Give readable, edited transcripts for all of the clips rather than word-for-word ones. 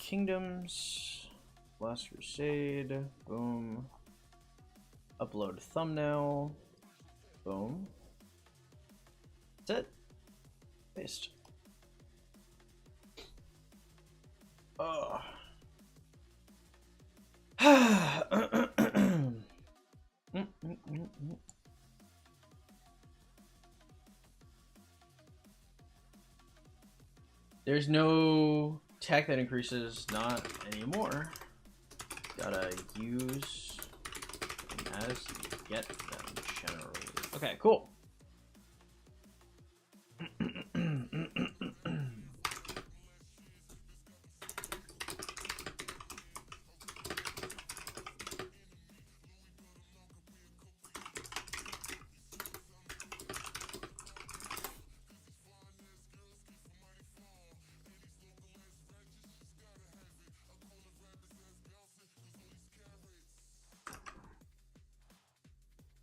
Kingdoms. Last Crusade. Boom. Upload thumbnail. Boom. That's it. Paste. Oh. There's no tech that increases, not anymore. Gotta use them as you get them generally. Okay, cool.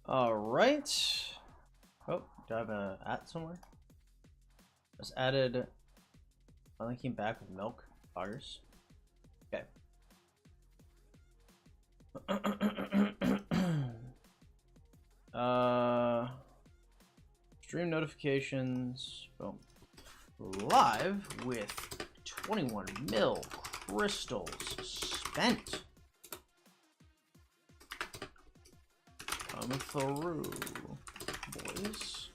All right. Oh, do I have an at somewhere? Just added. Finally came back with milk. Buggers. Okay. Stream notifications. Boom. Live with 21 mil crystals spent. Coming through, boys.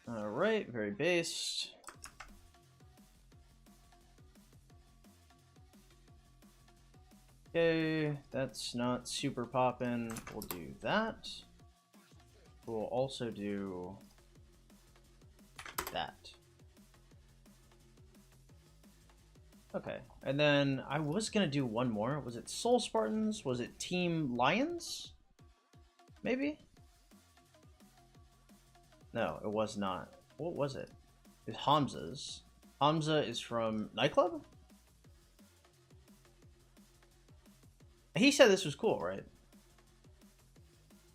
All right, very based. Okay, that's not super poppin'. We'll do that. We'll also do that. Okay, and then I was gonna do one more. Was it Soul Spartans? Was it Team Lions? Maybe? No, it was not. What was it? It's Hamza's. Hamza is from Nightclub? He said this was cool, right?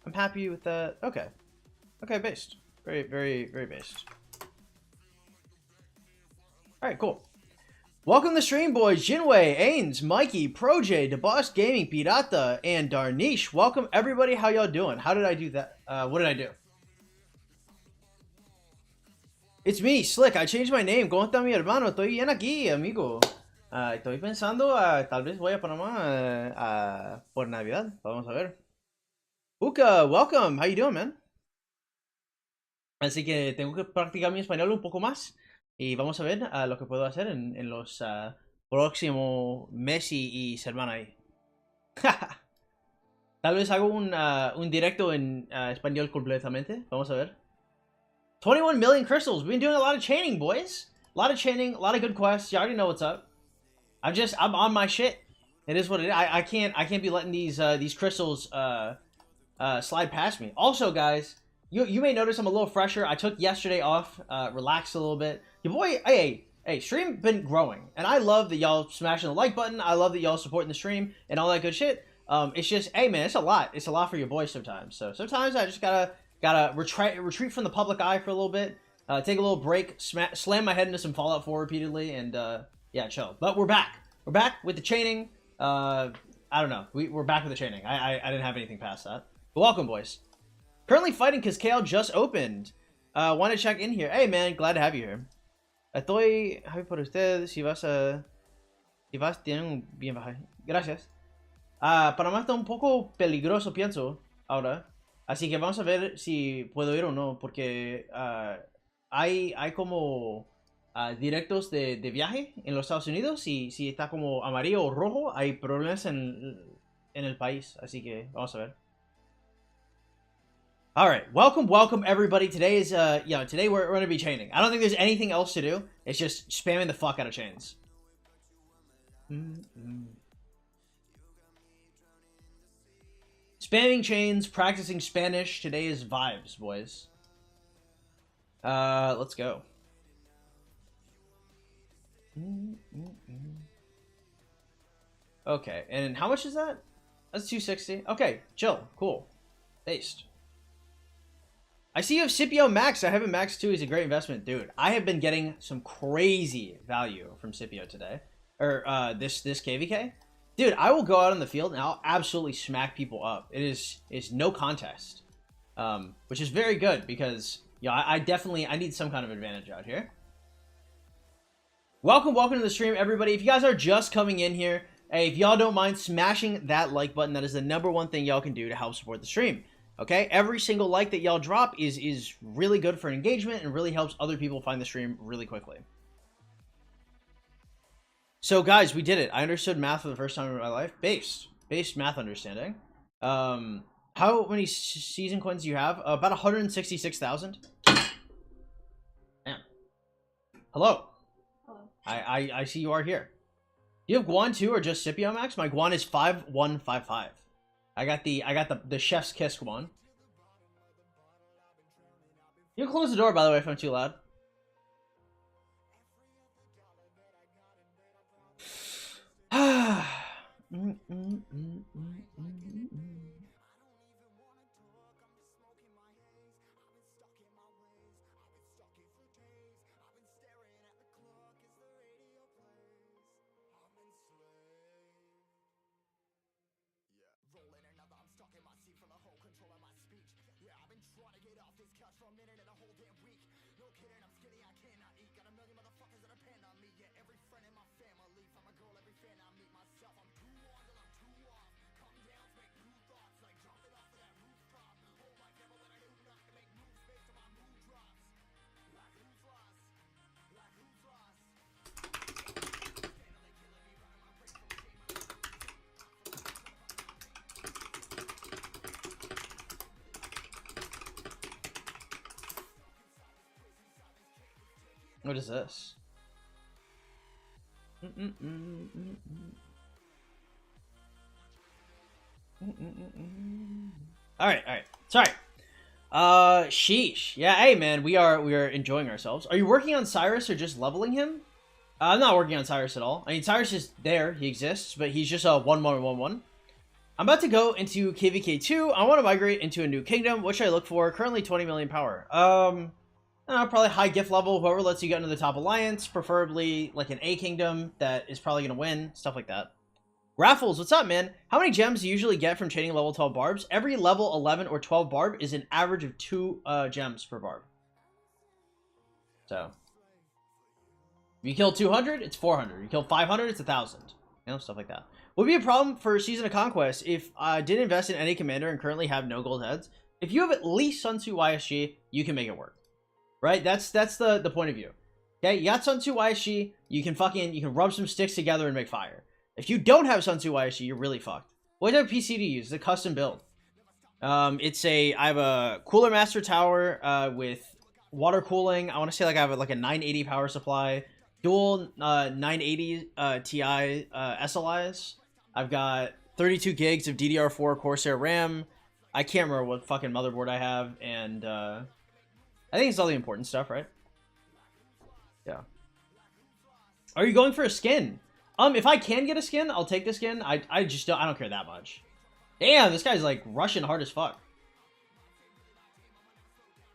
I'm happy with that. Okay. Okay, based. Very, very, very based. Alright, cool. Welcome to the stream, boys. Jinwei, Ains, Mikey, ProJ, DeBoss Gaming, Pirata, and Darnish. Welcome, everybody. How y'all doing? How did I do that? What did I do? It's me, Slick. I changed my name. ¿Cómo está mi hermano? Estoy bien aquí, amigo. Estoy pensando, tal vez voy a Panamá por Navidad. Vamos a ver. Uka, welcome. How you doing, man? Así que tengo que practicar mi español un poco más. Y vamos a ver lo que puedo hacer en los próximos meses y semana ahí. Tal vez hago un directo en español completamente. Vamos a ver. 21 million crystals. We've been doing a lot of chaining, boys. A lot of chaining, a lot of good quests. You already know what's up. I'm on my shit. It is what it is. I can't be letting these crystals slide past me. Also, guys, you may notice I'm a little fresher. I took yesterday off, relaxed a little bit. Your boy, hey, stream been growing, and I love that y'all smashing the like button. I love that y'all supporting the stream and all that good shit. It's just, hey man, it's a lot. It's a lot for your boy sometimes. So sometimes I just gotta retreat from the public eye for a little bit, take a little break, slam my head into some Fallout 4 repeatedly, and yeah, chill. But we're back. We're back with the chaining. I don't know. We're back with the chaining. I didn't have anything past that. But welcome, boys. Currently fighting because KL just opened. Want to check in here. Hey man, glad to have you here. Estoy happy por usted. Si vas, tienen un bien bajar. Gracias. Panamá está un poco peligroso, pienso, ahora. Así que vamos a ver si puedo ir o no, porque hay como directos de viaje en los Estados Unidos, y si está como amarillo o rojo, hay problemas en el país. Así que vamos a ver. All right, welcome everybody. Today is today we're going to be chaining. I don't think there's anything else to do. It's just spamming the fuck out of chains. Spamming chains, practicing Spanish. Today is vibes, boys. Let's go. Okay, and how much is that? That's 260. Okay, chill, cool, based. I see you have Scipio Max. I have him Max too. He's a great investment, dude. I have been getting some crazy value from Scipio today, or this KVK. Dude, I will go out on the field and I'll absolutely smack people up. It is no contest, which is very good because I definitely need some kind of advantage out here. Welcome to the stream, everybody. If you guys are just coming in here, hey, if y'all don't mind smashing that like button, that is the #1 thing y'all can do to help support the stream. Okay, every single like that y'all drop is really good for engagement and really helps other people find the stream really quickly. So guys, we did it. I understood math for the first time in my life. Based math understanding. How many season coins do you have? About 166,000. Damn. Hello. I see you are here. Do you have Guan too, or just Scipio Max? My Guan is 5155. I got the chef's kiss Guan. You can close the door, by the way, if I'm too loud. What is this? All right. Sorry. Sheesh. Yeah, hey man, we are enjoying ourselves. Are you working on Cyrus or just leveling him? I'm not working on Cyrus at all. I mean, Cyrus is there, he exists, but he's just a 1-1-1-1. I'm about to go into KVK2. I want to migrate into a new kingdom, which I look for. Currently 20 million power. Probably high gift level, whoever lets you get into the top alliance, preferably like an A kingdom that is probably going to win, stuff like that. Raffles, what's up, man? How many gems do you usually get from chaining level 12 barbs? Every level 11 or 12 barb is an average of 2 gems per barb. So, if you kill 200, it's 400. You kill 500, it's 1,000. You know, stuff like that. Would be a problem for Season of Conquest if I didn't invest in any commander and currently have no gold heads. If you have at least Sun Tzu YSG, you can make it work. Right? That's the point of view. Okay, you got Sun Tzu YSG, you can rub some sticks together and make fire. If you don't have Sun Tzu YSG, you're really fucked. What type of PC do you use? It's a custom build. I have a Cooler Master Tower with water cooling. I want to say like I have like a 980 power supply, dual 980 Ti SLIs. I've got 32 gigs of DDR4 Corsair RAM. I can't remember what fucking motherboard I have, and I think it's all the important stuff, right? Yeah. Are you going for a skin? If I can get a skin, I'll take the skin. I don't care that much. Damn, this guy's like rushing hard as fuck.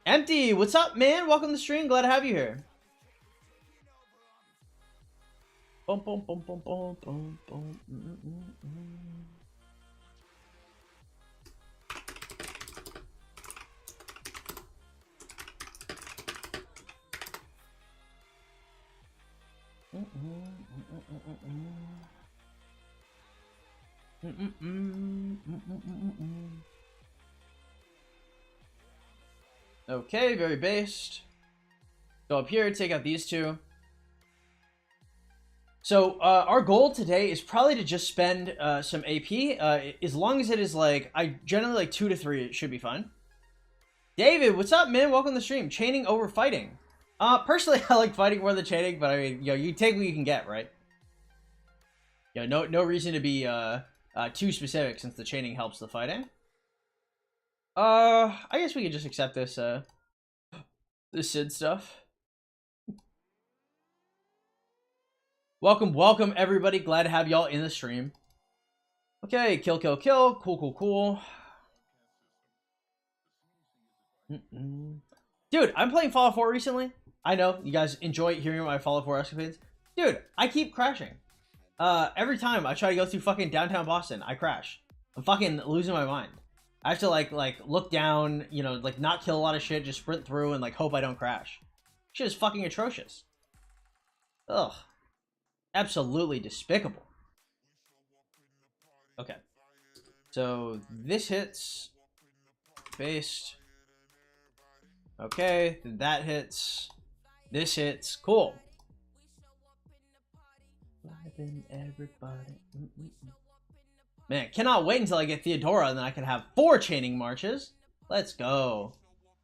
Empty, what's up, man? Welcome to the stream. Glad to have you here. Boom, boom, boom, boom, boom, boom, boom. Okay, very based. Go up here, take out these two. So our goal today is probably to just spend some AP. As long as it is like, I generally like 2 to 3, it should be fine. David, what's up, man? Welcome to the stream. Chaining over fighting. Personally, I like fighting more than chaining, but I mean, you take what you can get, right? No reason to be too specific since the chaining helps the fighting. I guess we could just accept this this Sid stuff. Welcome everybody. Glad to have y'all in the stream. Okay, kill. Cool. Dude, I'm playing Fallout 4 recently. I know you guys enjoy hearing my Fallout 4 escapades. Dude, I keep crashing. Every time I try to go through fucking downtown Boston, I crash. I'm fucking losing my mind. I have to like look down, you know, like not kill a lot of shit, just sprint through and like hope I don't crash. Shit is fucking atrocious. Ugh. Absolutely despicable. Okay. So this hits. Based. Okay, then that hits. This hits. Cool. Everybody. Man, cannot wait until I get Theodora and then I can have 4 chaining marches. Let's go.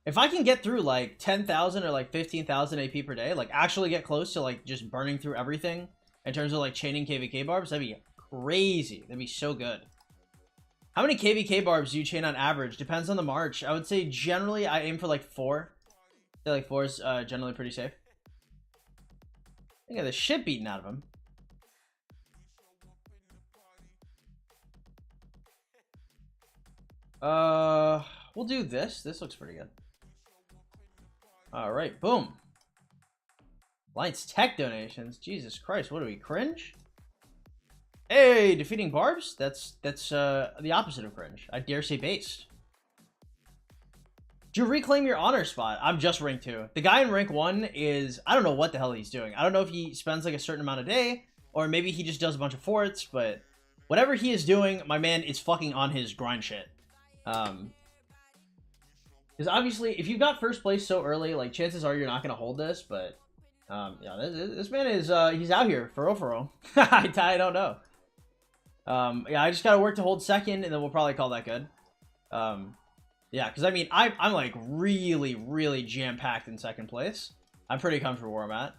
If I can get through like 10,000 or like 15,000 AP per day, like actually get close to like just burning through everything in terms of like chaining KVK barbs, that'd be crazy. That'd be so good. How many KVK barbs do you chain on average? Depends on the march. I would say generally I aim for like 4. I feel like 4 is generally pretty safe. I got the shit beaten out of him. We'll do this. This looks pretty good. All right, boom. Lights tech donations. Jesus Christ, what do we cringe? Hey, defeating barbs? That's the opposite of cringe. I dare say based. Did you reclaim your honor spot? I'm just rank 2. The guy in rank 1 is, I don't know what the hell he's doing. I don't know if he spends like a certain amount a day, or maybe he just does a bunch of forts, but whatever he is doing, my man is fucking on his grind shit. Because obviously, if you got first place so early, like chances are you're not gonna hold this. But yeah, this man is he's out here for real. I don't know. Yeah, I just gotta work to hold second, and then we'll probably call that good. Yeah, because I mean, I'm like really jam packed in second place. I'm pretty comfortable where I'm at.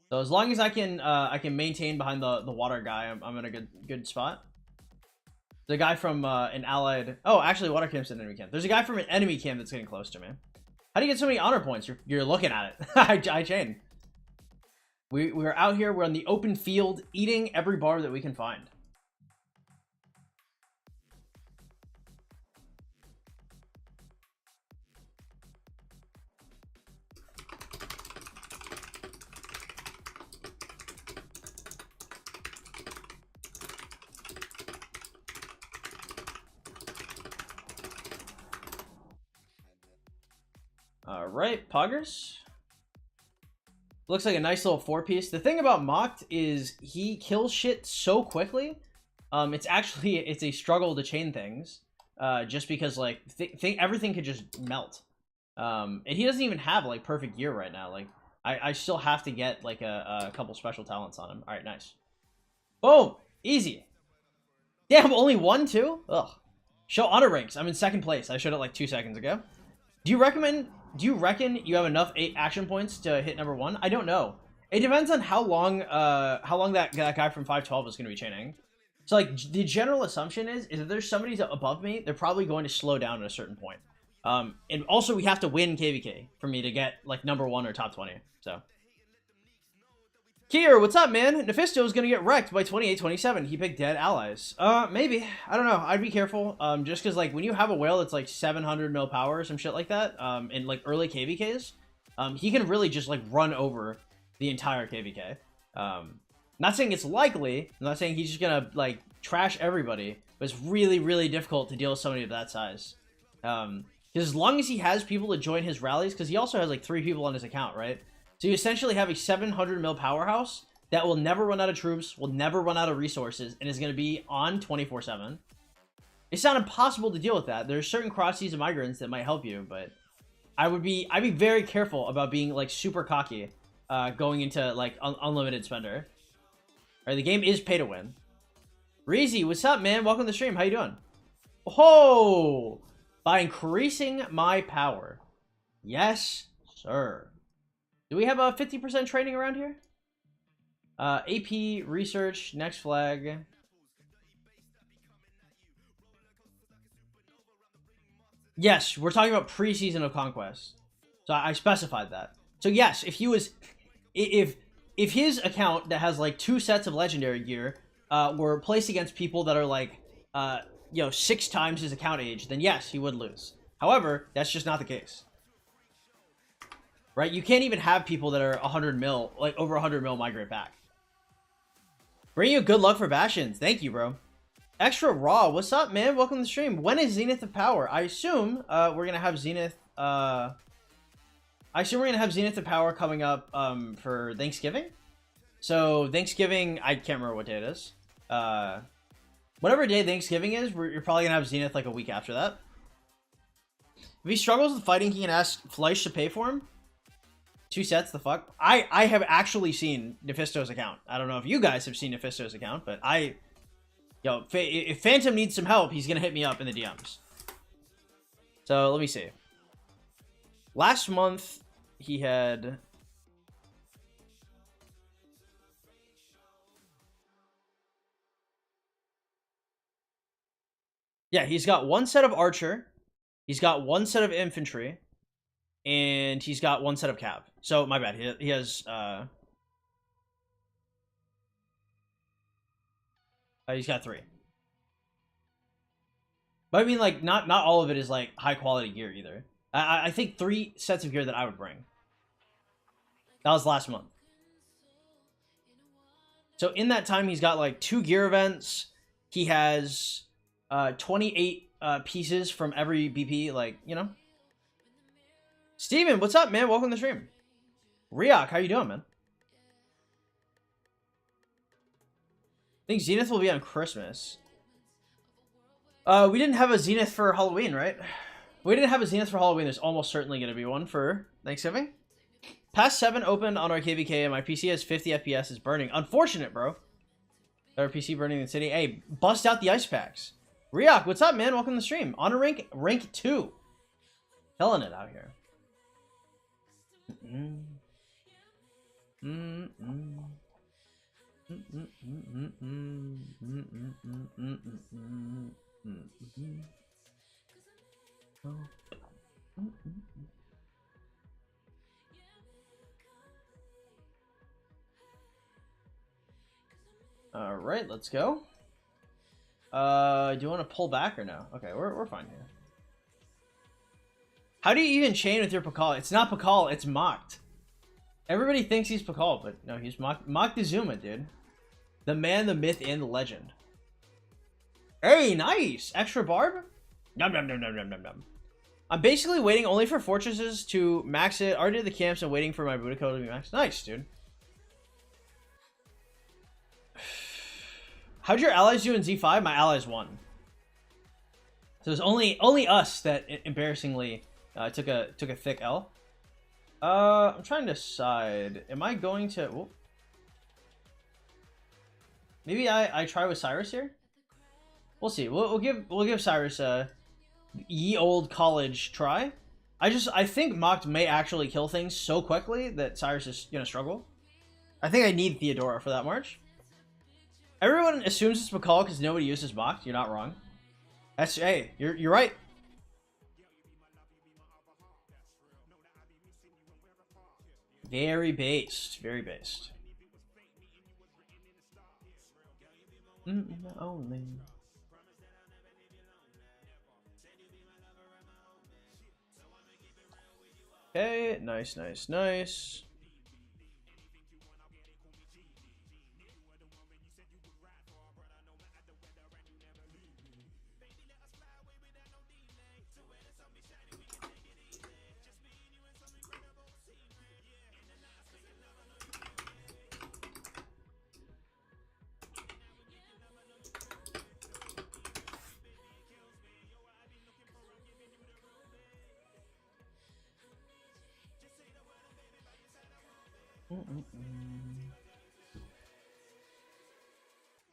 So as long as I can maintain behind the water guy, I'm in a good spot. The guy from an allied... Oh, actually, water camp's an enemy camp. There's a guy from an enemy camp that's getting close to me. How do you get so many honor points? You're looking at it. I chain. We're out here. We're on the open field, eating every bar that we can find. Alright, Poggers. Looks like a nice little 4-piece. The thing about Mocked is he kills shit so quickly. It's a struggle to chain things. Just because like everything could just melt. And he doesn't even have like perfect gear right now. Like I still have to get like a couple special talents on him. Alright, nice. Boom! Easy. Damn, only 1 too? Ugh. Show honor ranks. I'm in second place. I showed it like 2 seconds ago. Do you reckon you have enough 8 action points to hit number 1? I don't know. It depends on how long that guy from 512 is going to be chaining. So like the general assumption is if there's somebody above me, they're probably going to slow down at a certain point. And also we have to win KVK for me to get like number 1 or top 20. So Kier, what's up, man? Nephisto is gonna get wrecked by 28-27. He picked dead allies. Maybe. I don't know. I'd be careful. Just because, like, when you have a whale that's, like, 700 mil power or some shit like that, in, like, early KVKs, he can really just, like, run over the entire KVK. Not saying it's likely. I'm not saying he's just gonna, like, trash everybody. But it's really difficult to deal with somebody of that size. Because as long as he has people to join his rallies, because he also has, like, 3 people on his account, right? So you essentially have a 700 mil powerhouse that will never run out of troops, will never run out of resources, and is going to be on 24/7. It's not impossible to deal with that. There's certain cross seas and migrants that might help you, but I'd be very careful about being like super cocky going into like unlimited spender. All right, the game is pay to win. Reezy, what's up, man? Welcome to the stream. How you doing? Oh, by increasing my power. Yes, sir. Do we have a 50% training around here? AP, research, next flag. Yes, we're talking about pre-season of Conquest. So I specified that. So yes, if he was... If his account that has like 2 sets of legendary gear were placed against people that are like, you know, 6 times his account age, then yes, he would lose. However, that's just not the case. Right? You can't even have people that are 100 mil, like over 100 mil migrate back. Bring you good luck for Bastions. Thank you, bro. Extra Raw, what's up, man? Welcome to the stream. When is Zenith of Power? I assume we're gonna have Zenith. I assume we're gonna have Zenith of Power coming up for Thanksgiving. So Thanksgiving, I can't remember what day it is. Whatever day Thanksgiving is, you're probably gonna have Zenith like a week after that. If he struggles with fighting, he can ask Fleisch to pay for him. 2 sets, the fuck? I have actually seen Nephisto's account. I don't know if you guys have seen Nephisto's account, but Yo, if Phantom needs some help, he's gonna hit me up in the DMs. So, let me see. Last month, he had... Yeah, he's got 1 set of Archer. He's got 1 set of Infantry. And he's got 1 set of Cav. So, my bad. He has... he's got 3. But I mean, like, not all of it is, like, high-quality gear, either. I think 3 sets of gear that I would bring. That was last month. So, in that time, he's got, like, 2 gear events. He has 28 pieces from every BP, like, you know. Steven, what's up, man? Welcome to the stream. Riak, how you doing, man? I think Zenith will be on Christmas. We didn't have a Zenith for Halloween, right? We didn't have a Zenith for Halloween. There's almost certainly going to be one for Thanksgiving. Past 7 opened on our KVK, and my PC has 50 FPS. Is burning. Unfortunate, bro. Our PC burning in the city. Hey, bust out the ice packs. Riak, what's up, man? Welcome to the stream. Honor rank 2. Killing it out here. All right, let's go. Do you want to pull back or no? Okay, we're fine here. How do you even chain with your Pakal? It's not Pakal, it's Mocked. Everybody thinks he's Pakal, but no, he's Moctezuma, dude. The man, the myth, and the legend. Hey, nice! Extra barb? Nom nom nom nom nom nom nom. I'm basically waiting only for fortresses to max it. Already did the camps and waiting for my Budico to be maxed. Nice, dude. How'd your allies do in Z5? My allies won. So it's only us that embarrassingly took a thick L. I'm trying to decide. Am I going to? Whoop. Maybe I try with Cyrus here. We'll see. We'll give Cyrus a ye old college try. I think Mocked may actually kill things so quickly that Cyrus is gonna struggle. I think I need Theodora for that march. Everyone assumes it's McCall because nobody uses Mocked. You're not wrong. Hey, you're right. Very based. Very based. Only. Okay, nice.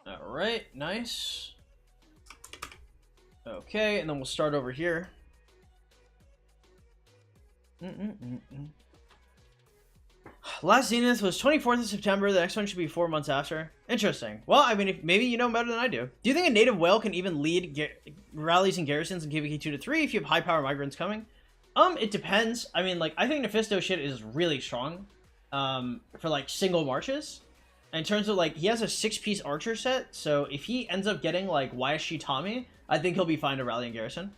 All right, nice. Okay, and then we'll start over here. Last Zenith was 24th of September. The next one should be 4 months after. Interesting. Well, I mean, maybe you know better than I do. Do you think a native whale can even lead rallies and garrisons in KVK 2 to 3 if you have high power migrants coming? It depends. I mean, like, I think Nephisto shit is really strong for like single marches. In terms of like, he has a 6-piece archer set, so if he ends up getting like YSG Tommy, I think he'll be fine to rally and garrison.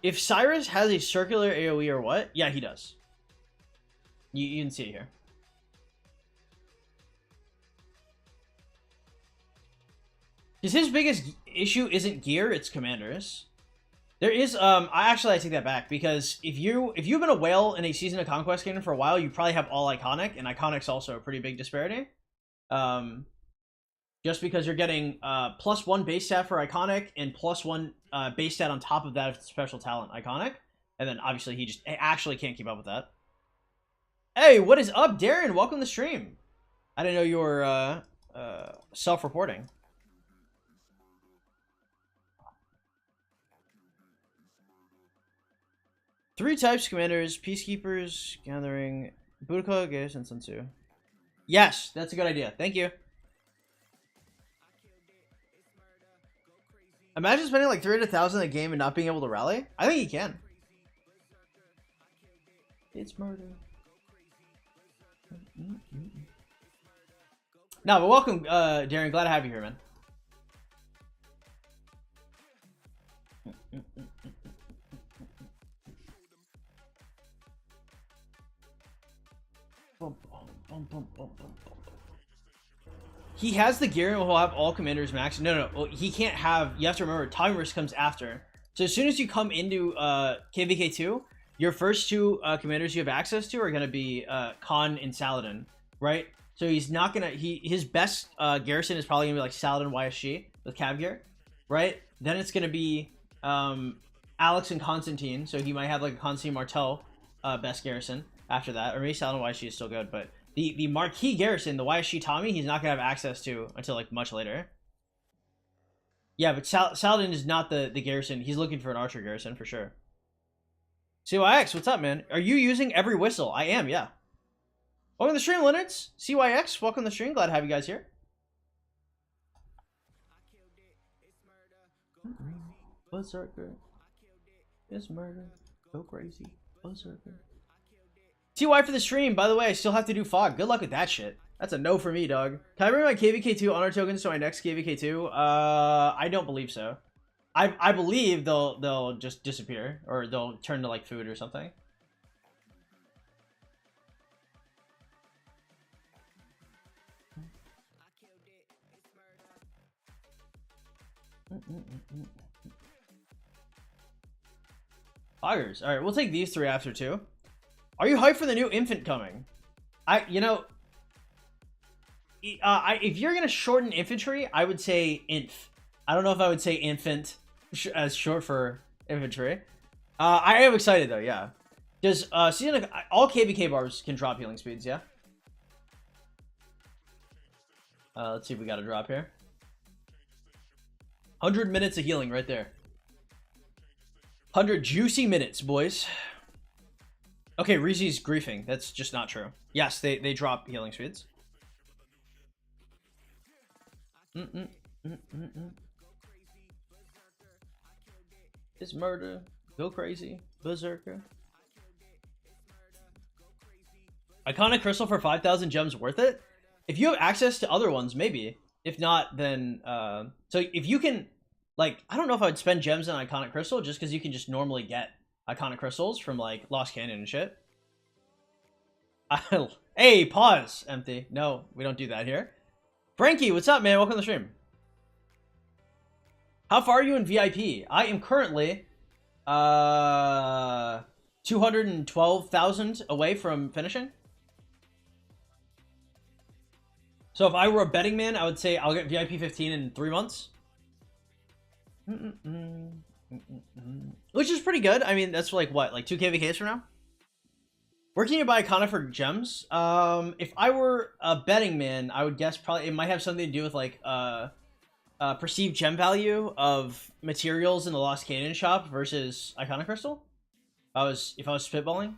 If Cyrus has a circular AoE or what? Yeah, he does. You can see it here. Because his biggest issue isn't gear, it's commanders. There is, I take that back, because if you've been a whale in a Season of Conquest game for a while, you probably have all Iconic, and Iconic's also a pretty big disparity. Just because you're getting +1 base stat for Iconic, and +1 base stat on top of that special talent Iconic. And then obviously he actually can't keep up with that. Hey, what is up, Darren? Welcome to the stream. I didn't know you were self-reporting. Three types: commanders, peacekeepers, gathering, Boudica, Gaius, and Sun Tzu. Yes, that's a good idea. Thank you. Imagine spending like 300,000 a game and not being able to rally. I think he can. It's murder. No, but welcome, Darren. Glad to have you here, man. He has the gear and will have all commanders max. No, he can't have. You have to remember, time risk comes after. So as soon as you come into KVK2, your first two commanders you have access to are going to be Khan and Saladin, right? So he's not gonna. His best garrison is probably gonna be like Saladin YSG with cav gear, right? Then it's gonna be Alex and Constantine. So he might have like a Constantine Martel best garrison after that, or maybe Saladin YSG is still good, but the marquee garrison, the YSG Tommy, he's not gonna have access to until like much later. Yeah, but Saladin is not the garrison. He's looking for an archer garrison for sure. CYX, what's up, man? Are you using every whistle? I am, yeah. Welcome to the stream, Leonards. CYX, welcome to the stream. Glad to have you guys here. Berserker. It's murder. Go crazy. Berserker. TY for the stream. By the way, I still have to do fog. Good luck with that shit. That's a no for me, dog. Can I bring my KVK2 honor tokens to my next KVK2? I don't believe so. I believe they'll just disappear, or they'll turn to like food or something. Foggers. All right, we'll take these three after too. Are you hyped for the new infant coming? If you're gonna shorten infantry, I would say inf. I don't know if I would say infant as short for infantry. I am excited though. Yeah. Does season all KVK barbs can drop healing speeds? Yeah. Let's see if we got a drop here. 100 minutes of healing right there. 100 juicy minutes, boys. Okay, Reezy's griefing. That's just not true. Yes, they drop healing speeds. It's murder. Go crazy. Berserker. Iconic crystal for 5,000 gems worth it? If you have access to other ones, maybe. If not, then so if you can, like, I don't know if I would spend gems on iconic crystal just because you can just normally get iconic crystals from like Lost Canyon and shit. Hey, pause, empty. No, we don't do that here. Frankie, what's up, man? Welcome to the stream. How far are you in VIP? I am currently 212,000 away from finishing. So if I were a betting man, I would say I'll get VIP 15 in 3 months. Which is pretty good. I mean, that's like what, like 2 KVKs from now? Where can you buy Iconic for gems? If I were a betting man, I would guess probably it might have something to do with like perceived gem value of materials in the Lost Canyon shop versus Iconic Crystal. If I was spitballing.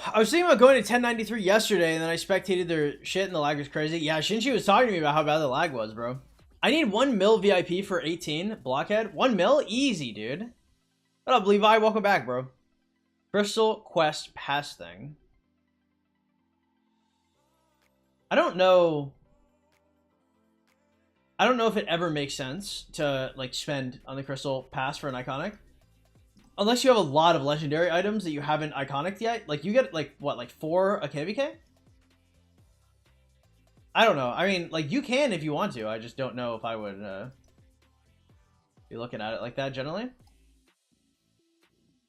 I was thinking about going to 1093 yesterday, and then I spectated their shit, and the lag was crazy. Yeah, Shinji was talking to me about how bad the lag was, bro. I need 1 mil VIP for 18. Blockhead. 1 mil? Easy, dude. What up, Levi? Welcome back, bro. Crystal Quest pass thing. I don't know if it ever makes sense to like spend on the Crystal Pass for an iconic. Unless you have a lot of legendary items that you haven't iconic yet. Like you get like what, like 4 a KVK? I don't know. I mean, like you can if you want to. I just don't know if I would be looking at it like that generally.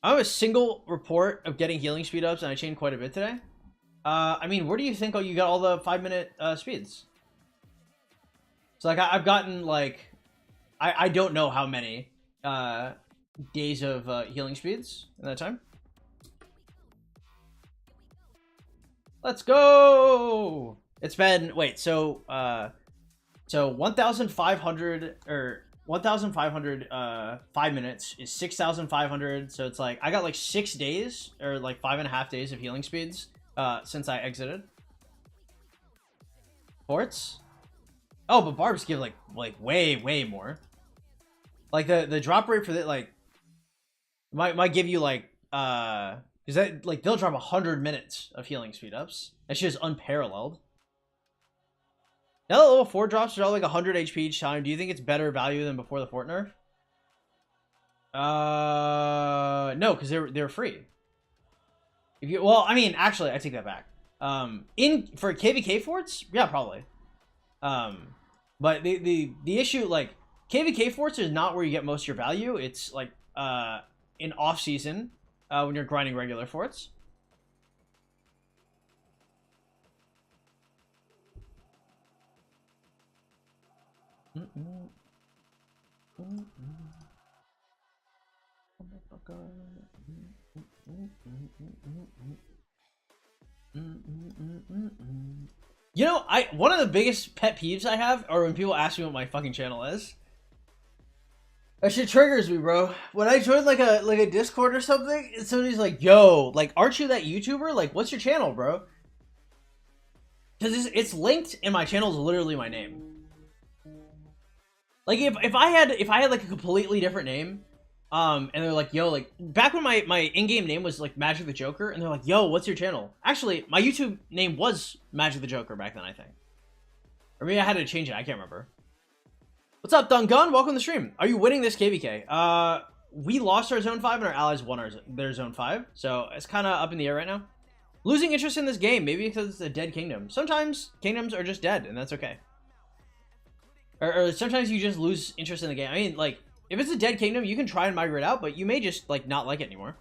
I have a single report of getting healing speed ups and I chained quite a bit today. I mean, where do you think you got all the 5-minute speeds? So like I've gotten like I don't know how many days of healing speeds in that time. Let's go. It's been so 1,500 or 1,500 5 minutes is 6,500. So it's like I got like 6 days or like 5.5 days of healing speeds since I exited. Forts? Oh, but barbs give like way more. Like the drop rate for that like might give you like is that like they'll drop 100 minutes of healing speed ups. That shit is unparalleled. Now that level 4 drops are all like 100 HP each time. Do you think it's better value than before the fort nerf? No, because they're free. If you I mean, actually, I take that back. For KVK forts, yeah, probably. But the issue, like KVK forts is not where you get most of your value. It's like in off season when you're grinding regular forts. You know, one of the biggest pet peeves I have are when people ask me what my fucking channel is. That shit triggers me, bro. When I join like a Discord or something, and somebody's like, "Yo, like, aren't you that YouTuber? Like, what's your channel, bro?" Because it's linked, and my channel is literally my name. Like, if I had like a completely different name, and they're like, "Yo," like back when my in-game name was like Magic the Joker, and they're like, "Yo, what's your channel?" Actually, my YouTube name was Magic the Joker back then, I think. Or maybe I had to change it. I can't remember. What's up, Dungun? Welcome to the stream. Are you winning this KVK? We lost our Zone 5 and our allies won their Zone 5. So it's kind of up in the air right now. Losing interest in this game, maybe because it's a dead kingdom. Sometimes kingdoms are just dead, and that's okay. Or sometimes you just lose interest in the game. I mean, like, if it's a dead kingdom, you can try and migrate out, but you may just, like, not like it anymore.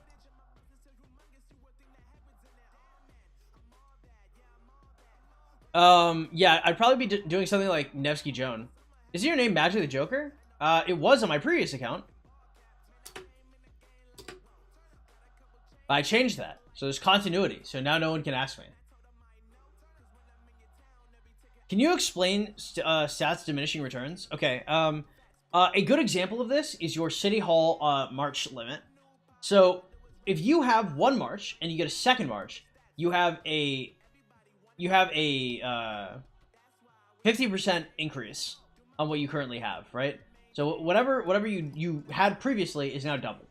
Yeah, I'd probably be doing something like Nevsky Joan. Is your name Magic the Joker? It was on my previous account. I changed that. So there's continuity. So now no one can ask me. Can you explain stats diminishing returns? Okay. A good example of this is your City Hall March limit. So if you have 1 March and you get a 2nd March, you have a 50% increase on what you currently have, right? So whatever you had previously is now doubled,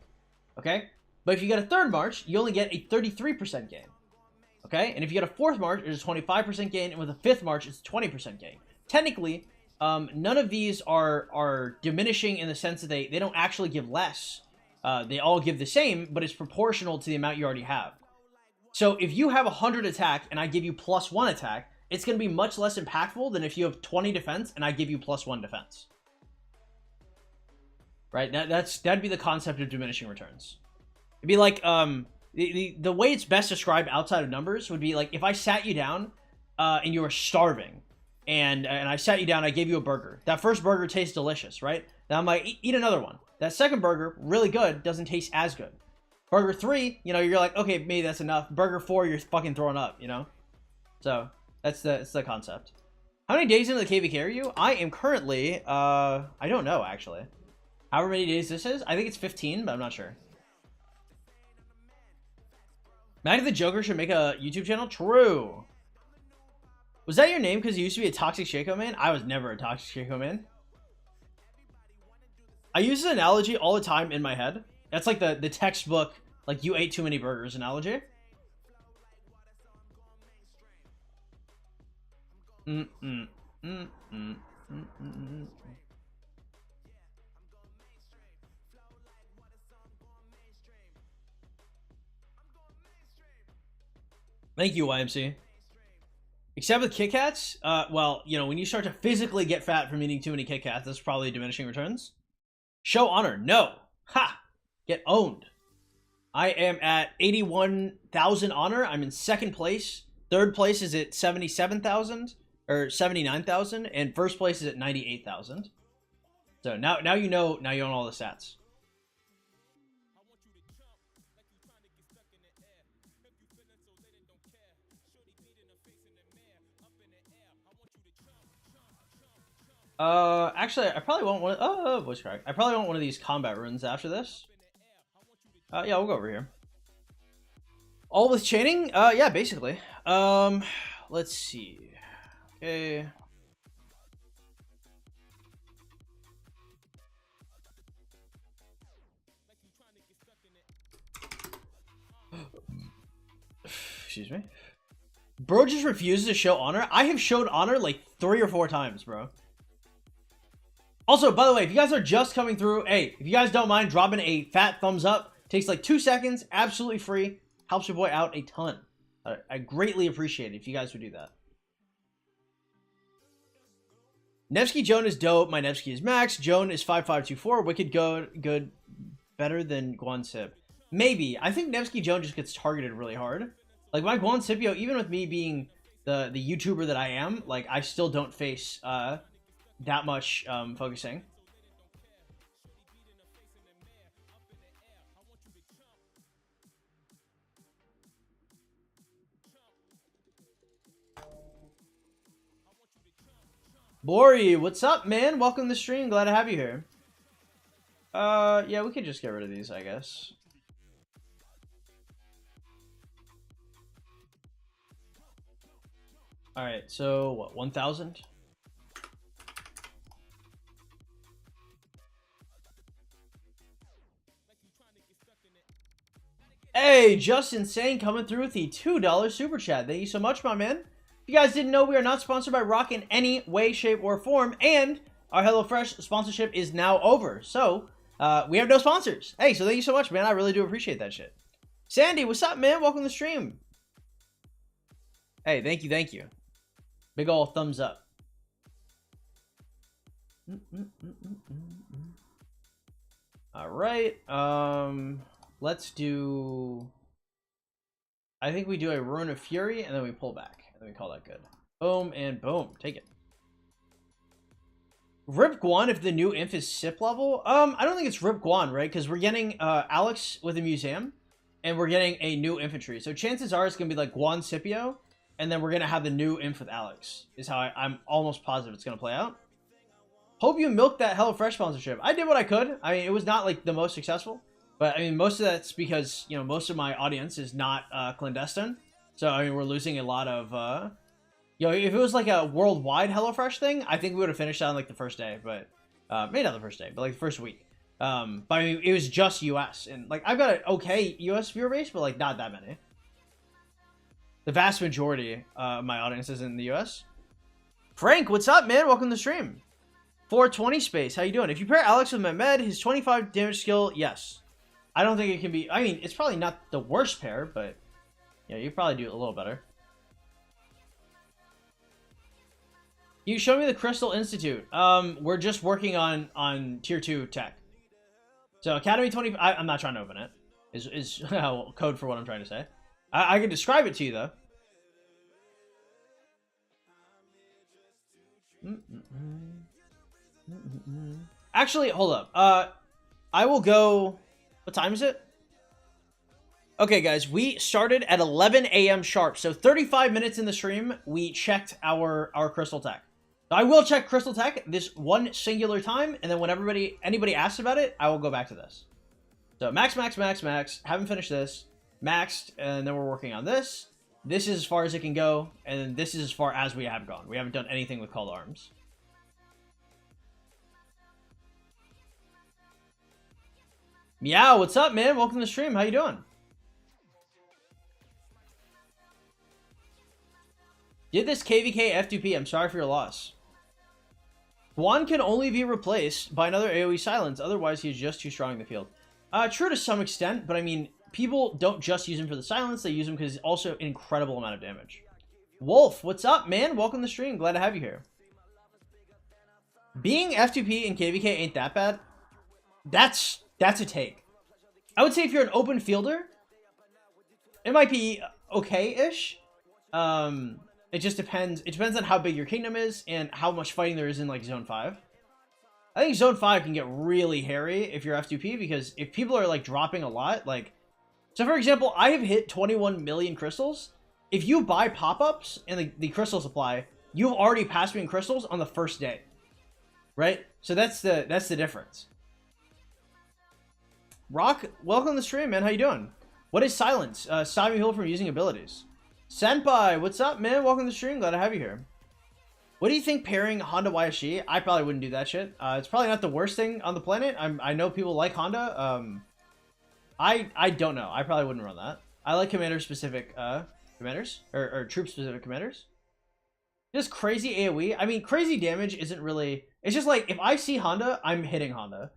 okay? But if you get a 3rd March, you only get a 33% gain, okay? And if you get a 4th March, it's a 25% gain, and with a 5th March, it's a 20% gain. Technically, none of these are diminishing in the sense that they don't actually give less. They all give the same, but it's proportional to the amount you already have. So if you have 100 attack and I give you +1 attack, it's going to be much less impactful than if you have 20 defense and I give you +1 defense. Right? That'd be the concept of diminishing returns. It'd be like the way it's best described outside of numbers would be like if I sat you down and you were starving and I sat you down, I gave you a burger. That first burger tastes delicious, right? Now I'm like, eat another one. That second burger, really good, doesn't taste as good. Burger 3, you know, you're like, okay, maybe that's enough. Burger 4, you're fucking throwing up, you know? So that's the concept. How many days into the KVK are you? I am currently, I don't know, actually. However many days this is. I think it's 15, but I'm not sure. Magic the Joker should make a YouTube channel? True. Was that your name because you used to be a Toxic Shaco man? I was never a Toxic Shaco man. I use this analogy all the time in my head. That's like the textbook, like you ate too many burgers analogy. Thank you, YMC. Except with Kit Kats, well, you know, when you start to physically get fat from eating too many Kit Kats, that's probably diminishing returns. Show honor. No. Ha! Get owned. I am at 81,000 honor. I'm in second place. Third place is at 77,000 or 79,000, and first place is at 98,000. So now you know all the stats. Actually, I probably want one. Voice crack. I probably want one of these combat runes after this. Yeah, we'll go over here. All with chaining? Yeah, basically. Let's see. Okay. Excuse me. Bro just refuses to show honor. I have showed honor like 3 or 4 times, bro. Also, by the way, if you guys are just coming through, hey, if you guys don't mind dropping a fat thumbs up, takes like 2 seconds, absolutely free, helps your boy out a ton. I greatly appreciate it if you guys would do that. Nevsky Joan is dope. My Nevsky is max. Joan is 5524. Wicked good. Better than Guan Sip. Maybe. I think Nevsky Joan just gets targeted really hard. Like my Guan Scipio, even with me being the YouTuber that I am, like I still don't face that much focusing. Bori, what's up, man? Welcome to the stream. Glad to have you here. Yeah, we could just get rid of these, I guess. All right, so what? 1,000. Hey, Just Insane coming through with the $2 super chat. Thank you so much, my man. If you guys didn't know, we are not sponsored by Rock in any way, shape, or form, and our HelloFresh sponsorship is now over. So, we have no sponsors. Hey, so thank you so much, man. I really do appreciate that shit. Sandy, what's up, man? Welcome to the stream. Hey, thank you. Big ol' thumbs up. All right. Let's do... I think we do a Rune of Fury, and then we pull back. And then we call that good. Boom, and boom. Take it. Rip Guan if the new inf is SIP level? I don't think it's Rip Guan, right? Because we're getting Alex with a museum, and we're getting a new infantry. So chances are it's going to be like Guan Scipio, and then we're going to have the new inf with Alex, is how I'm almost positive it's going to play out. Hope you milked that HelloFresh sponsorship. I did what I could. I mean, it was not like the most successful. But, I mean, most of that's because, you know, most of my audience is not clandestine. So, I mean, we're losing a lot of, you know, if it was like a worldwide HelloFresh thing, I think we would have finished on like the first day. But, maybe not the first day, but like the first week. But, I mean, it was just US. And, like, I've got an okay US viewer base, but, like, not that many. The vast majority of my audience is in the US. Frank, what's up, man? Welcome to the stream. 420 space, how you doing? If you pair Alex with Mehmed, his 25 damage skill, yes. I don't think it can be... I mean, it's probably not the worst pair, but... Yeah, you probably do a little better. You showed me the Crystal Institute. We're just working on Tier 2 tech. So, Academy 20... I'm not trying to open it. Is code for what I'm trying to say. I can describe it to you, though. Actually, hold up. I will go... What time is it? Okay, guys, we started at 11 a.m. sharp. So 35 minutes in the stream, we checked our Crystal Tech. So I will check Crystal Tech this one singular time, and then when anybody asks about it, I will go back to this. So max. Haven't finished this. Maxed, and then we're working on this. This is as far as it can go, and then this is as far as we have gone. We haven't done anything with Called Arms. Meow, what's up, man? Welcome to the stream. How you doing? Did this KVK F2P. I'm sorry for your loss. Juan can only be replaced by another AoE silence. Otherwise, he's just too strong in the field. True to some extent, but I mean, people don't just use him for the silence. They use him because he's also an incredible amount of damage. Wolf, what's up, man? Welcome to the stream. Glad to have you here. Being F2P in KVK ain't that bad. That's a take. I would say if you're an open fielder, it might be okay-ish. It just depends. It depends on how big your kingdom is and how much fighting there is in like Zone 5. I think Zone 5 can get really hairy if you're F2P, because if people are like dropping a lot, like, so for example, I have hit 21 million crystals. If you buy pop-ups and the crystal supply, you've already passed me in crystals on the first day, right? So that's the difference. Rock, welcome to the stream, man. How you doing? What is silence? Stop you from using abilities. Senpai, what's up, man? Welcome to the stream. Glad to have you here. What do you think pairing Honda YSG? I probably wouldn't do that shit. It's probably not the worst thing on the planet. I know people like Honda. I don't know. I probably wouldn't run that. I like commander-specific commanders. Or troop-specific commanders. Just crazy AoE. I mean, crazy damage isn't really... It's just like, if I see Honda, I'm hitting Honda.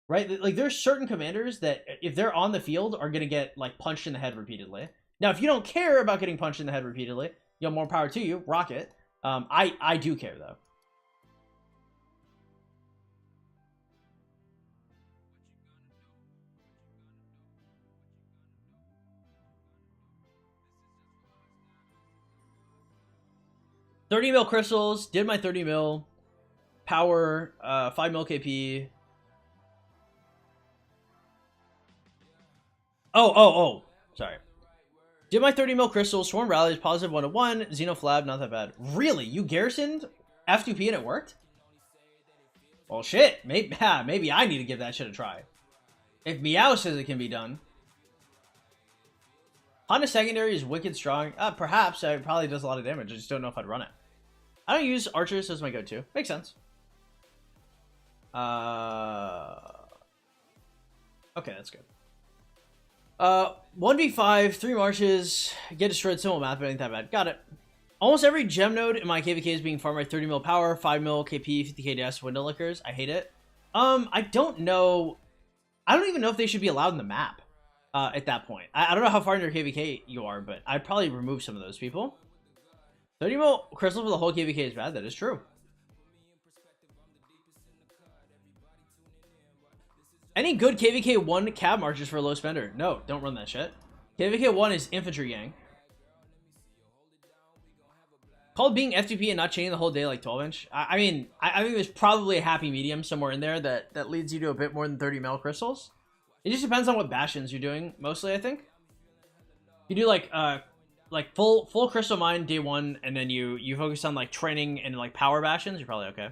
Right? Like, there's certain commanders that, if they're on the field, are going to get, like, punched in the head repeatedly. Now, if you don't care about getting punched in the head repeatedly, you know, more power to you. Rock it. I do care, though. $30 mil crystals. Did my 30 mil. Power. 5 mil KP. Oh. Sorry. Did my 30 mil crystals, swarm rallies, positive 1-1, Xenoflab, not that bad. Really? You garrisoned F2P and it worked? Well, shit. Maybe I need to give that shit a try. If Meow says it can be done. Honda secondary is wicked strong. Perhaps. It probably does a lot of damage. I just don't know if I'd run it. I don't use archers as my go-to. Makes sense. Okay, that's good. 1v5, 3 marches, get destroyed, simple math, but ain't that bad. Got it. Almost every gem node in my KVK is being farmed by 30 mil power, 5 mil KP, 50k DS, window lickers. I hate it. I don't know. I don't even know if they should be allowed in the map at that point. I don't know how far into your KVK you are, but I'd probably remove some of those people. 30 mil crystal for the whole KVK is bad. That is true. Any good KVK 1 cab marches for a low spender? No, don't run that shit. KVK 1 is infantry gang. Called being F2P and not chaining the whole day like 12-inch. I mean, I think there's probably a happy medium somewhere in there that leads you to a bit more than 30 mil crystals. It just depends on what bastions you're doing, mostly, I think. You do like full crystal mine day 1, and then you focus on like training and like power bastions, you're probably okay.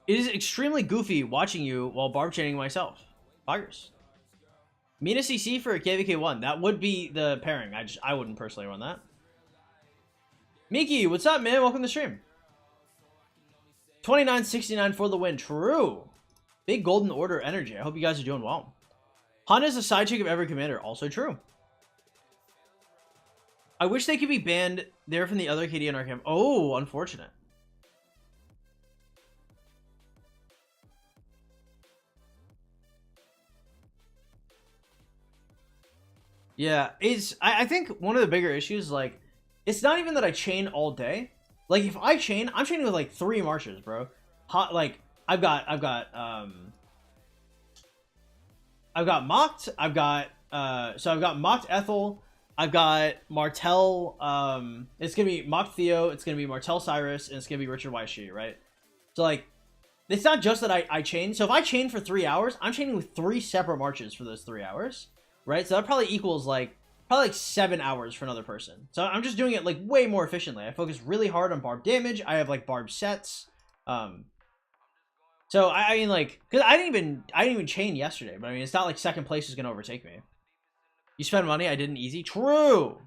It is extremely goofy watching you while barb chaining myself. Poggers. Mina CC for a KVK 1. That would be the pairing. I wouldn't personally run that. Miki, what's up, man? Welcome to the stream. 29.69 for the win. True. Big golden order energy. I hope you guys are doing well. Honda's a side chick of every commander. Also true. I wish they could be banned there from the other KD and Arkham. Oh, unfortunate. Yeah, I think one of the bigger issues, like, it's not even that I chain all day. Like, if I chain, I'm chaining with like 3 marches, bro. Like, I've got Mocked, I've got Mocked Ethel, I've got Martel, it's gonna be Mocked Theo, it's gonna be Martel Cyrus, and it's gonna be Richard YSG, right? So, like, it's not just that I chain. So if I chain for 3 hours, I'm chaining with 3 separate marches for those 3 hours. Right, so that probably equals like 7 hours for another person. So I'm just doing it like way more efficiently. I focus really hard on barb damage. I have like barb sets. So I mean, like, because I didn't even chain yesterday, but I mean, it's not like second place is gonna overtake me. You spend money, I didn't easy. True.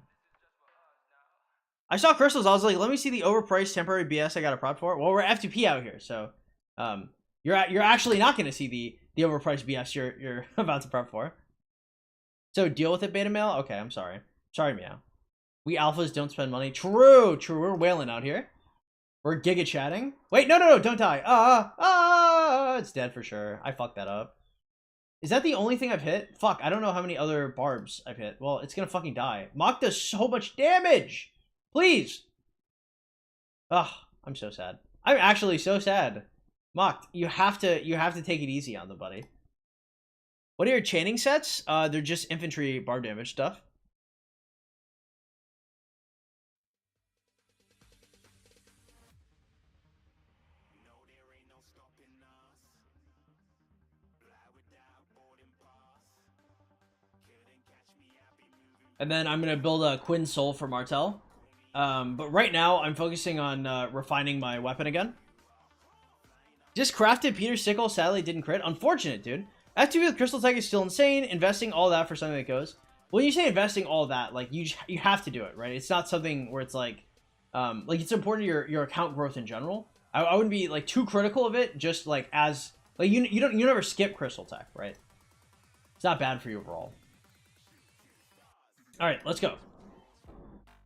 I saw crystals. I was like, let me see the overpriced temporary BS I got a prod for. Well, we're F2P out here, so you're actually not gonna see the overpriced BS you're about to prep for. So deal with it, beta male. Okay, I'm sorry. Sorry, meow. We alphas don't spend money. True. We're wailing out here. We're giga chatting. Wait, no, don't die. It's dead for sure. I fucked that up. Is that the only thing I've hit? Fuck, I don't know how many other barbs I've hit. Well, it's gonna fucking die. Mach does so much damage. Please. Ugh, I'm so sad. I'm actually so sad. Mach, you have to take it easy on the buddy. What are your chaining sets? They're just infantry barb damage stuff. And then I'm gonna build a Quinn Soul for Martel. But right now I'm focusing on refining my weapon again. Just crafted Peter Sickle, sadly didn't crit. Unfortunate, dude. F2P with Crystal Tech is still insane. Investing all that for something that goes. When you say investing all that, like you have to do it, right? It's not something where it's like it's important to your account growth in general. I wouldn't be like too critical of it, just like as like you never skip Crystal Tech, right? It's not bad for you overall. All right, let's go.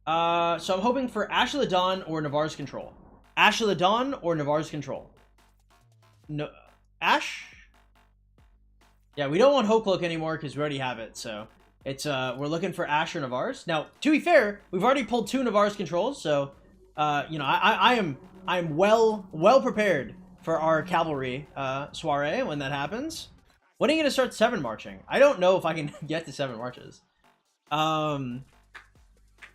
So I'm hoping for Ash of the Dawn or Navarre's Control. Ash of the Dawn or Navarre's Control. No, Ash. Yeah, we don't want Hocloak anymore because we already have it. So it's we're looking for Ash or Navarre's. Now, to be fair, we've already pulled 2 Navarre's Controls, so you know I am well prepared for our cavalry soiree when that happens. When are you gonna start 7 marching? I don't know if I can get to 7 marches.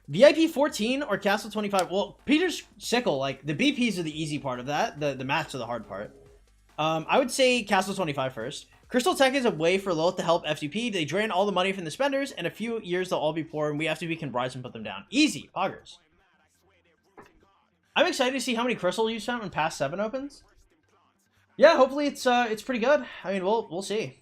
VIP 14 or Castle 25? Well, Peter's Sickle, like, the BPs are the easy part of that. The maths are the hard part. I would say Castle 25 first. Crystal Tech is a way for Lilith to help F2P. They drain all the money from the spenders. In a few years, they'll all be poor, and we F2P can rise and put them down. Easy, poggers. I'm excited to see how many crystals you found when past 7 opens. Yeah, hopefully it's pretty good. I mean, we'll see.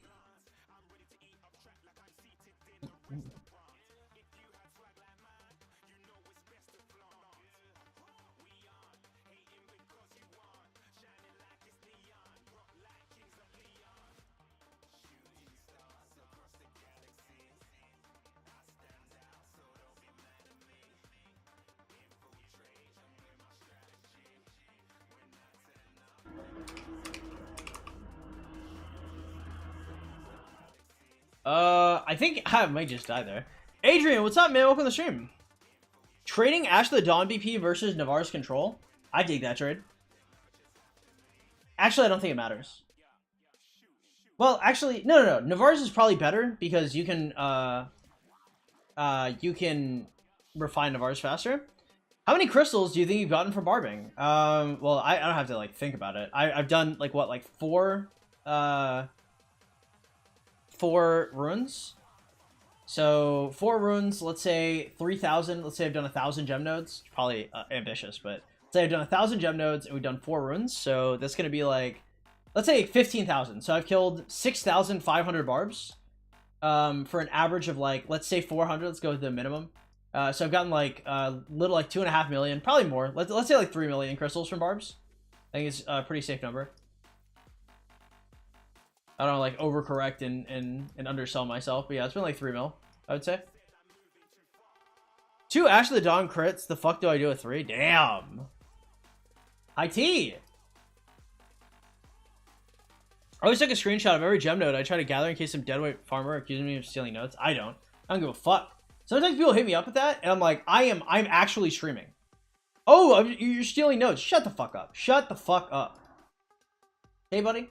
I think I might just die there. Adrian, what's up, man? Welcome to the stream. Trading Ash the Dawn BP versus Navarre's Control. I dig that trade. Actually, I don't think it matters. Well, actually, no. Navarre's is probably better because you can refine Navarre's faster. How many crystals do you think you've gotten from barbing? Well, I don't have to like think about it. I've done like what, like 4 runes. So 4 runes, let's say 3,000. Let's say I've done 1,000 gem nodes. Probably ambitious, but let's say I've done 1,000 gem nodes and we've done 4 runes. So that's gonna be like, let's say 15,000. So I've killed 6,500 barbs for an average of like, let's say 400. Let's go with the minimum. So I've gotten like little like 2.5 million, probably more. Let's say like 3 million crystals from barbs. I think it's a pretty safe number. I don't like overcorrect and undersell myself, but yeah, it's been like 3 mil, I would say. 2 Ash of the Dawn crits. The fuck do I do with 3? Damn. High T. I always took a screenshot of every gem node I try to gather in case some deadweight farmer accuses me of stealing nodes. I don't give a fuck. Sometimes people hit me up with that, and I'm like, I'm actually streaming. Oh, you're stealing nodes. Shut the fuck up. Shut the fuck up. Hey, buddy.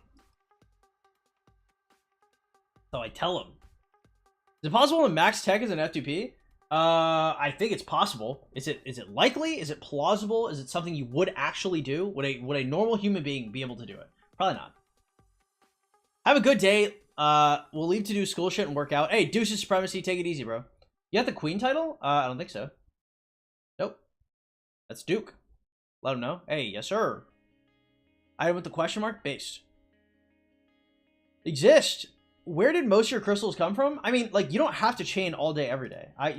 So I tell him. Is it possible to max tech as an F2P? I think it's possible. Is it likely? Is it plausible? Is it something you would actually do? Would a normal human being be able to do it? Probably not. Have a good day. We'll leave to do school shit and work out. Hey, Deuce's Supremacy, take it easy, bro. You got the Queen title? I don't think so. Nope. That's Duke. Let him know. Hey, yes, sir. Item with the question mark? Base. Exist. Where did most of your crystals come from? I mean, like, you don't have to chain all day, every day. I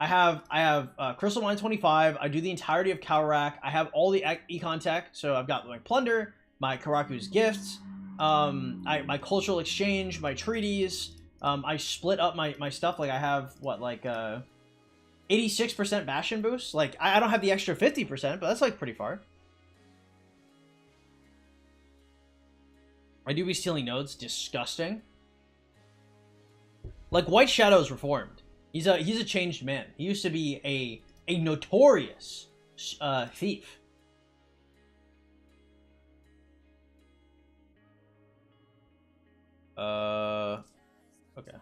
have Crystal Mine 25. I do the entirety of Kawarak. I have all the econ tech. So I've got my Plunder, my Karaku's Gifts. my cultural exchange, my treaties. I split up my stuff. Like I have what, like 86% Bastion boost. Like I don't have the extra 50%, but that's like pretty far. I do be stealing nodes. Disgusting. Like White Shadow's reformed. He's a changed man. He used to be a notorious thief. Okay.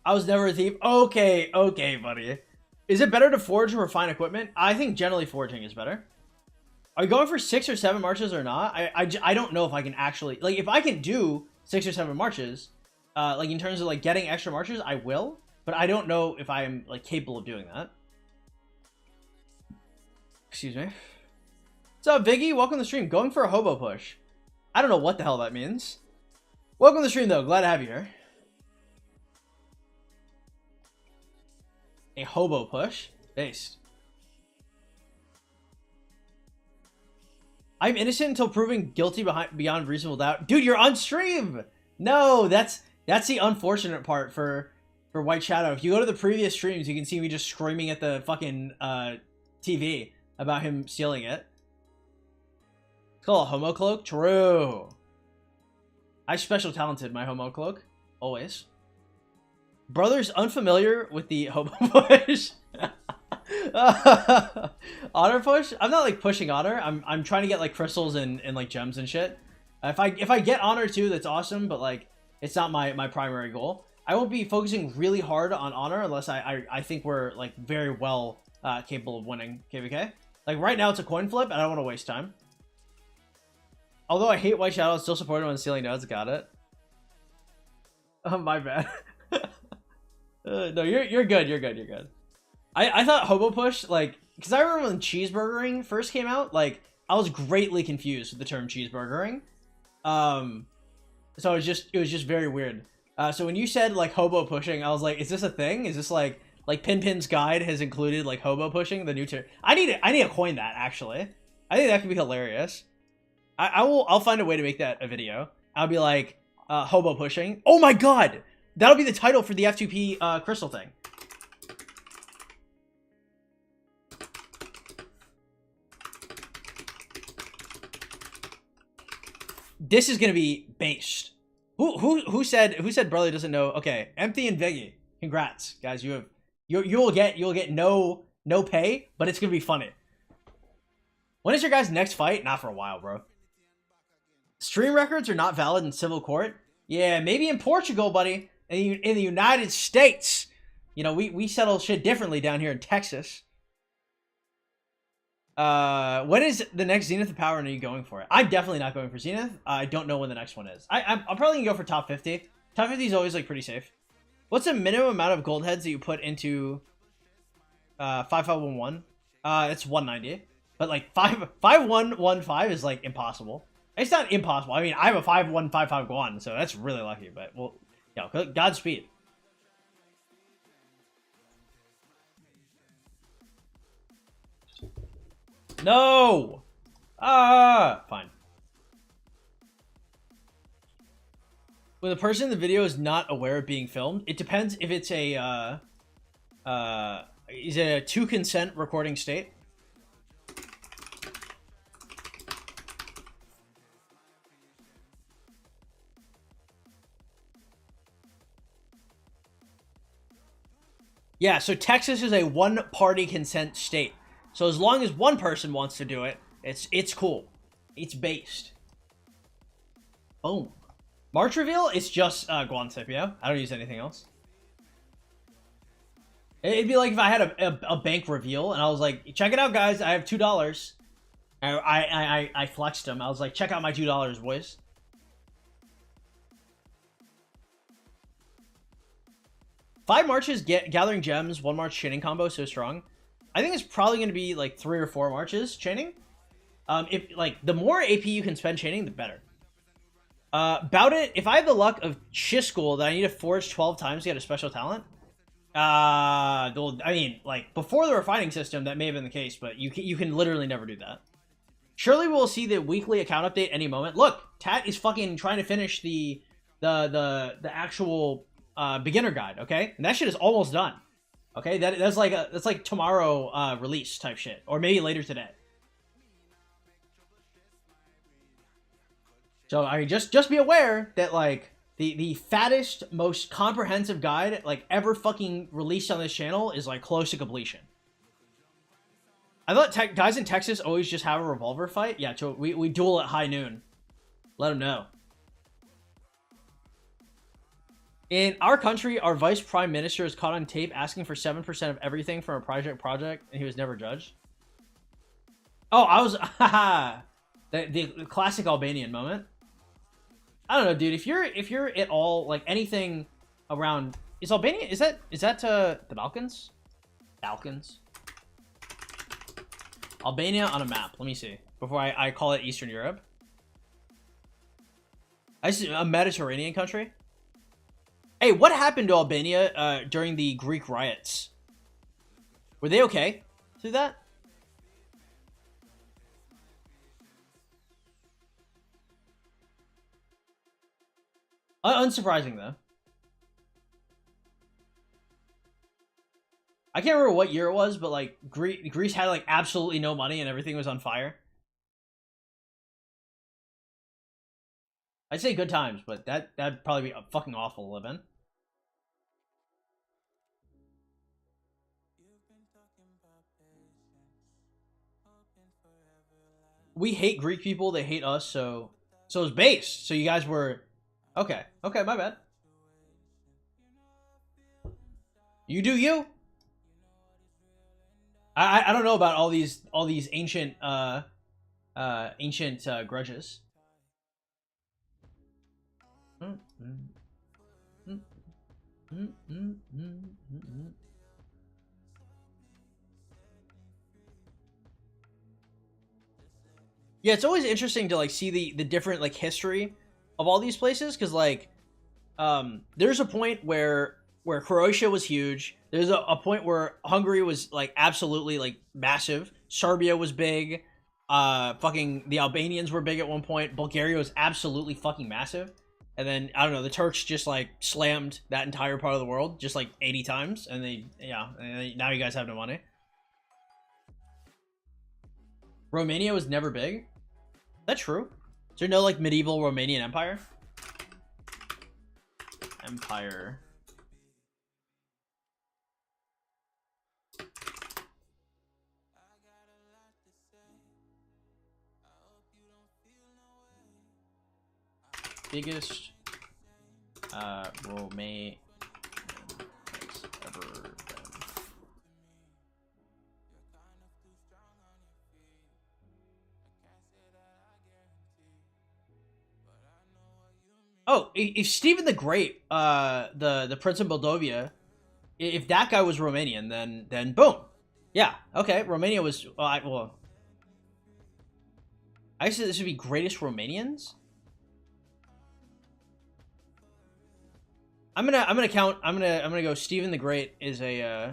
I was never a thief. Okay, okay, buddy. Is it better to forge or refine equipment? I think generally forging is better. Are you going for 6 or 7 marches or not? I don't know if I can actually... Like, if I can do 6 or 7 marches, like, in terms of, like, getting extra marches, I will. But I don't know if I'm, like, capable of doing that. Excuse me. What's up, Viggy? Welcome to the stream. Going for a hobo push. I don't know what the hell that means. Welcome to the stream, though. Glad to have you here. A hobo push? Based. I'm innocent until proven guilty beyond reasonable doubt. Dude, you're on stream! No, that's the unfortunate part for White Shadow. If you go to the previous streams, you can see me just screaming at the fucking TV about him stealing it. It's called a homo cloak? True. I special talented my homo cloak. Always. Brother's unfamiliar with the hobo push. Honor push? I'm not like pushing honor. I'm trying to get like crystals and like gems and shit. If I get honor too, that's awesome, but like it's not my primary goal. I won't be focusing really hard on honor unless I think we're like very well capable of winning KVK. Like right now it's a coin flip and I don't want to waste time. Although I hate White Shadow, still support him on stealing nodes. Got it. Oh, my bad. No, you're good. You're good. You're good. I thought hobo push, like, because I remember when cheeseburgering first came out, like, I was greatly confused with the term cheeseburgering. So it was just very weird. So when you said like hobo pushing, I was like, is this a thing? Is this like Pin's guide has included like hobo pushing, the new term? I need to coin that actually. I think that could be hilarious. I'll find a way to make that a video. I'll be like hobo pushing. Oh my god, that'll be the title for the F2P crystal thing. This is gonna be based. Who said brother doesn't know? Okay, Empty and Viggy, congrats guys. You'll get no pay, but it's gonna be funny. When is your guys' next fight? Not for a while, bro. Stream records are not valid in civil court. Yeah, maybe in Portugal, buddy. In the United States, you know, we settle shit differently down here in Texas. When is the next Zenith of Power and are you going for it? I'm definitely not going for Zenith. I don't know when the next one is. I'm probably gonna go for top 50. Top 50 is always like pretty safe. What's the minimum amount of gold heads that you put into 5511? It's 190. But like 5115 is like impossible. It's not impossible. I mean, I have a 5155 Guan, so that's really lucky. But well, yeah, Godspeed. No! Fine. When the person in the video is not aware of being filmed, it depends if it's a, is it a to consent recording state? Yeah, so Texas is a one-party consent state. So as long as one person wants to do it, it's cool. It's based. Boom. March reveal, it's just Guancipio. I don't use anything else. It'd be like if I had a bank reveal and I was like, check it out, guys. I have $2. I flexed them. I was like, check out my $2, boys. 5 marches gathering gems, 1 march chaining combo so strong. I think it's probably going to be like 3 or 4 marches chaining. If like the more AP you can spend chaining, the better. About it, if I have the luck of Chisgul that I need to forge 12 times to get a special talent, I mean, like before the refining system, that may have been the case, but you can literally never do that. Surely we'll see the weekly account update any moment. Look, Tat is fucking trying to finish the actual beginner guide, okay? And that shit is almost done. Okay, that's like tomorrow release type shit, or maybe later today. So I mean, just be aware that like the fattest, most comprehensive guide like ever fucking released on this channel is like close to completion. I thought guys in Texas always just have a revolver fight. Yeah, so we duel at high noon. Let them know. In our country, our vice prime minister is caught on tape asking for 7% of everything from a project, and he was never judged. Oh, I was the classic Albanian moment. I don't know, dude. If you're at all like anything around, is Albania? Is that the Balkans? Balkans. Albania on a map. Let me see before I call it Eastern Europe. A Mediterranean country. Hey, what happened to Albania during the Greek riots? Were they okay through that? Unsurprising, though. I can't remember what year it was, but like Greece had like absolutely no money and everything was on fire. I'd say good times, but that'd probably be fucking awful to live in. We hate Greek people, they hate us, so it's base. So you guys were okay, my bad. You do you. I don't know about all these ancient grudges. Yeah, it's always interesting to like see the different like history of all these places, because like there's a point where Croatia was huge. There's a point where Hungary was like absolutely like massive. Serbia was big. Fucking the Albanians were big at one point. Bulgaria was absolutely fucking massive. And then I don't know, the Turks just like slammed that entire part of the world just like 80 times, and now you guys have no money. Romania was never big. Is that true? Is there no like medieval Romanian empire? Empire. Biggest Romanian has ever been. Oh, if Stephen the Great, the Prince of Moldavia, if that guy was Romanian, then boom, yeah, okay, Romania was. Well, I said this would be greatest Romanians. I'm gonna go. Stephen the Great is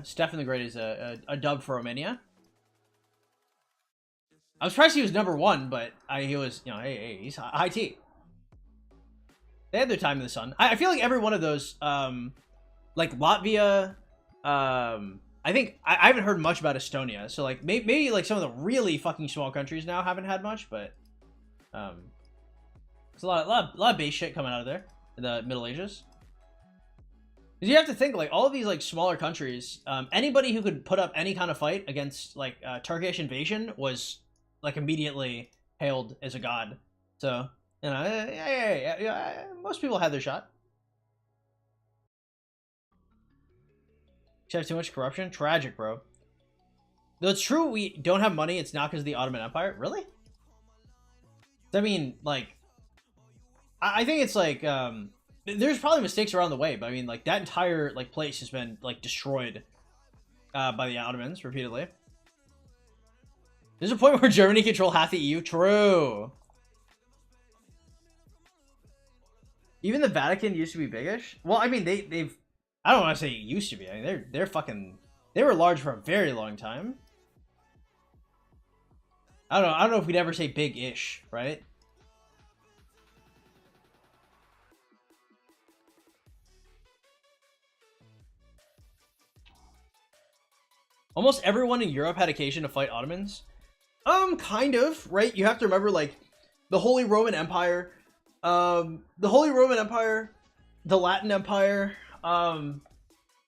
Stefan the Great is a dub for Romania. I was surprised he was #1, but he was, you know, hey, he's high T. They had their time in the sun. I feel like every one of those, like Latvia, I think I haven't heard much about Estonia. So like maybe like some of the really fucking small countries now haven't had much, but there's a lot of base shit coming out of there in the Middle Ages. Because you have to think, like, all of these, like, smaller countries, anybody who could put up any kind of fight against, like, Turkish invasion was, like, immediately hailed as a god. So, you know, yeah, most people had their shot. You have too much corruption? Tragic, bro. Though it's true we don't have money, it's not because of the Ottoman Empire. Really? I mean, like, I think it's, like, there's probably mistakes around the way, but I mean, like, that entire, like, place has been, like, destroyed by the Ottomans repeatedly. There's a point where Germany controlled half the EU. True. Even the Vatican used to be biggish. Well, I mean, they've. I don't want to say it used to be. I mean, they're fucking. They were large for a very long time. I don't know if we'd ever say big-ish, right? Almost everyone in Europe had occasion to fight Ottomans. Kind of, right? You have to remember, like, the Holy Roman Empire, the Latin Empire,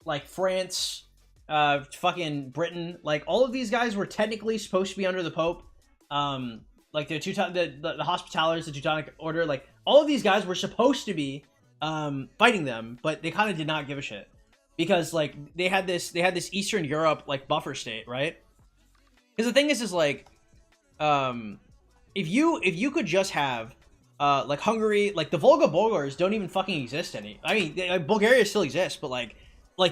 like France, fucking Britain, like, all of these guys were technically supposed to be under the Pope. Like the Hospitallers, the Teutonic Order, like, all of these guys were supposed to be fighting them, but they kind of did not give a shit. Because, like, they had this Eastern Europe, like, buffer state, right? Because the thing is like, if you could just have, like, Hungary, like, the Volga Bulgars don't even fucking exist any. I mean, Bulgaria still exists, but, like,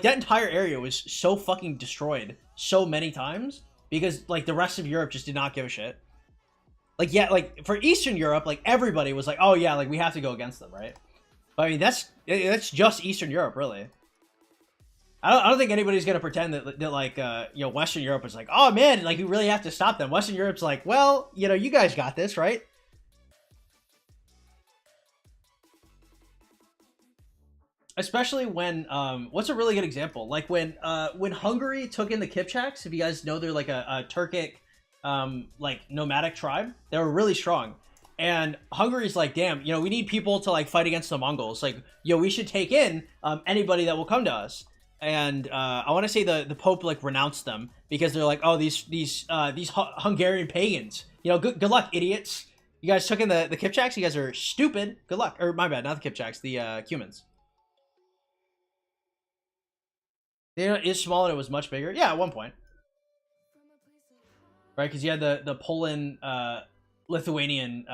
that entire area was so fucking destroyed so many times because, like, the rest of Europe just did not give a shit. Like, yeah, like, for Eastern Europe, like, everybody was like, oh, yeah, like, we have to go against them, right? But, I mean, that's just Eastern Europe, really. I don't think anybody's gonna pretend that like, you know, Western Europe is like, oh man, like, you really have to stop them. Western Europe's like, well, you know, you guys got this, right? Especially when, what's a really good example? Like, when Hungary took in the Kipchaks, if you guys know, they're like a Turkic, like, nomadic tribe. They were really strong. And Hungary's like, damn, you know, we need people to, like, fight against the Mongols. Like, yo, we should take in anybody that will come to us. And I want to say the Pope, like, renounced them because they're like, oh, these Hungarian pagans. You know, good luck, idiots. You guys took in the Kipchaks. You guys are stupid. Good luck. Or my bad, not the Kipchaks, the Cumans. You know, it's small and it was much bigger. Yeah, at one point. Right, because you had the Poland, Lithuanian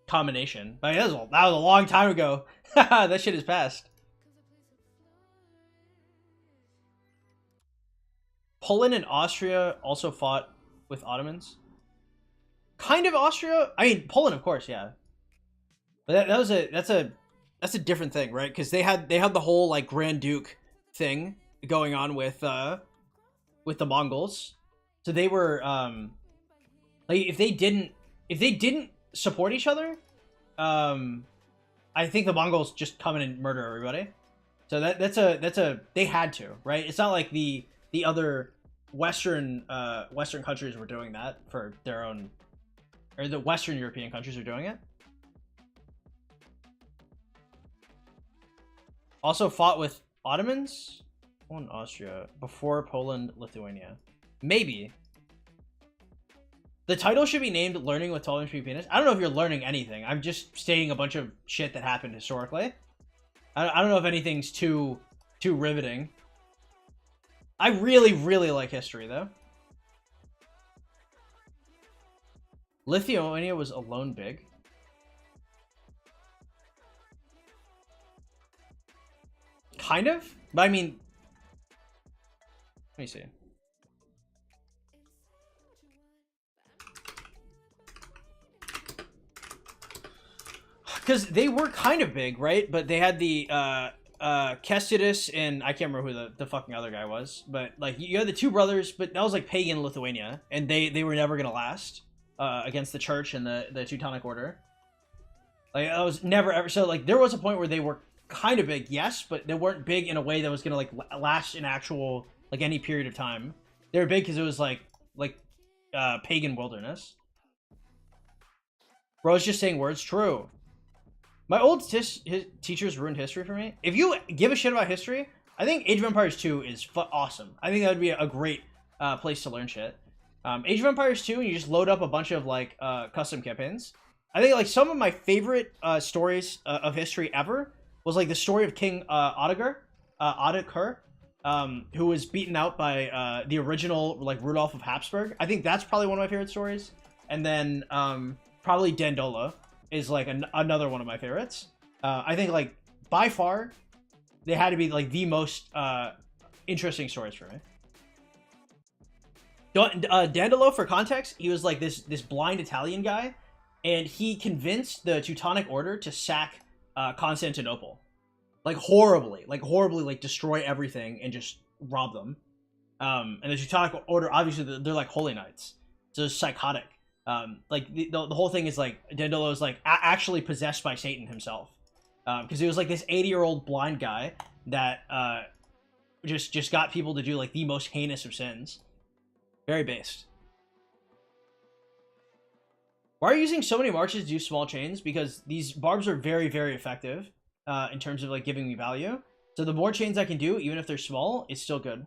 combination. But that was a long time ago. That shit is past. Poland and Austria also fought with Ottomans. Kind of Austria. I mean, Poland, of course, yeah. But that's a different thing, right? Because they had the whole, like, Grand Duke thing going on with the Mongols. So they were like, if they didn't support each other, I think the Mongols just come in and murder everybody. So that's a they had to, right? It's not like the other Western countries were doing that for their own, or the Western European countries are doing it. Also fought with Ottomans on Austria before Poland, Lithuania. Maybe. The title should be named Learning with 12-inch penis. I don't know if you're learning anything. I'm just stating a bunch of shit that happened historically. I don't know if anything's too riveting. I really, really like history, though. Lithuania was alone big. Kind of? But I mean... Let me see. Because they were kind of big, right? But they had the Kęstutis and I can't remember who the fucking other guy was. But, like, you had the two brothers, but that was, like, pagan Lithuania. And they were never going to last against the church and the Teutonic Order. Like, that was never ever... So, like, there was a point where they were kind of big, yes, but they weren't big in a way that was going to, like, last in actual, like, any period of time. They were big because it was, like pagan wilderness. Bro's just saying words. True. My old teachers ruined history for me. If you give a shit about history, I think Age of Empires 2 is awesome. I think that would be a great place to learn shit. Age of Empires 2, and you just load up a bunch of, like, custom campaigns. I think, like, some of my favorite stories of history ever was, like, the story of King Ottokar, who was beaten out by the original, like, Rudolph of Habsburg. I think that's probably one of my favorite stories. And then probably Dandolo. is like another one of my favorites. I think like by far they had to be like the most interesting stories for me. Dandolo, for context, he was like this blind Italian guy, and he convinced the Teutonic Order to sack Constantinople, like horribly, like destroy everything and just rob them. And the Teutonic Order, obviously, they're like holy knights, so it's psychotic. Like the whole thing is like Dandolo is like actually possessed by Satan himself, because he was like this 80-year-old blind guy that just got people to do like the most heinous of sins. Very based. Why are you using so many marches to do small chains? Because these barbs are very, very effective in terms of like giving me value. So the more chains I can do, even if they're small, it's still good.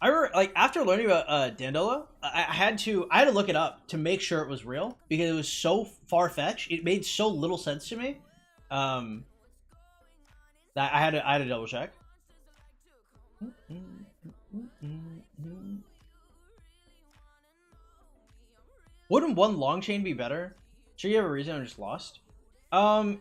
I remember, like, after learning about Dandolo, I had to look it up to make sure it was real, because it was so far-fetched. It made so little sense to me that I had to double check. Wouldn't one long chain be better? Sure, you have a reason. I'm just lost. So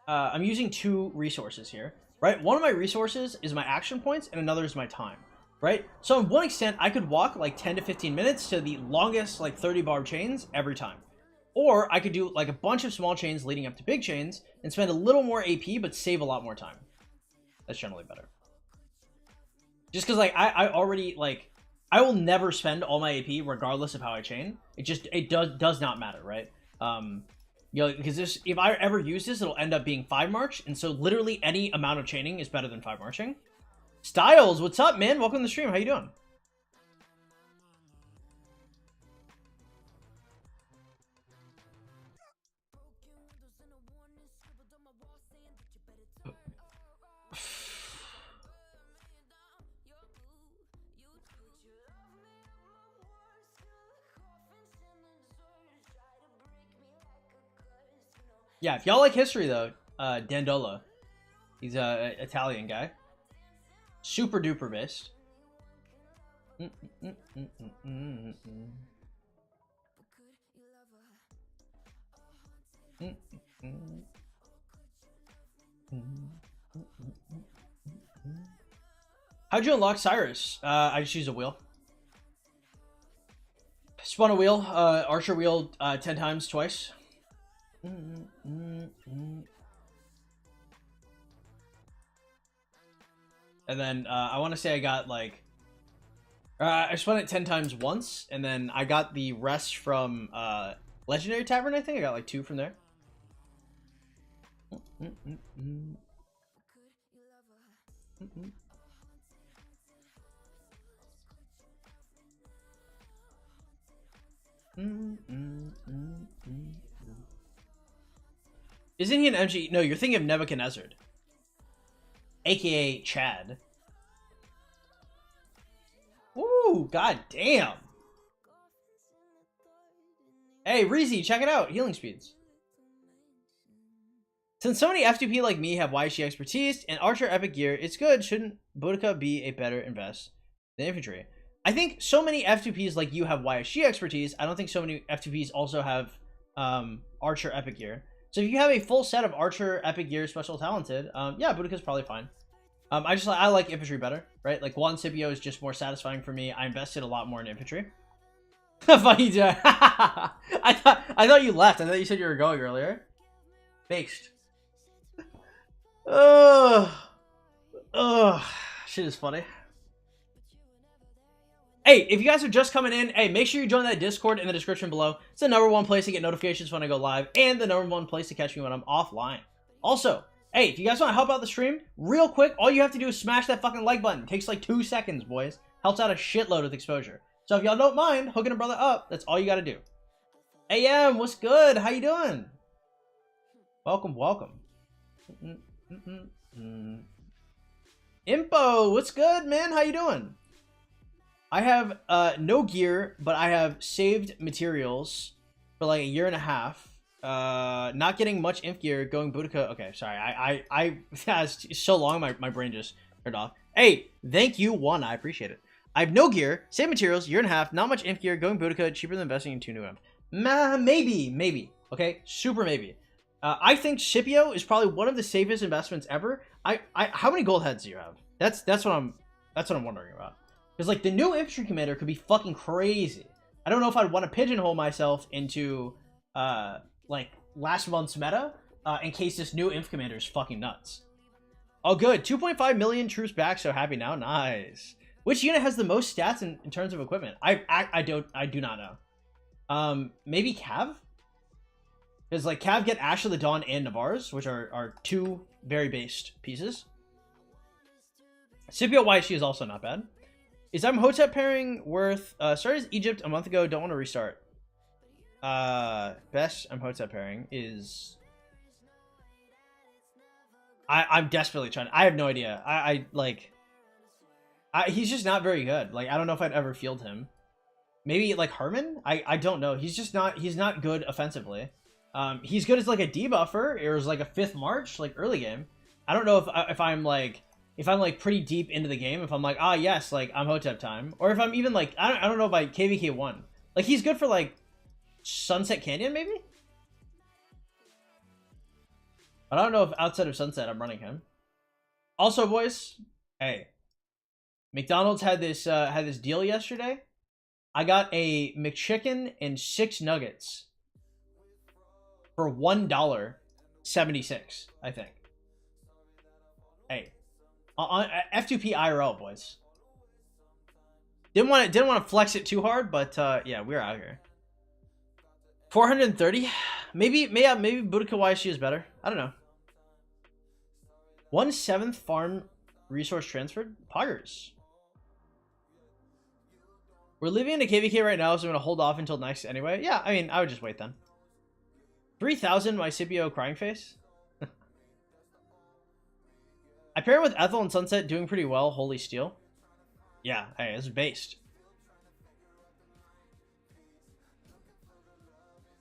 I'm using two resources here, right? One of my resources is my action points, and another is my time, right? So in one extent, I could walk like 10 to 15 minutes to the longest like 30 barb chains every time. Or I could do like a bunch of small chains leading up to big chains and spend a little more AP but save a lot more time. That's generally better. Just because like I already like I will never spend all my AP regardless of how I chain. It does not matter, right? You know, because this, if I ever use this, it'll end up being 5 march, and so literally any amount of chaining is better than 5 marching. Styles, what's up, man? Welcome to the stream. How you doing? Yeah, if y'all like history though, Dandolo, he's a Italian guy, super duper based. How'd you unlock Cyrus? I just use a wheel. Spun a wheel, archer wheel 10 times twice. And then I want to say I got like I spun it 10 times once, and then I got the rest from Legendary Tavern. I think I got like 2 from there. Isn't he an MG? No, you're thinking of Nebuchadnezzar, aka Chad. Ooh, god damn. Hey, Reezy, check it out. Healing speeds. Since so many F2P like me have YSG expertise and Archer epic gear, it's good. Shouldn't Boudica be a better invest than infantry? I think so many F2Ps like you have YSG expertise. I don't think so many F2Ps also have Archer epic gear. So if you have a full set of Archer, Epic Gear, Special Talented, yeah, Boudica's probably fine. I like infantry better, right? Like Juan Scipio is just more satisfying for me. I invested a lot more in infantry. Funny, dude. I thought you left. I thought you said you were going earlier. Based. Shit is funny. Hey, if you guys are just coming in, hey, make sure you join that Discord in the description below. It's the #1 place to get notifications when I go live, and the #1 place to catch me when I'm offline. Also, hey, if you guys want to help out the stream, real quick, all you have to do is smash that fucking like button. It takes like 2 seconds, boys. Helps out a shitload with exposure. So if y'all don't mind hooking a brother up, that's all you gotta do. AM, what's good? How you doing? Welcome, welcome. Impo, what's good, man? How you doing? I have no gear, but I have saved materials for like a year and a half. Not getting much inf gear, going Boudica. Okay, sorry. It's so long, my brain just turned off. Hey, thank you, one. I appreciate it. I have no gear, save materials, year and a half, not much inf gear, going Boudica, cheaper than investing in 2 new imp. Maybe. Okay, super maybe. I think Scipio is probably one of the safest investments ever. How many gold heads do you have? That's what I'm wondering about. Because like the new infantry commander could be fucking crazy. I don't know if I'd want to pigeonhole myself into like last month's meta in case this new inf commander is fucking nuts. Oh, good. 2.5 million troops back. So happy now. Nice. Which unit has the most stats in terms of equipment? I do not know. Maybe Cav? Because like Cav get Ash of the Dawn and Navars, which are 2 very based pieces. Scipio YC is also not bad. Is Hotep pairing worth started as Egypt a month ago, don't want to restart. Best Hotep pairing is I'm desperately trying. I have no idea. He's just not very good. Like I don't know if I'd ever field him. Maybe like Herman? I don't know. He's not good offensively. He's good as like a debuffer or as like a 5th March, like early game. I don't know if I'm like pretty deep into the game, if I'm like, yes, like I'm Hotep time, or if I'm even like I don't know by KVK 1. Like he's good for like Sunset Canyon maybe. But I don't know if outside of Sunset I'm running him. Also, boys, hey, McDonald's had this deal yesterday. I got a McChicken and 6 nuggets for $1.76, I think. Hey, on F2P IRL, boys. Didn't want to flex it too hard, but yeah, we're out here. 430, maybe Boudica YC is better. I don't know. 1/7 farm resource transferred. Poggers. We're leaving into KVK right now, so I'm gonna hold off until next anyway. Yeah, I mean, I would just wait then. 3,000 my Scipio crying face. I pair with Ethel and Sunset, doing pretty well. Holy Steel. Yeah, hey, this is based.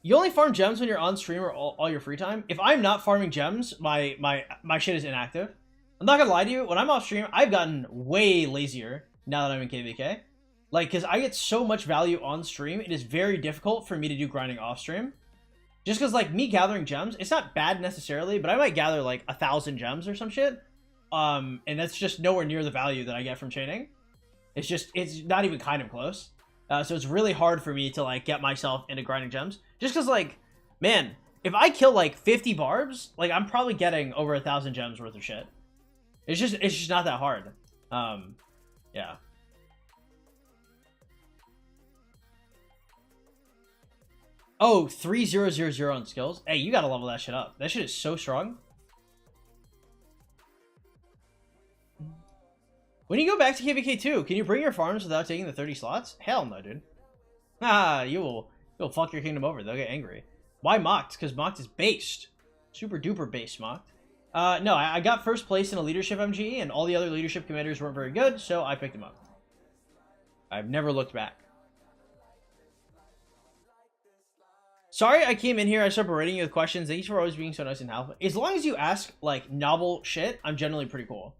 You only farm gems when you're on stream or all your free time. If I'm not farming gems, my shit is inactive. I'm not gonna lie to you. When I'm off stream, I've gotten way lazier now that I'm in KVK. Like, because I get so much value on stream, it is very difficult for me to do grinding off stream. Just because, like, me gathering gems, it's not bad necessarily, but I might gather, like, 1,000 gems or some shit. And that's just nowhere near the value that I get from chaining. It's not even kind of close. So it's really hard for me to, like, get myself into grinding gems. Just because, like, man, if I kill, like, 50 barbs, like, I'm probably getting over 1,000 gems worth of shit. It's just not that hard. Yeah. Oh, 3000 on skills. Hey, you gotta level that shit up. That shit is so strong. When you go back to KVK 2, can you bring your farms without taking the 30 slots? Hell no, dude. You'll fuck your kingdom over. They'll get angry. Why Mocked? Because Mocked is based. Super duper based Mocked. No, I got first place in a leadership MGE, and all the other leadership commanders weren't very good, so I picked them up. I've never looked back. Sorry I came in here, I started berating you with questions. Thank you for always being so nice and helpful. As long as you ask, like, novel shit, I'm generally pretty cool.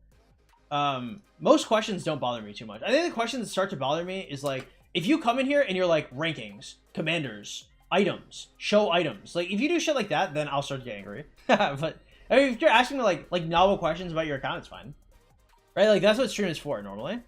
Most questions don't bother me too much. I think the questions that start to bother me is, like, if you come in here and you're like, rankings, commanders, items, show items. Like, if you do shit like that, then I'll start to get angry. But, I mean, if you're asking me, like novel questions about your account, it's fine. Right? Like, that's what stream is for, normally.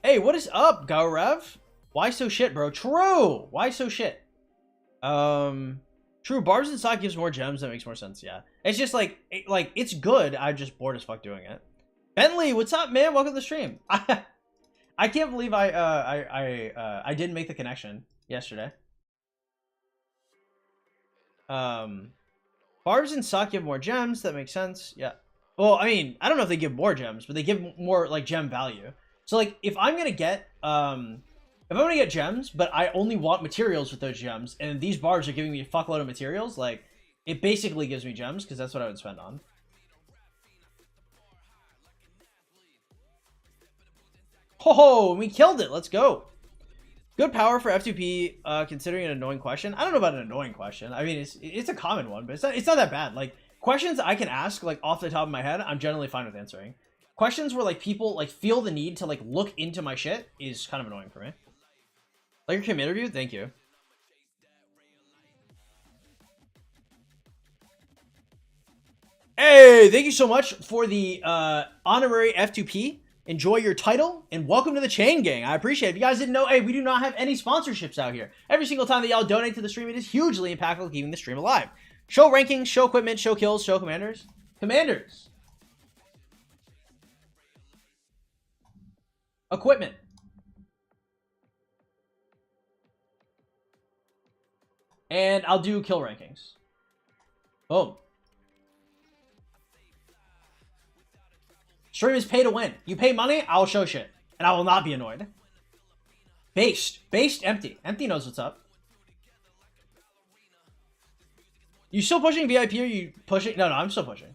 Hey, what is up, Gaurev? Why so shit, bro? True! Why so shit? True, Barbs and Sock gives more gems. That makes more sense, yeah. It's just like, it's good. I'm just bored as fuck doing it. Bentley, what's up, man? Welcome to the stream. I can't believe I didn't make the connection yesterday. Barbs and Sock give more gems. That makes sense. Yeah. Well, I mean, I don't know if they give more gems, but they give more like gem value. So like if I'm gonna get gems, but I only want materials with those gems, and these barbs are giving me a fuckload of materials, like it basically gives me gems because that's what I would spend on. Ho, we killed it. Let's go. Good power for F2P, considering an annoying question. I don't know about an annoying question. I mean, it's a common one, but it's not that bad. Like, questions I can ask, like, off the top of my head, I'm generally fine with answering. Questions where, like, people, like, feel the need to, like, look into my shit is kind of annoying for me. Like your commander view? Thank you. Hey, thank you so much for the honorary F2P. Enjoy your title, and welcome to the chain gang. I appreciate it. If you guys didn't know, hey, we do not have any sponsorships out here. Every single time that y'all donate to the stream, it is hugely impactful keeping the stream alive. Show rankings, show equipment, show kills, show commanders. Commanders. Equipment. And I'll do kill rankings. Boom. Stream is pay to win. You pay money, I'll show shit. And I will not be annoyed. Based. Based, empty. Empty knows what's up. You still pushing VIP or you pushing? No, I'm still pushing.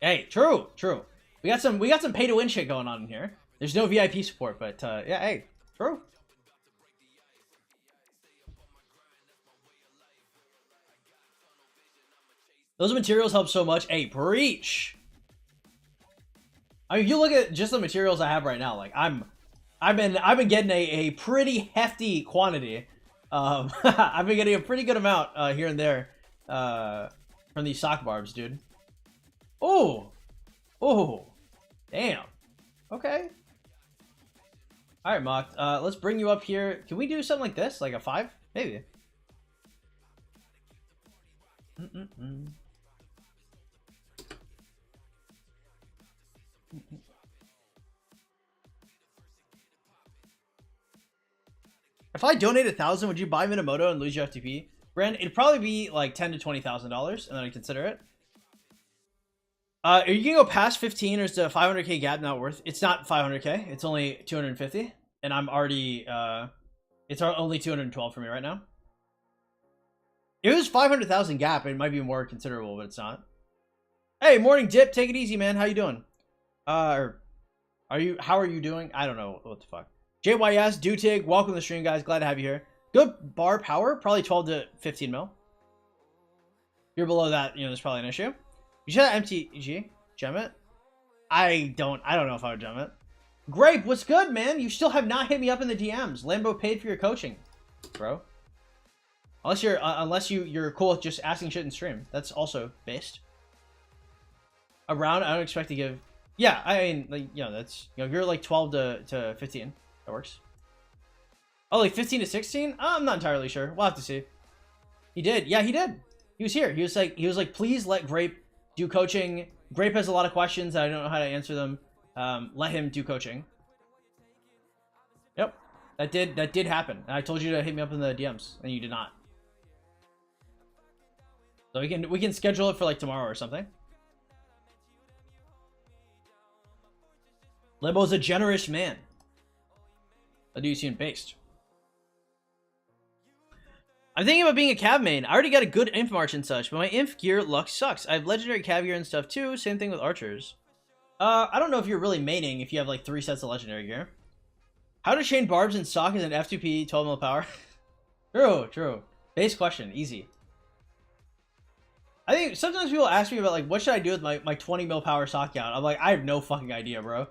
Hey, true. We got some pay to win shit going on in here. There's no VIP support, but yeah, hey, true. Those materials help so much. Hey, breach. I mean, if you look at just the materials I have right now, like I've been getting a pretty hefty quantity. I've been getting a pretty good amount here and there from these sock barbs, dude. Oh, damn. Okay. All right, Mocked. Let's bring you up here. Can we do something like this, like a 5? Maybe. If I donate 1,000, would you buy Minamoto and lose your FTP? Brand, it'd probably be like $10,000 to $20,000, and then I'd consider it. Are you gonna go past 15, or is the 500k gap not worth? It's not 500k. It's only 250, and I'm already. It's only 212 for me right now. If it was 500,000 gap, it might be more considerable, but it's not. Hey, morning dip. Take it easy, man. How you doing? How are you doing? I don't know what the fuck. JYS, Dutig, welcome to the stream, guys. Glad to have you here. Good bar power, probably 12 to 15 mil. If you're below that, you know, there's probably an issue. You should have MTG. Gem it? I don't know if I would gem it. Grape, what's good, man? You still have not hit me up in the DMs. Lambo paid for your coaching, bro. Unless you're cool with just asking shit in stream. That's also based. Around, I don't expect to give. Yeah, I mean, like, you know, that's, you know, if you're like 12 to 15, that works. Oh, like 15 to 16? I'm not entirely sure. We'll have to see. He did. Yeah, he did. He was here. He was like, please let Grape do coaching. Grape has a lot of questions. I don't know how to answer them. Let him do coaching. Yep. That did happen. And I told you to hit me up in the DMs, and you did not. So we can schedule it for like tomorrow or something. Limbo's a generous man. I'll do you soon based. I'm thinking about being a cav main. I already got a good inf march and such, but my inf gear luck sucks. I have legendary cav gear and stuff too. Same thing with archers. I don't know if you're really maining if you have like 3 sets of legendary gear. How to chain barbs and sock is an F2P 12 mil power? True. Base question, easy. I think sometimes people ask me about like, what should I do with my 20 mil power sock count? I'm like, I have no fucking idea, bro.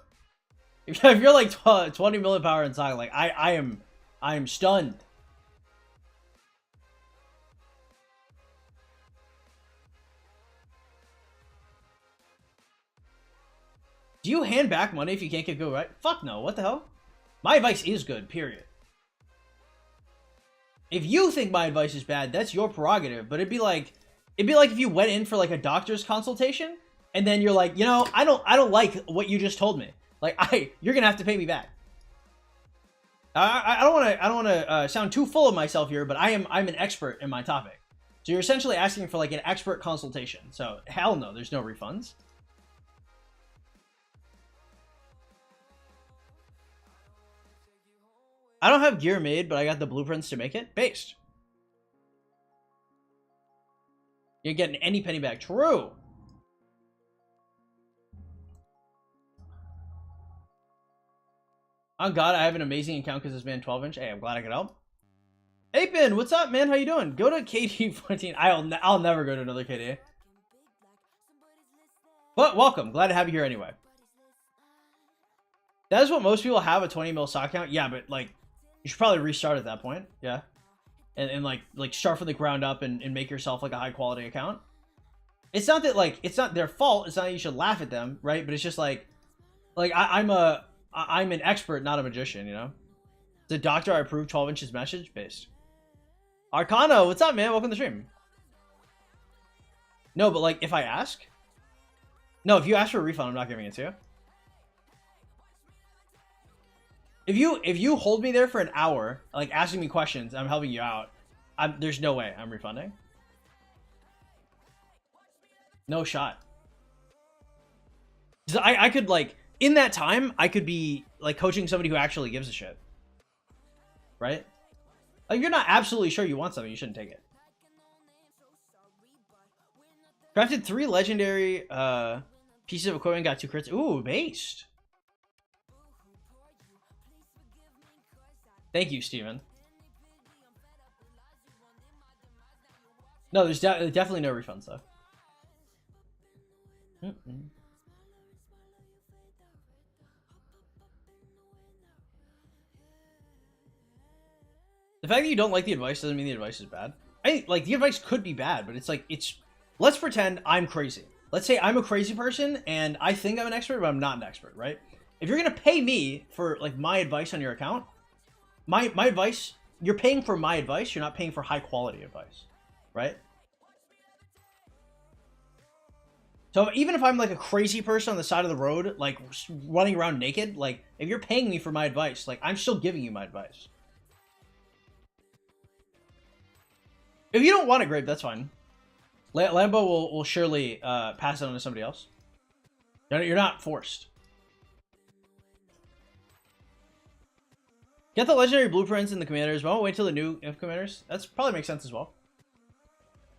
If you're like 20 million power in sock, like I am stunned. Do you hand back money if you can't get good right? Fuck no, what the hell? My advice is good, period. If you think my advice is bad, that's your prerogative, but it'd be like if you went in for like a doctor's consultation and then you're like, you know, I don't like what you just told me. Like you're gonna have to pay me back. I don't want to sound too full of myself here, but I'm an expert in my topic. So you're essentially asking for like an expert consultation. So hell no, there's no refunds. I don't have gear made, but I got the blueprints to make it. Based. You're getting any penny back. True. Oh God, I have an amazing account because it's been 12-inch. Hey, I'm glad I could help. Apin, what's up, man? How you doing? Go to KD 14. I'll never go to another KD. But welcome. Glad to have you here anyway. That is what most people have, a 20 mil stock account. Yeah, but like, you should probably restart at that point. Yeah. And like start from the ground up and make yourself like a high quality account. It's not that like, it's not their fault. It's not that you should laugh at them, right? But it's just like I'm an expert, not a magician, you know? The doctor I approved 12 inches message based. Arcano, what's up, man? Welcome to the stream. No, but like, if I ask? No, if you ask for a refund, I'm not giving it to you. If you hold me there for an hour, like asking me questions, I'm helping you out, there's no way I'm refunding. No shot. So I could like, in that time, I could be like coaching somebody who actually gives a shit. Right? Like, you're not absolutely sure you want something, you shouldn't take it. Crafted 3 legendary pieces of equipment, got 2 crits. Ooh, based. Thank you, Steven. No, there's definitely no refunds, though. The fact that you don't like the advice doesn't mean the advice is bad. Like, the advice could be bad, but it's like, let's pretend I'm crazy. Let's say I'm a crazy person and I think I'm an expert, but I'm not an expert, right? If you're going to pay me for like my advice on your account, my advice, you're paying for my advice. You're not paying for high quality advice, right? So even if I'm like a crazy person on the side of the road, like running around naked, like if you're paying me for my advice, like I'm still giving you my advice. If you don't want a grape, that's fine. Lambo will surely pass it on to somebody else. You're not forced. Get the legendary blueprints in the commanders, but I won't wait till the new inf commanders. That's probably makes sense as well.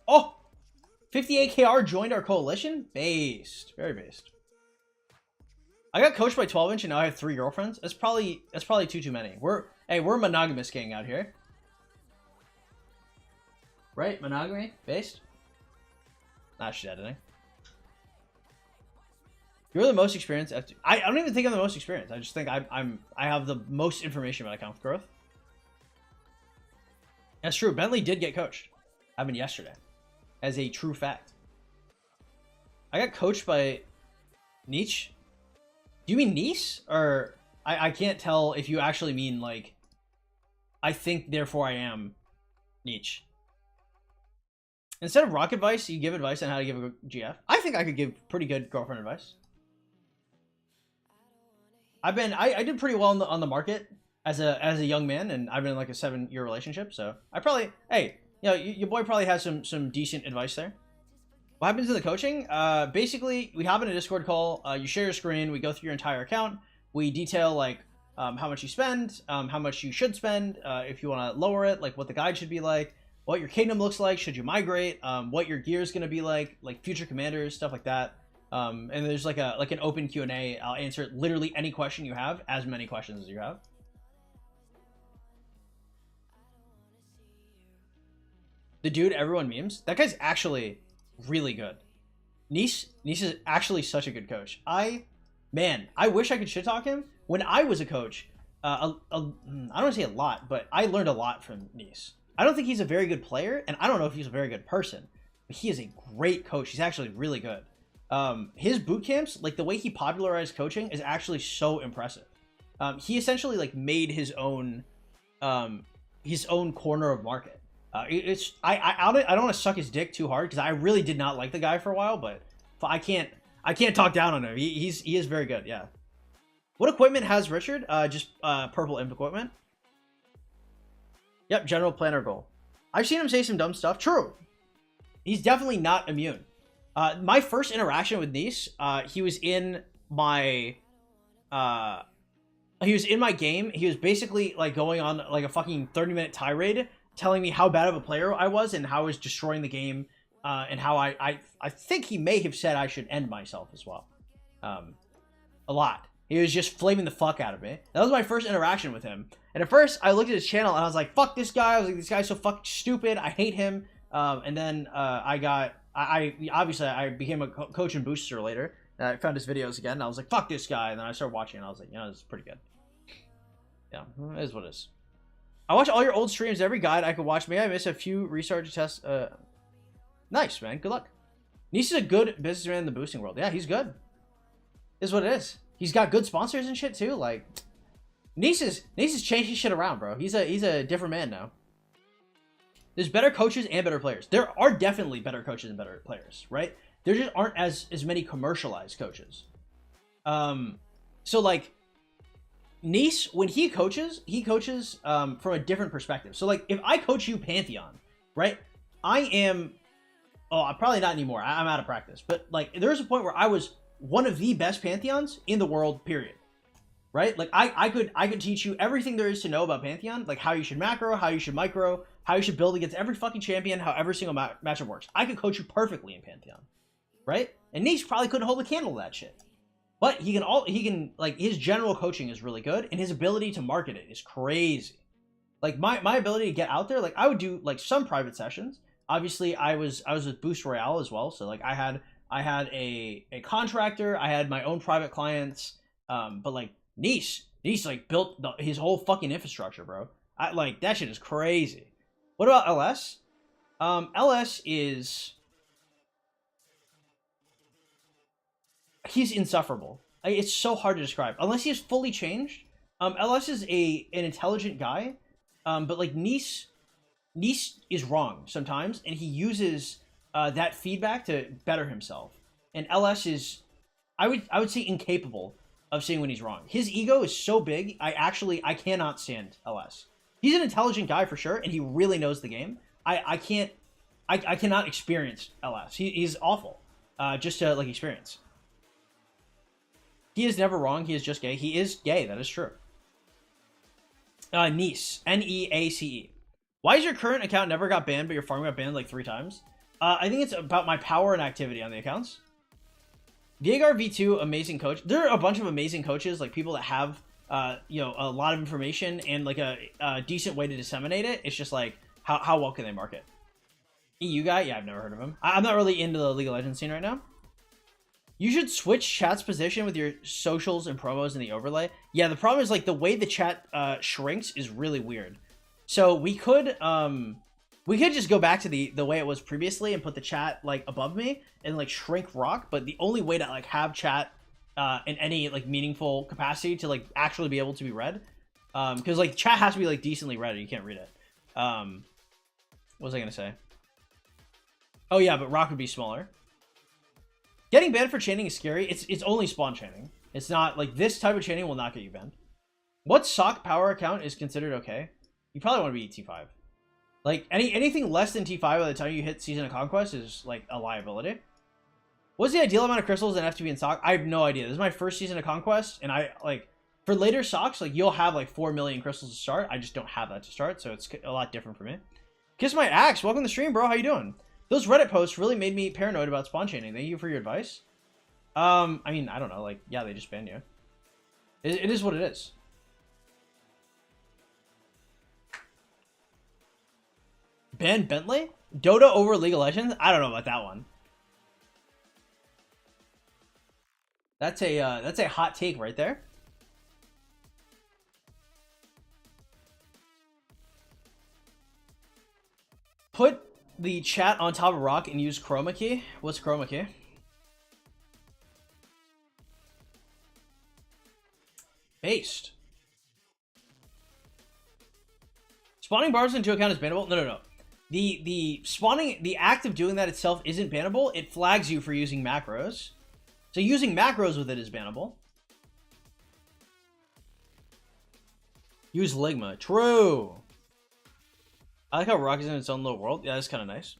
Oh! 58 KR joined our coalition? Based. Very based. I got coached by 12-inch and now I have 3 girlfriends. That's probably too many. We're a monogamous gang out here. Right? Monogamy? Based? Nah, she's editing. You're the most experienced F2. I don't even think I'm the most experienced. I just think I have the most information about account growth. That's true. Bentley did get coached. Happened yesterday. As a true fact. I got coached by Nietzsche. Do you mean Nice? Or I can't tell if you actually mean like I think therefore I am Nietzsche. Instead of rock advice, you give advice on how to give a GF. I think I could give pretty good girlfriend advice. I did pretty well on the market as a young man, and I've been in like a 7-year relationship, so I probably, hey, you know, your boy probably has some decent advice there. What happens in the coaching? Basically, we hop in a Discord call. You share your screen. We go through your entire account. We detail like how much you spend, how much you should spend, if you want to lower it, like what the guide should be like, what your kingdom looks like, should you migrate, what your gear is going to be like future commanders, stuff like that. And there's like an open Q&A. I'll answer literally any question you have, as many questions as you have. The dude everyone memes, that guy's actually really good. Nice is actually such a good coach. Man, I wish I could shit talk him. When I was a coach, I don't want to say a lot, but I learned a lot from Nice. I don't think he's a very good player, and I don't know if he's a very good person, but he is a great coach. He's actually really good. His boot camps, like the way he popularized coaching, is actually so impressive. He essentially like made his own corner of market. I don't want to suck his dick too hard because I really did not like the guy for a while, but I can't talk down on him. He is very good. Yeah. What equipment has Richard? Just purple imp equipment. Yep, general planner goal. I've seen him say some dumb stuff. True. He's definitely not immune. My first interaction with Nice, he was in my game. He was basically like going on like a fucking 30-minute tirade, telling me how bad of a player I was and how I was destroying the game, and how I think he may have said I should end myself as well. A lot. He was just flaming the fuck out of me. That was my first interaction with him. And at first, I looked at his channel and I was like, fuck this guy. I was like, this guy's so fucking stupid. I hate him. And then I became a coach and booster later. And I found his videos again and I was like, fuck this guy. And then I started watching and I was like, this is pretty good. Yeah, it is what it is. I watch all your old streams, every guide I could watch. Maybe I miss a few research tests. Nice, man. Good luck. Nice is a good businessman in the boosting world. Yeah, he's good. Is what it is. He's got good sponsors and shit too. Like, Nice is changing shit around, bro. He's a different man now. There's better coaches and better players. There are definitely better coaches and better players, right? There just aren't as many commercialized coaches. So like, Nice, when he coaches from a different perspective. So like, if I coach you Pantheon, right? I am, probably not anymore. I'm out of practice. But like, there was a point where I was one of the best Pantheons in the world, period. Right? Like, I could teach you everything there is to know about Pantheon, like how you should macro, how you should micro, how you should build against every fucking champion, how every single matchup works. I could coach you perfectly in Pantheon. Right? And Niche probably couldn't hold a candle to that shit. But he can like, his general coaching is really good, and his ability to market it is crazy. Like, my ability to get out there, like, I would do like some private sessions. Obviously, I was with Boost Royale as well, so like I had a contractor, I had my own private clients, but like Nice like built his whole fucking infrastructure, bro. Like, that shit is crazy. What about LS? LS is, he's insufferable. It's so hard to describe unless he is fully changed. LS is an intelligent guy, but like Nice is wrong sometimes, and he uses that feedback to better himself. And LS is, I would say, incapable of seeing when he's wrong. His ego is so big, I cannot stand LS. He's an intelligent guy for sure, and he really knows the game. I cannot experience LS. He's awful, just to like experience. He is never wrong. He is just gay. He is gay. That is true. Nice. Neace. Why is your current account never got banned, but your farm got banned like 3 times? I think it's about my power and activity on the accounts. Viegar V2, amazing coach. There are a bunch of amazing coaches, like people that have, a lot of information and like a decent way to disseminate it. It's just like, how well can they market? EU guy? Yeah, I've never heard of him. I'm not really into the League of Legends scene right now. You should switch chat's position with your socials and promos in the overlay. Yeah, the problem is like the way the chat shrinks is really weird. So we could just go back to the way it was previously and put the chat like above me and like shrink rock. But the only way to like have chat in any like meaningful capacity to like actually be able to be read, because like chat has to be like decently read or you can't read it. What was I gonna say? Oh yeah, but rock would be smaller. Getting banned for chaining is scary. It's only spawn chaining. It's not like this type of chaining will not get you banned. What sock power account is considered okay? You probably want to be T5. Like anything less than T5 by the time you hit Season of Conquest is like a liability. What's the ideal amount of crystals in F2P and sock? I have no idea. This is my first Season of Conquest, and I like for later socks, like you'll have like 4 million crystals to start. I just don't have that to start, so it's a lot different for me. Kiss my axe. Welcome to the stream, bro. How you doing? Those Reddit posts really made me paranoid about spawn chaining. Thank you for your advice. I mean, I don't know. Like, yeah, they just banned you. It is what it is. Ban Bentley? Dota over League of Legends? I don't know about that one. That's a hot take right there. Put the chat on top of rock and use chroma key. What's chroma key? Based. Spawning bars into account is bannable? No. The spawning, the act of doing that itself isn't bannable. It flags you for using macros. So using macros with it is bannable. Use Ligma. True. I like how rock is in its own little world. Yeah, that's kind of nice.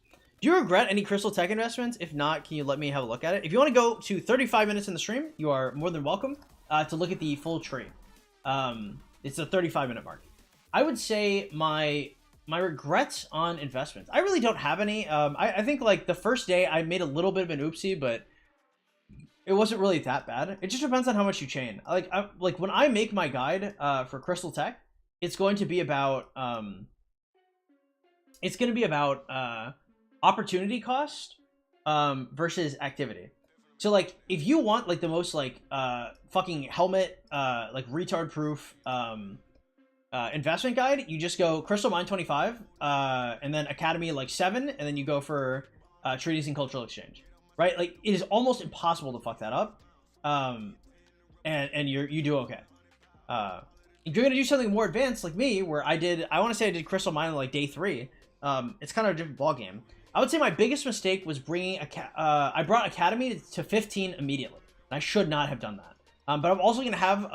Do you regret any Crystal Tech investments? If not, can you let me have a look at it? If you want to go to 35 minutes in the stream, you are more than welcome to look at the full tree. It's a 35-minute mark. I would say my regrets on investments, I really don't have any. I think like the first day I made a little bit of an oopsie, but it wasn't really that bad. It just depends on how much you chain. Like when I make my guide for Crystal Tech, it's going to be about opportunity cost versus activity. So like if you want like the most like fucking helmet like retard proof investment guide, you just go Crystal Mine 25 and then Academy like 7, and then you go for Treaties and Cultural Exchange, right? Like it is almost impossible to fuck that up, and you do okay. If you're gonna do something more advanced like me, where I want to say I did Crystal Mine on like day 3, it's kind of a different ball game. I would say my biggest mistake was bringing I brought Academy to 15 immediately. I should not have done that. But I'm also gonna have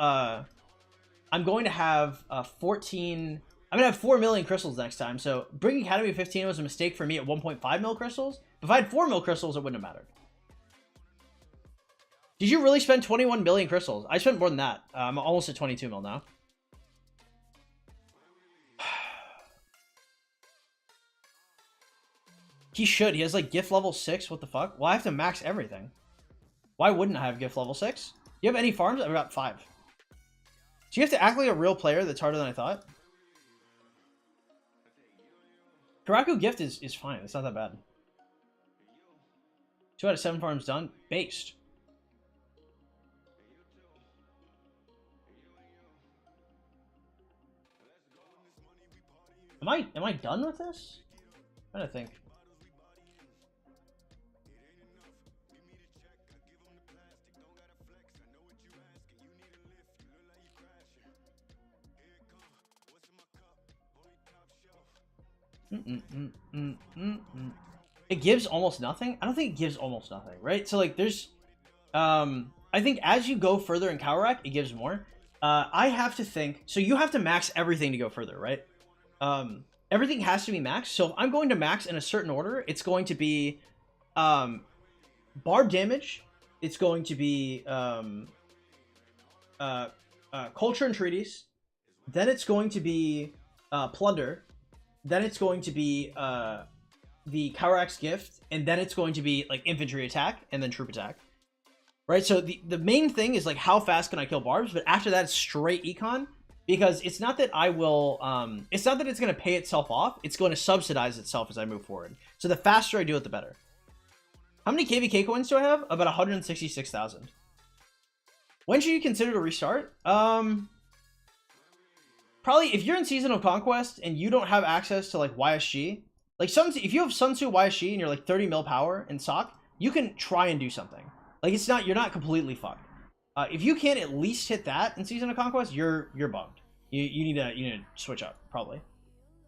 I'm going to have 14. I'm gonna have 4 million crystals next time. So bringing Academy to 15 was a mistake for me at 1.5 mil crystals. But if I had 4 mil crystals, it wouldn't have mattered. Did you really spend 21 million crystals? I spent more than that. I'm almost at 22 mil now. He should. He has like gift level 6. What the fuck? Well, I have to max everything. Why wouldn't I have gift level 6? Do you have any farms? I've got 5. Do you have to act like a real player? That's harder than I thought. Karaku gift is fine. It's not that bad. 2 out of 7 farms done. Based. Am I done with this? I'm trying to think. It gives almost nothing. I don't think it gives almost nothing, right? So like there's I think as you go further in Kawarak, it gives more. I have to think, so you have to max everything to go further, right? Everything has to be maxed. So if I'm going to max in a certain order, it's going to be barb damage, it's going to be culture and treaties, then it's going to be plunder, then it's going to be the Kawarak's gift, and then it's going to be like infantry attack and then troop attack, right? So the main thing is like how fast can I kill barbs, but after that it's straight econ, because it's not that I will it's not that it's going to pay itself off, it's going to subsidize itself as I move forward. So the faster I do it, the better. How many KVK coins do I have? About 166,000. When should you consider to restart? Probably if you're in Season of Conquest and you don't have access to like YSG, like if you have Sun Tzu YSG and you're like 30 mil power in SOC, you can try and do something. Like you're not completely fucked. If you can't at least hit that in Season of Conquest, you're bummed. You need to switch up probably.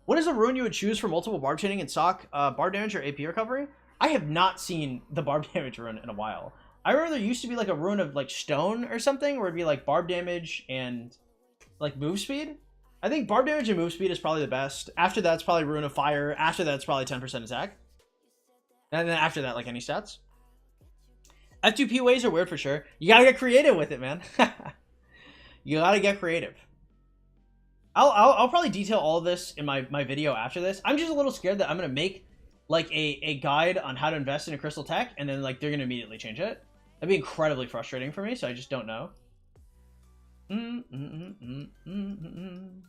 What is the rune you would choose for multiple barb chaining in SOC? Barb damage or AP recovery? I have not seen the barb damage rune in a while. I remember there used to be like a rune of like stone or something where it'd be like barb damage and like move speed. I think barb damage and move speed is probably the best. After that, it's probably rune of fire. After that, it's probably 10% attack. And then after that, like any stats. F2P ways are weird for sure. You gotta get creative with it, man. You gotta get creative. I'll probably detail all of this in my video after this. I'm just a little scared that I'm gonna make like a guide on how to invest in a Crystal Tech, and then like they're gonna immediately change it. That'd be incredibly frustrating for me, so I just don't know. Boom, boom, boom, boom, boom, boom, boom.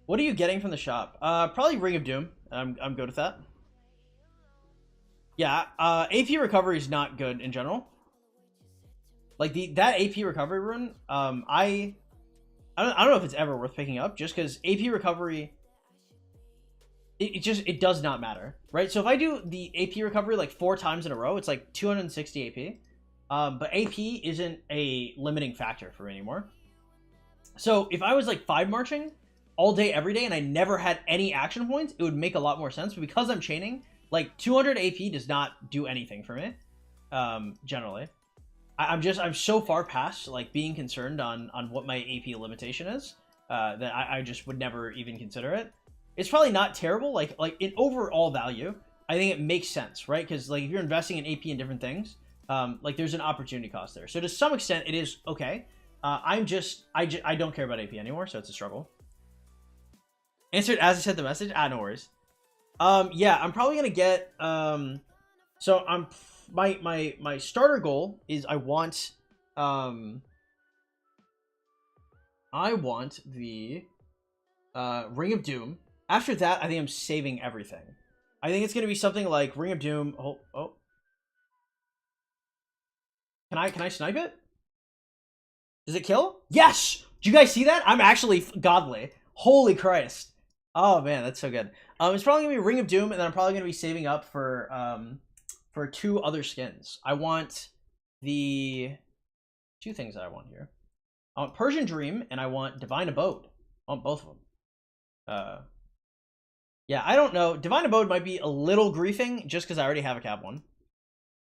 What are you getting from the shop? Probably Ring of Doom. I'm good with that. Yeah, AP recovery is not good in general. Like that AP recovery rune, I I don't know if it's ever worth picking up, just because AP recovery, it does not matter, right? So if I do the AP recovery like 4 times in a row, it's like 260 AP. But AP isn't a limiting factor for me anymore. So if I was like 5 marching all day, every day, and I never had any action points, it would make a lot more sense. But because I'm chaining, like 200 AP does not do anything for me, generally. I'm so far past like being concerned on what my AP limitation is, that I just would never even consider it. It's probably not terrible, like in overall value, I think it makes sense, right? Because like if you're investing in AP in different things, like there's an opportunity cost there. So to some extent, it is okay. I don't care about AP anymore, so it's a struggle. Answered as I said the message. No worries. Yeah, I'm probably gonna get. So I'm my starter goal is I want the Ring of Doom. After that, I think I'm saving everything. I think it's gonna be something like Ring of Doom. Oh. Can I snipe it? Does it kill? Yes! Did you guys see that? I'm actually godly. Holy Christ. Oh man, that's so good. It's probably gonna be Ring of Doom, and then I'm probably gonna be saving up for 2 other skins. I want the 2 things that I want here. I want Persian Dream, and I want Divine Abode. I want both of them. Yeah, I don't know. Divine Abode might be a little griefing, just because I already have a cap 1.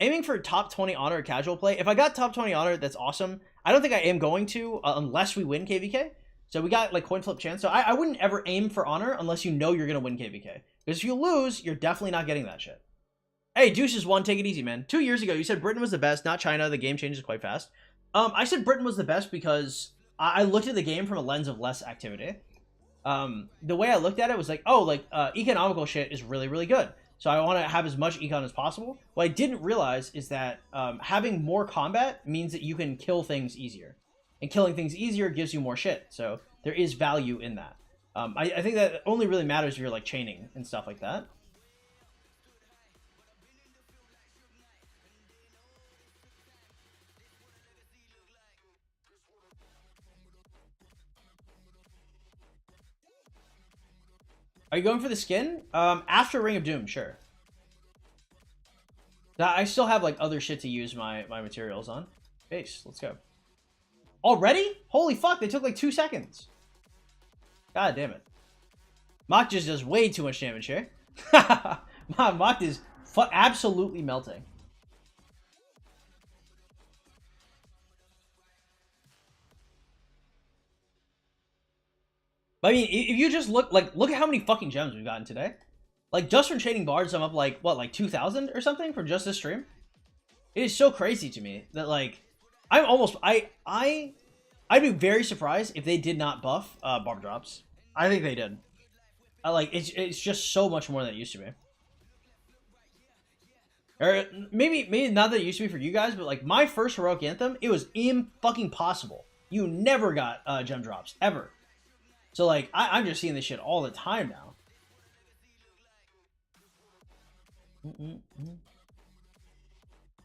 Aiming for top 20 honor or casual play. If I got top 20 honor, that's awesome. I don't think I am going to, unless we win KVK. So we got like coin flip chance. So I wouldn't ever aim for honor unless you know you're going to win KVK. Because if you lose, you're definitely not getting that shit. Hey, Deuces 1, take it easy, man. 2 years ago, you said Britain was the best, not China. The game changes quite fast. I said Britain was the best because I looked at the game from a lens of less activity. The way I looked at it was like, oh, like economical shit is really, really good. So I want to have as much econ as possible. What I didn't realize is that having more combat means that you can kill things easier. And killing things easier gives you more shit. So there is value in that. I think that only really matters if you're like chaining and stuff like that. Are you going for the skin? After Ring of Doom, sure. I still have like other shit to use my materials on. Base, let's go. Already? Holy fuck, they took like 2 seconds. God damn it. Mach just does way too much damage here. Mach is absolutely melting. I mean, if you just look at how many fucking gems we've gotten today. Like, just from trading bards, I'm up like, what, like 2,000 or something from just this stream? It is so crazy to me that, like, I'd be very surprised if they did not buff barb drops. I think they did. Like, it's just so much more than it used to be. Or maybe not that it used to be for you guys, but like my first heroic anthem, it was fucking possible. You never got gem drops ever. So like I'm just seeing this shit all the time now.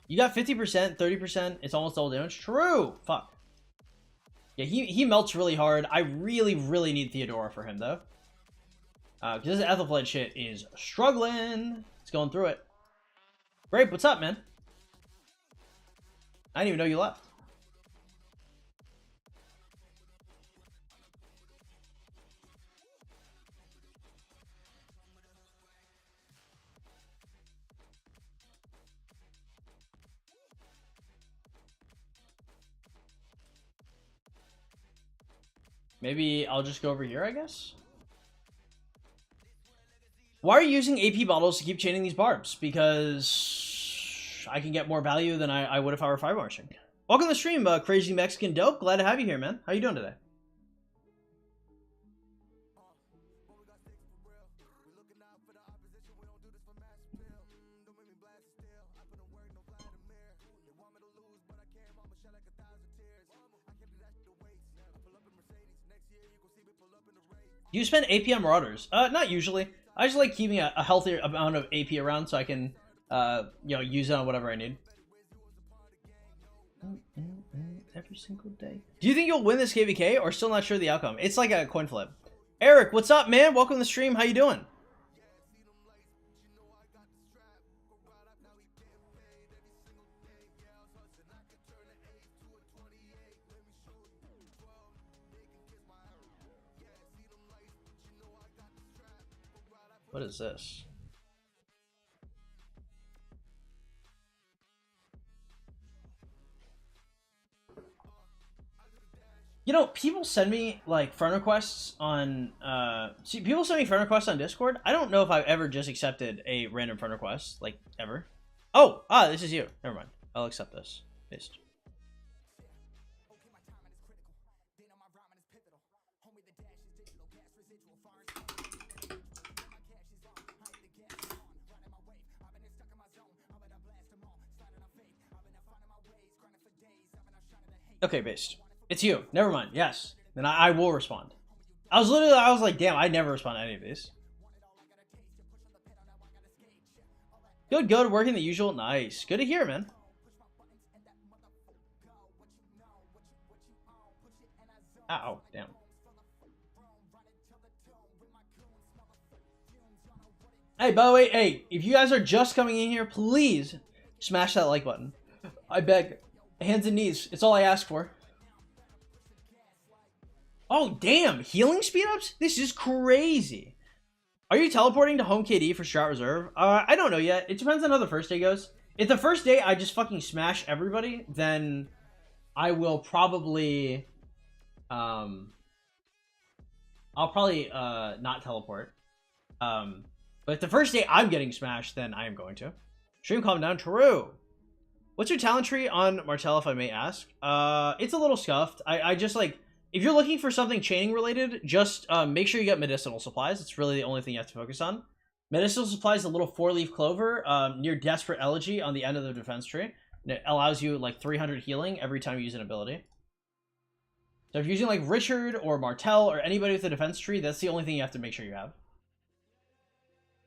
You got 50%, 30%. It's almost all damage. True. Fuck. Yeah, he melts really hard. I really need Theodora for him though. Because this Ethelfled shit is struggling. It's going through it. Grape, what's up, man? I didn't even know you left. Maybe I'll just go over here, I guess? Why are you using AP bottles to keep chaining these barbs? Because I can get more value than I would if I were 5 marching. Welcome to the stream, Crazy Mexican Dope. Glad to have you here, man. How you doing today? You spend AP on Marauders? Not usually. I just like keeping a healthier amount of AP around so I can, you know, use it on whatever I need. every single day. Do you think you'll win this KVK or still not sure the outcome? It's like a coin flip. Eric, what's up, man? Welcome to the stream. How you doing? What is this? You know, people send me like friend requests on people send me friend requests on Discord. I don't know if I've ever just accepted a random friend request, like ever. Oh, this is you. Never mind. I'll accept this. Paste. Okay, based. It's you. Never mind. Yes. Then I will respond. I was like, damn, I never respond to any of these. Good. Working the usual. Nice. Good to hear, man. Ow, damn. Hey, by the way, hey, if you guys are just coming in here, please smash that like button. I beg. Hands and knees. It's all I ask for. Oh, damn. Healing speed ups? This is crazy. Are you teleporting to home KD for Strat Reserve? I don't know yet. It depends on how the first day goes. If the first day I just fucking smash everybody, then I will probably... I'll probably not teleport. But if the first day I'm getting smashed, then I am going to. Stream calm down. True. What's your talent tree on Martell, if I may ask? It's a little scuffed. I just like... If you're looking for something chaining related, just make sure you get medicinal supplies. It's really the only thing you have to focus on. Medicinal supplies is a little 4-leaf clover near Desperate Elegy on the end of the defense tree. And it allows you like 300 healing every time you use an ability. So if you're using like Richard or Martell or anybody with a defense tree, that's the only thing you have to make sure you have.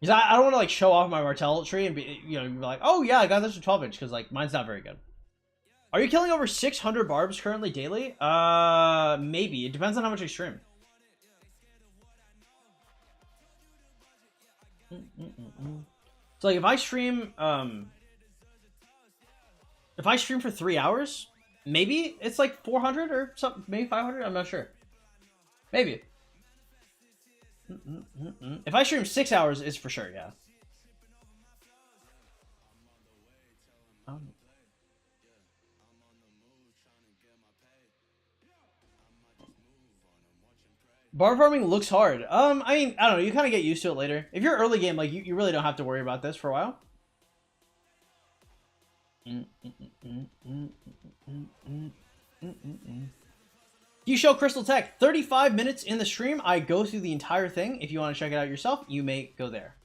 Because I don't want to like show off my Martell tree and be, you know, be like, oh yeah, I got this for 12 inch, because like mine's not very good. Are you killing over 600 barbs currently daily? Maybe. It depends on how much I stream. So like if I stream for 3 hours, maybe it's like 400 or something, maybe 500. I'm not sure. Maybe. If I stream 6 hours, it's for sure, yeah. Bar farming looks hard. I mean, I don't know. You kind of get used to it later. If you're early game, like, you really don't have to worry about this for a while. You show Crystal Tech. 35 minutes in the stream. I go through the entire thing. If you want to check it out yourself, you may go there.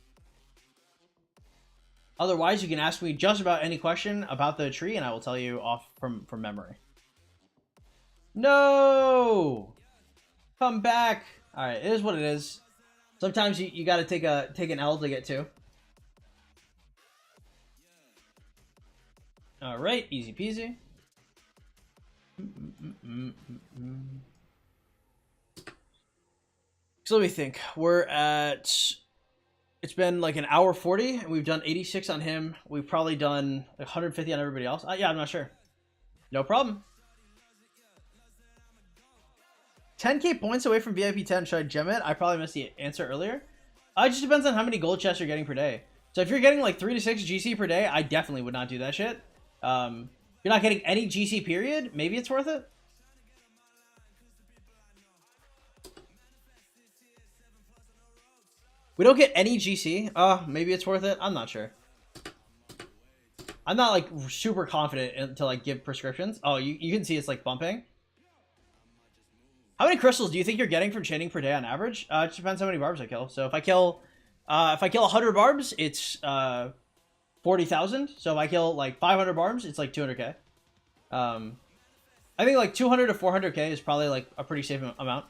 Otherwise, you can ask me just about any question about the tree, and I will tell you off from memory. No! Come back. All right, it is what it is. Sometimes you got to take an L to get to. All right, easy peasy. So let me think. We're at... It's been like an hour 40, and we've done 86 on him. We've probably done like 150 on everybody else. Yeah, I'm not sure. No problem. 10k points away from VIP 10. Should I gem it? I probably missed the answer earlier. It just depends on how many gold chests you're getting per day. So if you're getting like 3 to 6 GC per day, I definitely would not do that shit. If you're not getting any GC period, maybe it's worth it. We don't get any GC. Maybe it's worth it. I'm not sure. I'm not like super confident to like give prescriptions. Oh, you can see it's like bumping. How many crystals do you think you're getting from chaining per day on average? It just depends how many barbs I kill. So if I kill 100 barbs, it's 40,000. So if I kill like 500 barbs, it's like 200k. I think like 200 to 400k is probably like a pretty safe amount.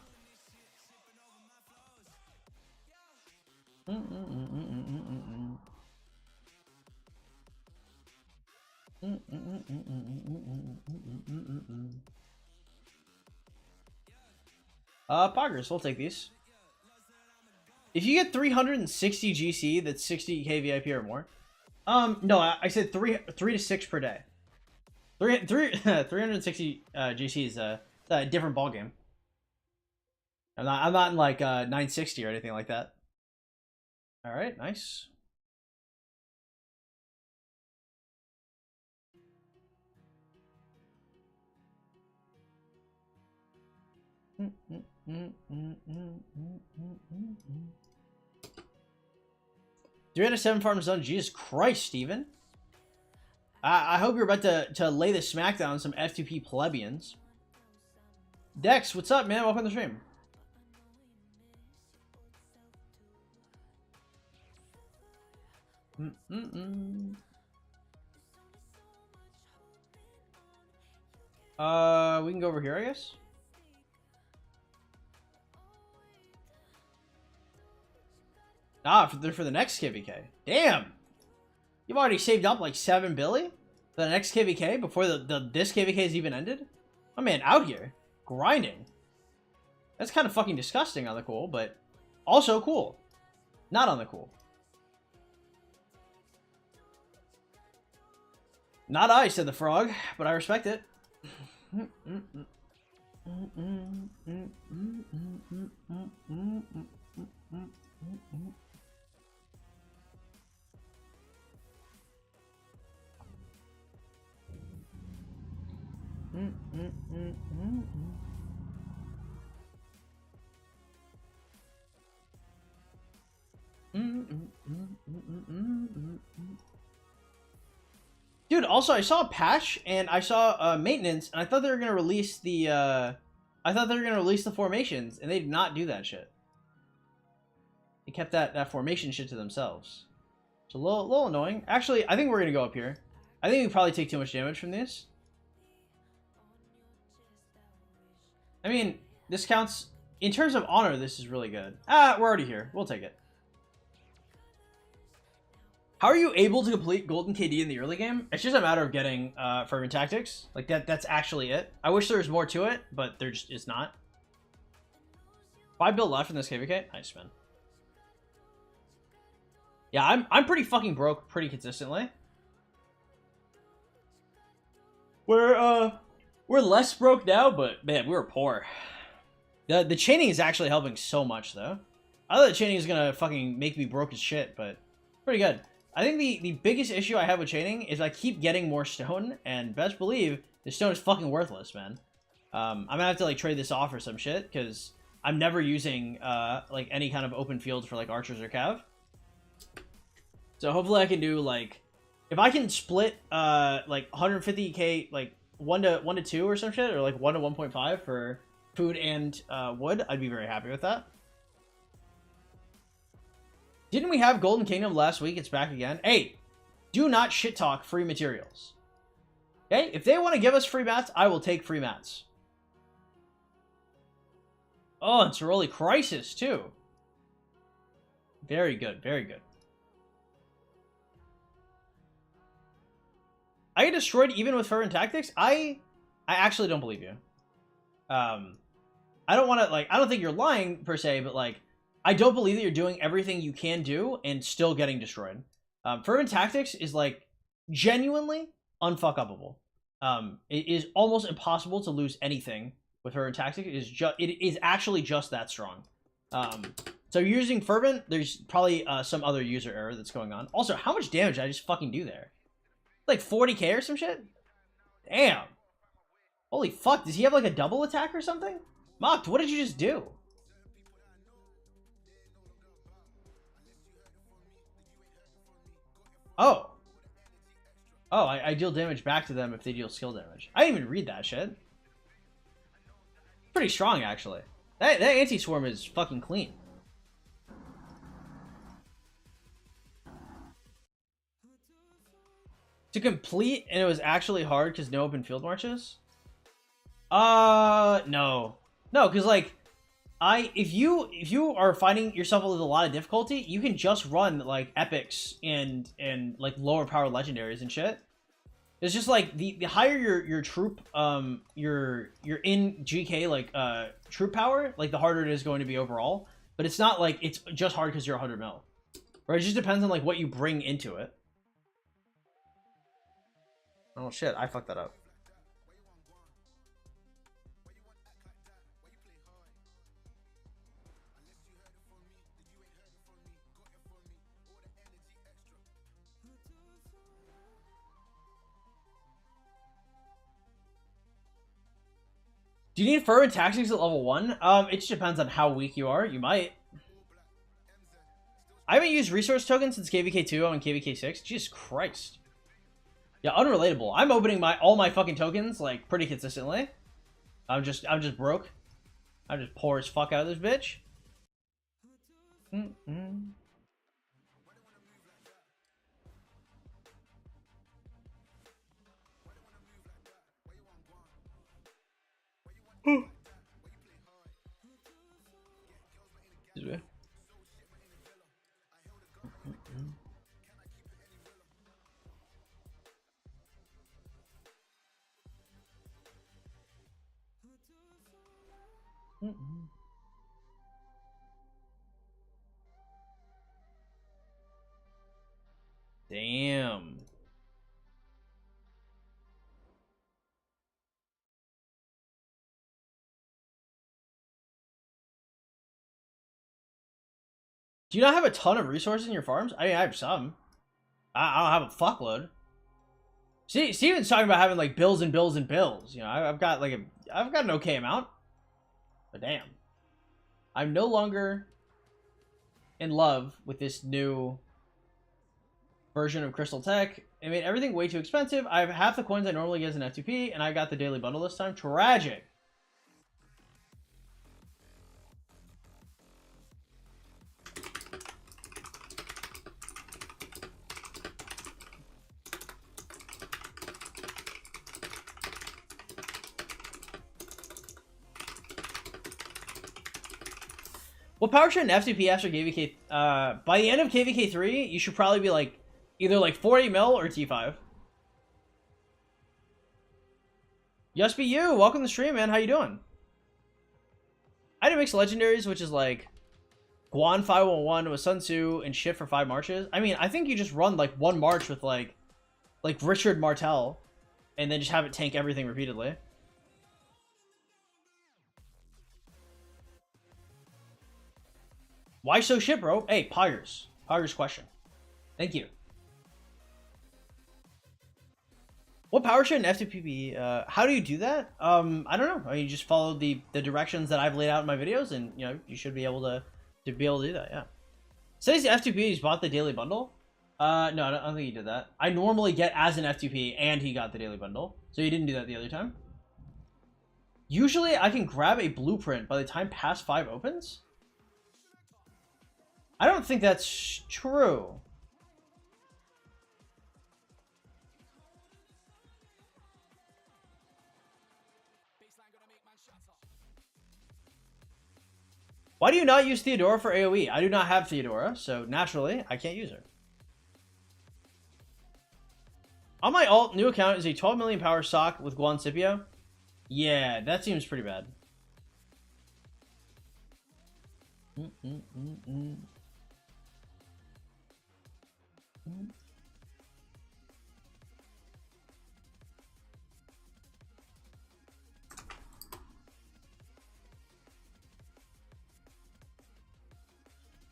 Poggers, we'll take these. If you get 360 GC, that's 60k VIP or more. No, I said three to 6 per day. 360 GC is a different ball game. I'm not in like 960 or anything like that. All right, nice. Three out of 7 farms done. Jesus Christ, Steven. I hope you're about to lay the smackdown on some F2P plebeians. Dex, what's up, man? Welcome to the stream. We can go over here, I guess. Ah, for the next KVK. Damn! You've already saved up like 7 billy for the next KVK before this KVK has even ended? My man out here. Grinding. That's kind of fucking disgusting on the cool, but also cool. Not on the cool. Not I, said the frog, but I respect it. Dude, also I saw a patch and I saw maintenance, and I thought they were gonna release the formations, and they did not do that shit. They kept that formation shit to themselves. It's a little annoying. Actually, I think we're gonna go up here. I think we probably take too much damage from this. I mean, this counts in terms of honor. This is really good. We're already here. We'll take it. How are you able to complete Golden KD in the early game? It's just a matter of getting fervent tactics. Like that's actually it. I wish there was more to it, but there just is not. 5 build left in this KVK. Nice, man. Yeah, I'm pretty fucking broke pretty consistently. We're less broke now, but man, we were poor. The chaining is actually helping so much though. I thought the chaining is gonna fucking make me broke as shit, but pretty good. I think the biggest issue I have with chaining is I keep getting more stone, and best believe the stone is fucking worthless, man. I'm gonna have to like trade this off or some shit, because I'm never using like any kind of open field for like archers or cav. So hopefully I can do like, if I can split like 150k like 1 to 2 or some shit, or like 1 to 1.5 for food and wood, I'd be very happy with that. Didn't we have Golden Kingdom last week? It's back again. Hey, do not shit talk free materials. Okay? If they want to give us free mats, I will take free mats. Oh, it's a Rolly Crisis, too. Very good, very good. I get destroyed even with fervent tactics? I actually don't believe you. I don't want to, like, I don't think you're lying, per se, but, like, I don't believe that you're doing everything you can do and still getting destroyed. Fervent tactics is, like, genuinely unfuck-upable. It is almost impossible to lose anything with fervent tactics. It is actually just that strong. So using fervent, there's probably some other user error that's going on. Also, how much damage did I just fucking do there? Like 40k or some shit? Damn. Holy fuck, does he have like a double attack or something? Mocked, what did you just do? Oh. Oh, I deal damage back to them if they deal skill damage. I didn't even read that shit. Pretty strong, actually. That anti-swarm is fucking clean. To complete, and it was actually hard because no open field marches? No. No, because, like, if you are finding yourself with a lot of difficulty, you can just run, like, epics and like, lower power legendaries and shit. It's just like the higher your troop your in GK like troop power, like the harder it is going to be overall. But it's not like it's just hard because you're 100 mil. Right? It just depends on like what you bring into it. Oh shit, I fucked that up. Do you need fervent tactics at level 1? It just depends on how weak you are. You might. I haven't used resource tokens since KVK2. I'm in KVK6. Jesus Christ. Yeah, unrelatable. I'm opening all my fucking tokens like pretty consistently. I'm just broke. I'm just poor as fuck out of this bitch. Damn. Do you not have a ton of resources in your farms? I mean, I have some. I don't have a fuckload. See, Steven's talking about having like bills and bills and bills. You know, I've got an okay amount. But damn. I'm no longer in love with this new version of Crystal Tech. It made everything way too expensive. I have half the coins I normally get as an F2P, and I got the daily bundle this time. Tragic. What power should an F2P after KVK? By the end of KVK 3, you should probably be like either like 40 mil or T5. Yes, be you. Welcome to the stream, man. How you doing? I did mix legendaries, which is like Guan 511 with Sun Tzu and shit for 5 marches. I mean, I think you just run like one march with like Richard Martel, and then just have it tank everything repeatedly. Why so shit, bro? Hey, Poggers. Poggers question. Thank you. What power should an F2P be? How do you do that? I don't know. I mean, you just follow the directions that I've laid out in my videos, and you know you should be able to do that. Yeah. Says the F2P he's bought the daily bundle. No, I don't think he did that. I normally get as an F2P, and he got the daily bundle, so he didn't do that the other time. Usually, I can grab a blueprint by the time past 5 opens. I don't think that's true. Why do you not use Theodora for AoE? I do not have Theodora, so naturally, I can't use her. On my alt, new account is a 12 million power sock with Guan Scipio. Yeah, that seems pretty bad.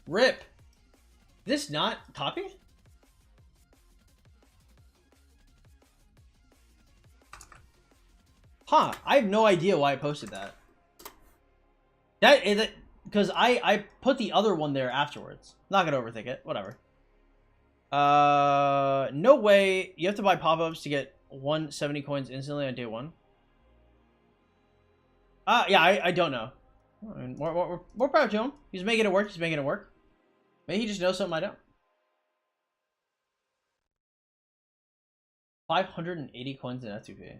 Rip. This not copy? Huh, I have no idea why I posted that. That is it, because I put the other one there afterwards. Not gonna overthink it. Whatever. No way. You have to buy pop-ups to get 170 coins instantly on day 1. Yeah, I don't know. I mean, we're proud to him. He's making it work. He's making it work. Maybe he just knows something I don't. 580 coins in F2P.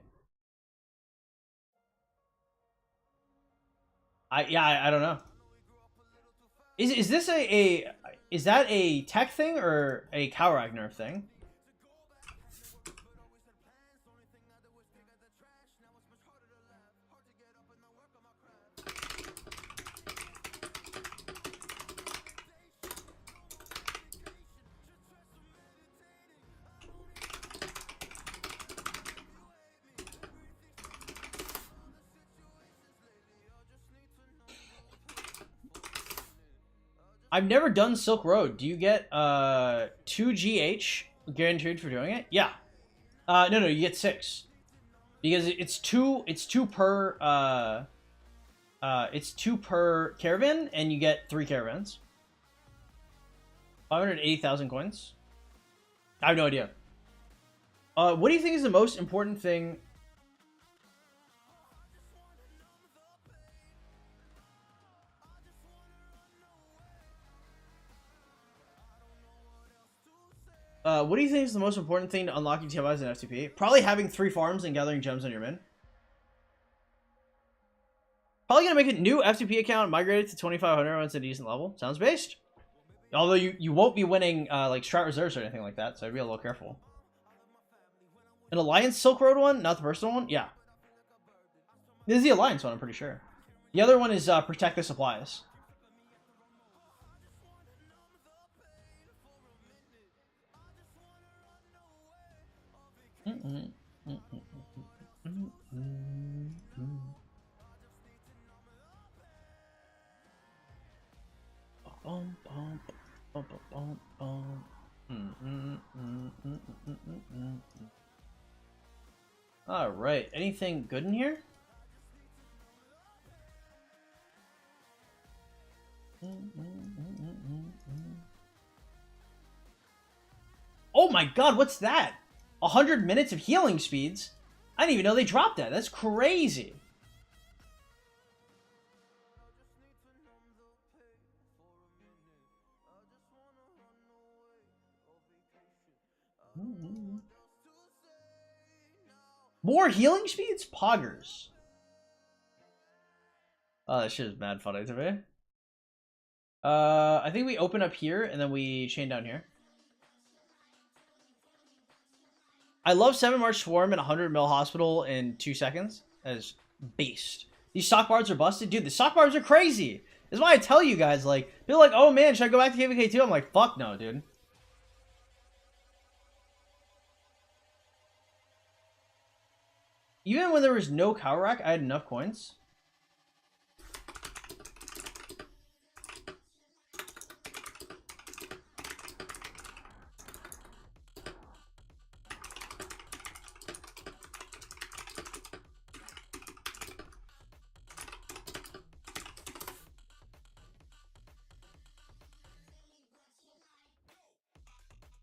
I don't know. Is this is that a tech thing or a Cow Ragnar thing? I've never done Silk Road. Do you get 2 GH guaranteed for doing it? Yeah. No, you get 6. Because it's two per it's 2 per caravan, and you get 3 caravans. 580,000 coins. I have no idea. What do you think is the most important thing? What do you think is the most important thing to unlocking TMIs in F2P? Probably having 3 farms and gathering gems on your min. Probably gonna make a new F2P account, migrate it to 2500 when it's a decent level. Sounds based. Although you won't be winning like strat reserves or anything like that, so I'd be a little careful. An Alliance Silk Road one, not the personal one? Yeah. This is the Alliance one, I'm pretty sure. The other one is Protect the Supplies. All right, anything good in here? Oh my god, what's that? 100 minutes of healing speeds? I didn't even know they dropped that. That's crazy. More healing speeds? Poggers. Oh, that shit is mad funny to me. I think we open up here and then we chain down here. I love 7 March Swarm and 100 mil hospital in 2 seconds. That is beast. These sock bars are busted. Dude, the sock bars are crazy. That's why I tell you guys, like, they're like, oh man, should I go back to KVK 2? I'm like, fuck no, dude. Even when there was no cow rack, I had enough coins.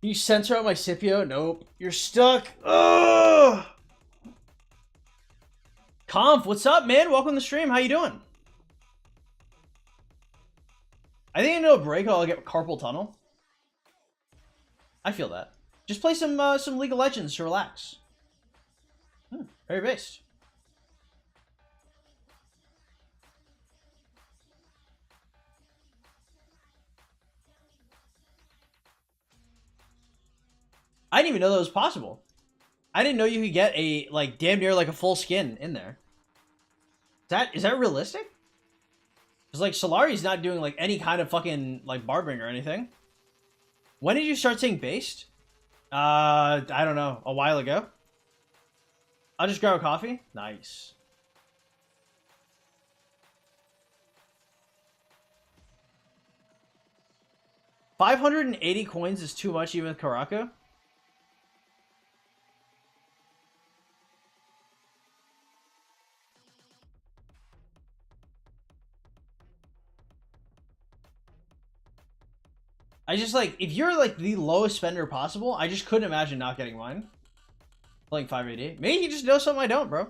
You censor out my Scipio? Nope. You're stuck. Ugh! Conf, what's up, man? Welcome to the stream. How you doing? I think into a break, I'll get Carpal Tunnel. I feel that. Just play some League of Legends to relax. Very based. I didn't even know that was possible. I didn't know you could get a, like, damn near like a full skin in there. Is that realistic? Because, like, Solari's not doing, like, any kind of fucking, like, barbering or anything. When did you start saying based? I don't know. A while ago. I'll just grab a coffee. Nice. $580 coins is too much even with Karaka. I just, like, if you're, like, the lowest spender possible, I just couldn't imagine not getting mine. Playing 580. Maybe you just know something I don't, bro.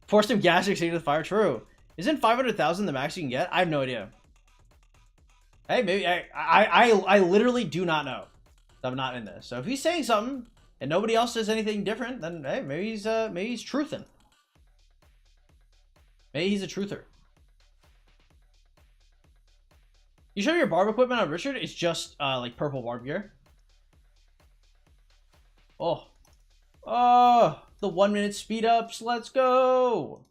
Force him gas exceeded with fire. True. Isn't 500,000 the max you can get? I have no idea. Hey, maybe I literally do not know. I'm not in this. So if he's saying something and nobody else says anything different, then hey, maybe he's truthing. Maybe he's a truther. You show your barb equipment on Richard? It's just like purple barb gear. Oh. Oh, the 1 minute speed ups. Let's go.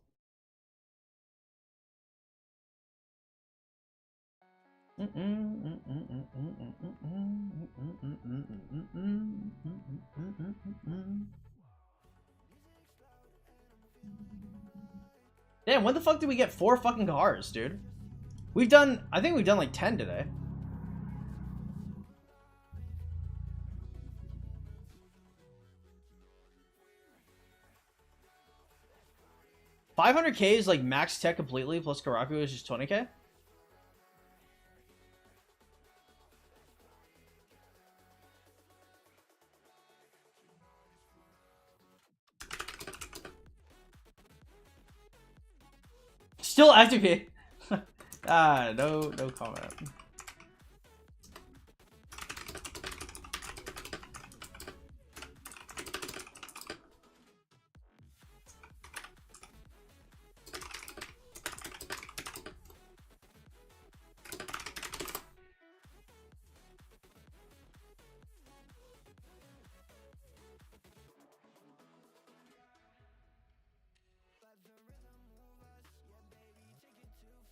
Damn, when the fuck did we get 4 fucking cars, dude? I think we've done like 10 today. $500K is like max tech completely, plus Karaku is just 20K. Still F2P. No comment.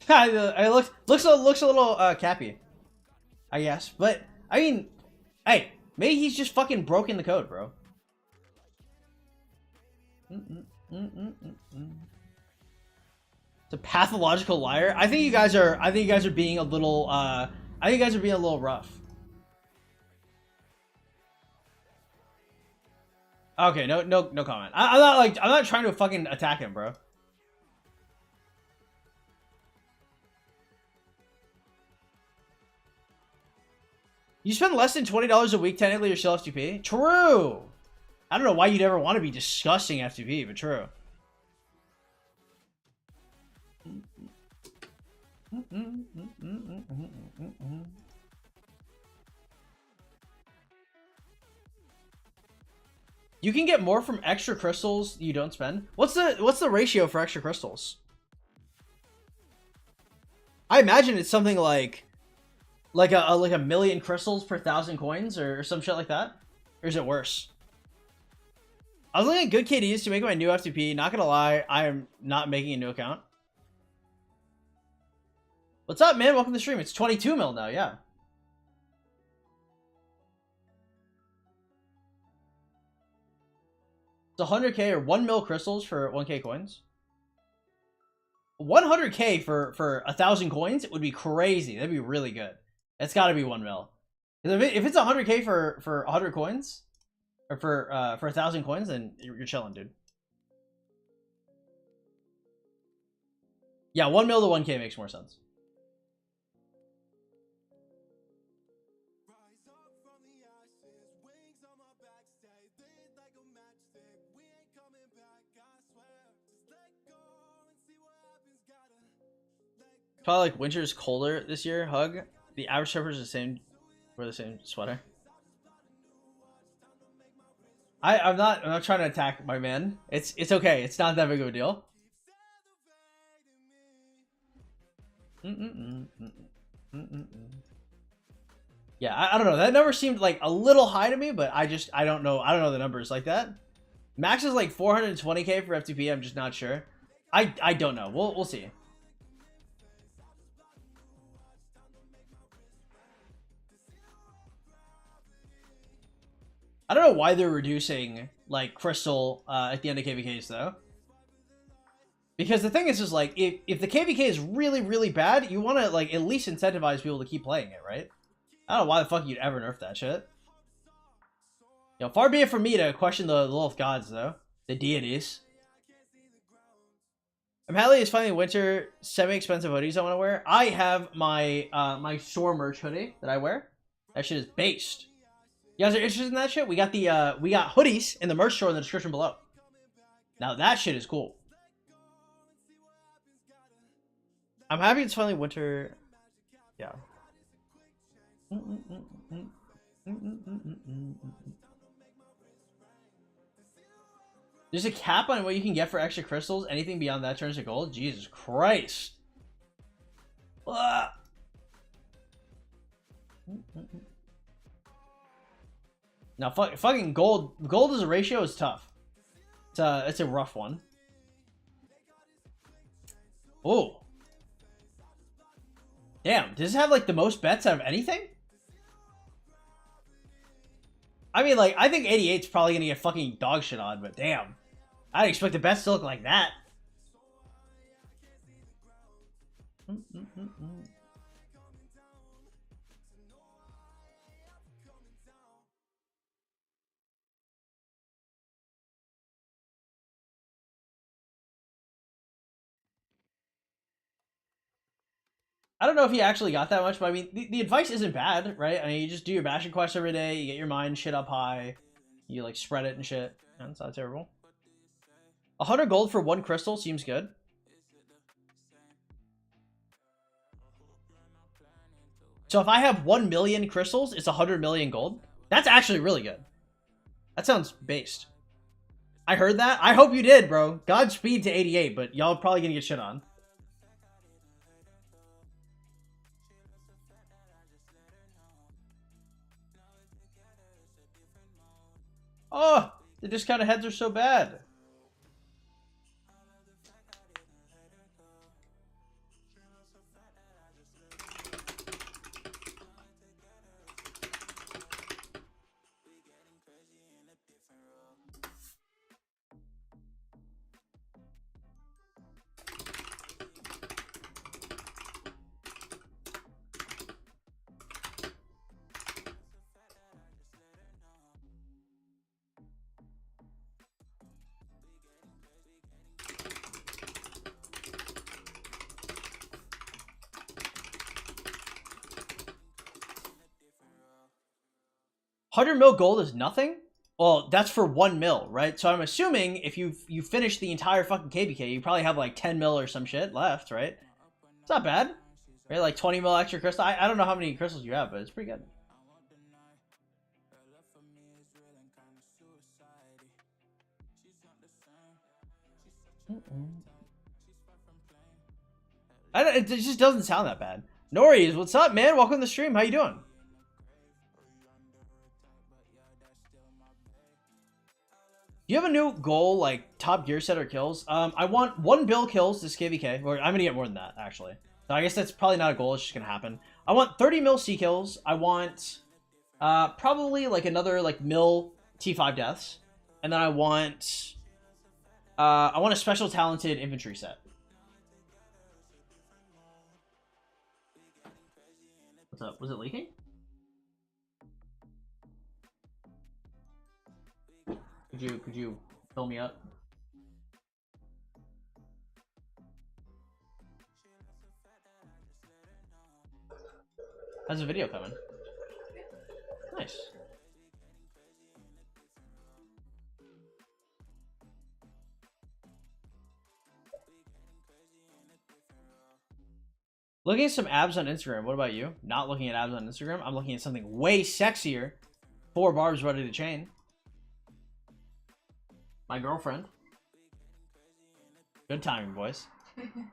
I looks a little cappy, I guess. But I mean, hey, maybe he's just fucking broken the code, bro. It's a pathological liar. I think you guys are being a little I think you guys are being a little rough. Okay, no comment. I'm not trying to fucking attack him, bro. You spend less than $20 a week, technically you're still F2P. True! I don't know why you'd ever want to be discussing F2P, but true. You can get more from extra crystals you don't spend. What's the ratio for extra crystals? I imagine it's something like a million crystals per 1,000 coins or some shit like that? Or is it worse? I was looking at good KDs to make my new F2P. Not gonna lie, I am not making a new account. What's up, man? Welcome to the stream. It's 22 mil now, yeah. It's 100K or 1 mil crystals for 1K coins. 100K for 1,000 coins? It would be crazy. That'd be really good. It's got to be 1 mil. If it's 100K for 100 coins, or for 1,000 coins, then you're chilling, dude. Yeah, 1 mil to 1K makes more sense. Probably like winter's colder this year. Hug. The average temperature is the same. Wear the same sweater. I'm not trying to attack my man. It's okay. It's not that big of a deal. Yeah, I don't know. That number seemed like a little high to me, but I don't know. I don't know the numbers like that. Max is like 420K for F2P. I'm just not sure. I don't know. We'll see. I don't know why they're reducing like crystal at the end of KVKs though. Because the thing is just like if the KVK is really bad, you want to like at least incentivize people to keep playing it, right? I don't know why the fuck you'd ever nerf that shit. You know, far be it from me to question the Lilith gods though, the deities. I'm happy it's finally winter. Semi-expensive hoodies I want to wear. I have my my store merch hoodie that I wear. That shit is based. You guys are interested in that shit? We got the we got hoodies in the merch store in the description below. Now that shit is cool. I'm happy it's finally winter. Yeah. There's a cap on what you can get for extra crystals. Anything beyond that turns to gold. Jesus Christ. Now, fucking gold as a ratio is tough. It's a rough one. Oh. Damn, does this have like the most bets out of anything? I mean, like, I think 88's probably gonna get fucking dog shit on, but damn. I didn't expect the bets to look like that. I don't know if he actually got that much, but I mean, the advice isn't bad, right? I mean, you just do your bashing quest every day, you get your mind shit up high, you like spread it and shit. That's not terrible. 100 gold for 1 crystal seems good. So if I have 1 million crystals, it's 100 million gold. That's actually really good. That sounds based. I heard that. I hope you did, bro. Godspeed to 88, but y'all probably gonna get shit on. Oh, the discounted heads are so bad. $100 gold is nothing? Well, that's for 1 mil, right? So I'm assuming if you finish the entire fucking KBK, you probably have like 10 mil or some shit left, right? It's not bad. Right? Like 20 mil extra crystal. I don't know how many crystals you have, but it's pretty good. It just doesn't sound that bad. Noris, what's up, man? Welcome to the stream. How you doing? Do you have a new goal, like top gear set or kills? I want 1 bill kills this KVK, or I'm gonna get more than that, actually. So I guess that's probably not a goal, it's just gonna happen. I want 30 mil C kills. I want probably like another like mil T5 deaths. And then I want a special talented infantry set. What's up? Was it leaking? Could you fill me up? How's the video coming? Nice. Looking at some abs on Instagram. What about you? Not looking at abs on Instagram. I'm looking at something way sexier. 4 barbs ready to chain. My girlfriend. Good timing, boys.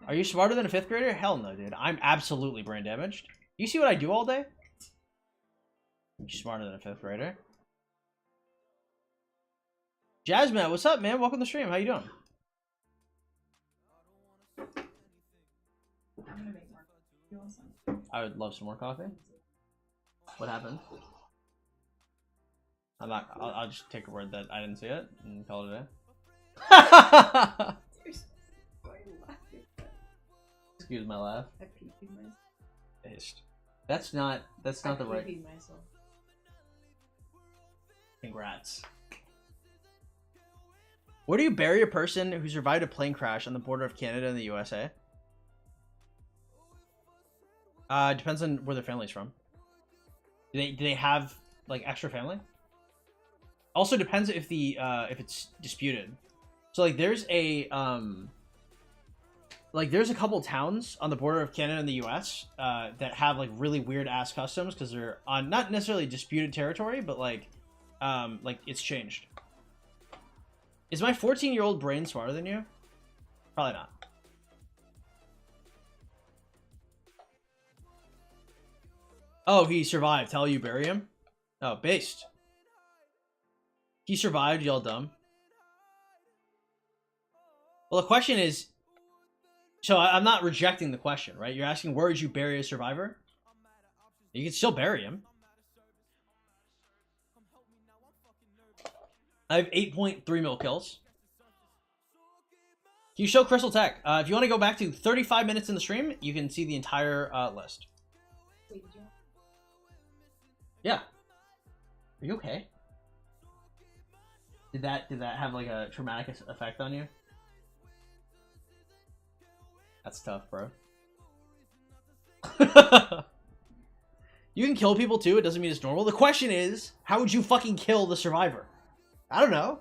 Are you smarter than a 5th grader? Hell no, dude. I'm absolutely brain damaged. You see what I do all day? You're smarter than a 5th grader. Jasmine, what's up, man? Welcome to the stream. How you doing? I'm gonna make more. You want some? I would love some more coffee. What happened? I'll just take a word that I didn't see it and call it a day. Excuse my laugh. I peed myself. That's not the right. Myself. Congrats. Where do you bury a person who survived a plane crash on the border of Canada and the USA? Depends on where their family's from. Do they have like extra family? Also depends if if it's disputed. So like there's a couple towns on the border of Canada and the US that have like really weird ass customs because they're on not necessarily disputed territory, but like it's changed. Is my 14-year-old brain smarter than you? Probably not. Oh, he survived. How you bury him? Oh, based. He survived, y'all dumb. Well, the question is... So I'm not rejecting the question, right? You're asking where would you bury a survivor? You can still bury him. I have 8.3 mil kills. Can you show Crystal Tech? If you want to go back to 35 minutes in the stream, you can see the entire list. Yeah. Are you okay? Did that have like a traumatic effect on you? That's tough, bro. You can kill people too, it doesn't mean it's normal. The question is, how would you fucking kill the survivor? I don't know.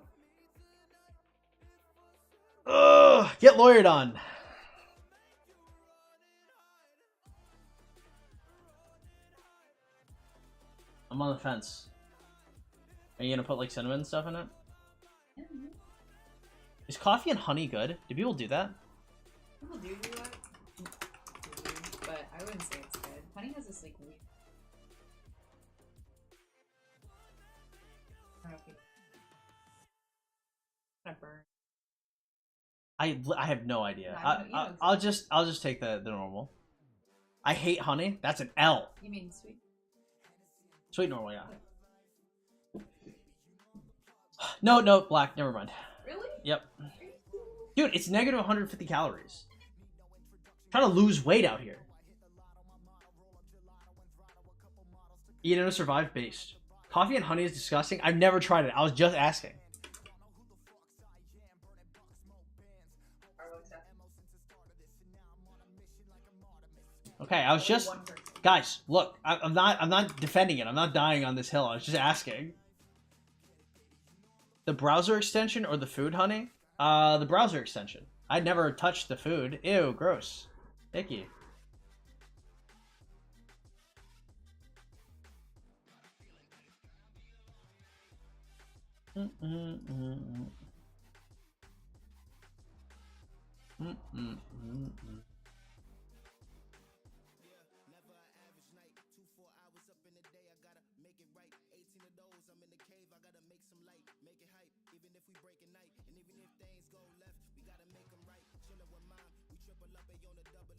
Ugh, get lawyered on. I'm on the fence. Are you gonna put like cinnamon stuff in it? Mm-hmm. Is coffee and honey good? Do people do that? People do that, but I wouldn't say it's good. Honey has this like weird. I don't know if you kind of burn. I have no idea. No, I'll just take the normal. I hate honey. That's an L. You mean sweet? Sweet normal, yeah. No, black. Never mind. Really? Yep. Dude, it's negative 150 calories. I'm trying to lose weight out here. Eat and survive based. Coffee and honey is disgusting. I've never tried it. I was just asking. Okay, I was just guys. Look, I'm not defending it. I'm not dying on this hill. I was just asking. The browser extension or the food, honey? The browser extension. I'd never touched the food. Ew, gross. Icky.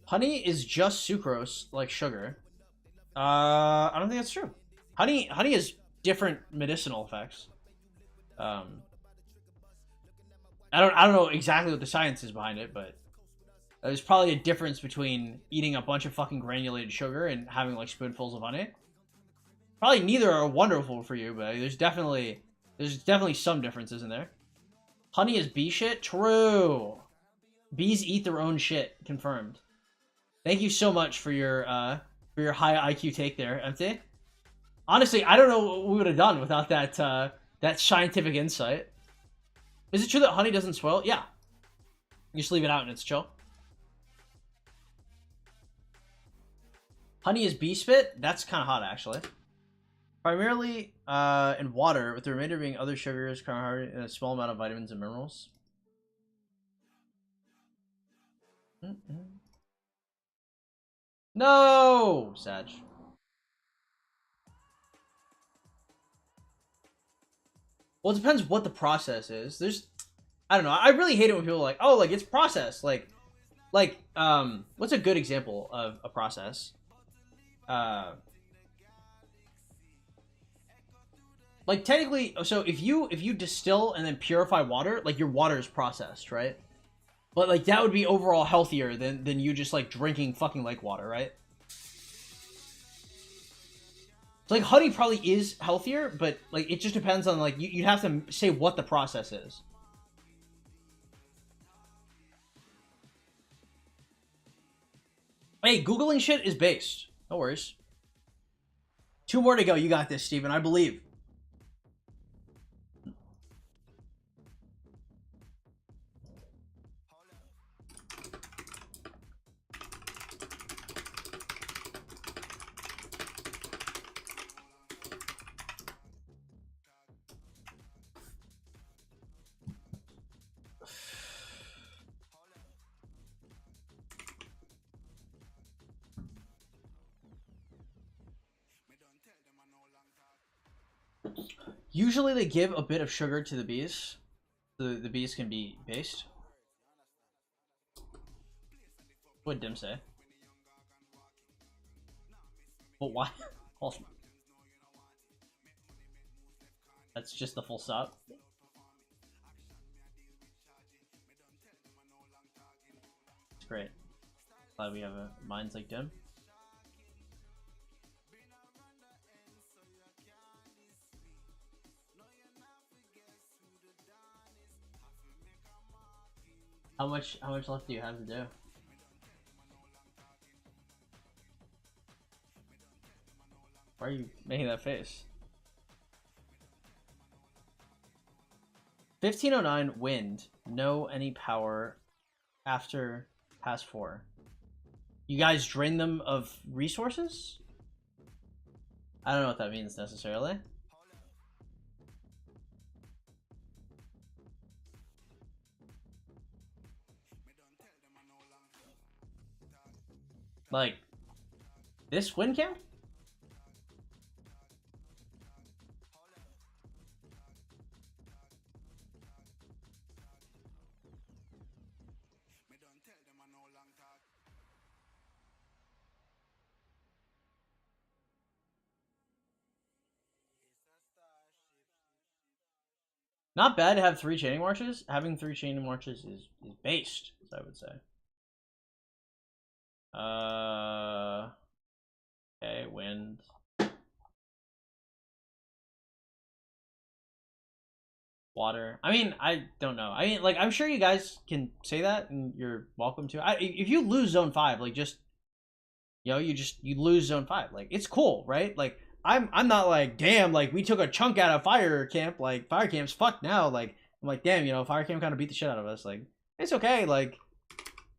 Honey is just sucrose, like sugar. I don't think that's true. Honey has different medicinal effects. I don't know exactly what the science is behind it, but there's probably a difference between eating a bunch of fucking granulated sugar and having like spoonfuls of honey. Probably neither are wonderful for you, but there's definitely some differences in there. Honey is bee shit? True. Bees eat their own shit. Confirmed. Thank you so much for your high IQ take there, MT. Honestly, I don't know what we would have done without that that scientific insight. Is it true that honey doesn't spoil? Yeah. You just leave it out and it's chill. Honey is bee spit? That's kind of hot, actually. Primarily in water, with the remainder being other sugars, carbohydrates, and a small amount of vitamins and minerals. No! Sag. Well, it depends what the process is. I don't know. I really hate it when people are like, oh, like, it's processed. Like, what's a good example of a process? Like, technically, so if you distill and then purify water, like, your water is processed, right? But, like, that would be overall healthier than you just, like, drinking fucking lake water, right? So, like, honey probably is healthier, but, like, it just depends on, like, you have to say what the process is. Hey, Googling shit is based. No worries. 2 more to go. You got this, Steven. I believe. Usually they give a bit of sugar to the bees. The bees can be based. What did Dim say? But why? That's just the full stop. It's great. Glad we have minds like Dim. How much left do you have to do? Why are you making that face? 1509 wind. No any power after pass 4. You guys drain them of resources? I don't know what that means necessarily. Like, this wind camp? Not bad to have 3 chaining marches. Having 3 chaining marches is based, as I would say. Okay, wind. Water. I mean, I don't know. I mean, like, I'm sure you guys can say that, and you're welcome to. If you lose zone 5, like, just, you know, you lose zone 5. Like, it's cool, right? Like, I'm not like, damn, like, we took a chunk out of fire camp. Like, fire camp's fucked now. Like, I'm like, damn, you know, fire camp kind of beat the shit out of us. Like, it's okay. Like,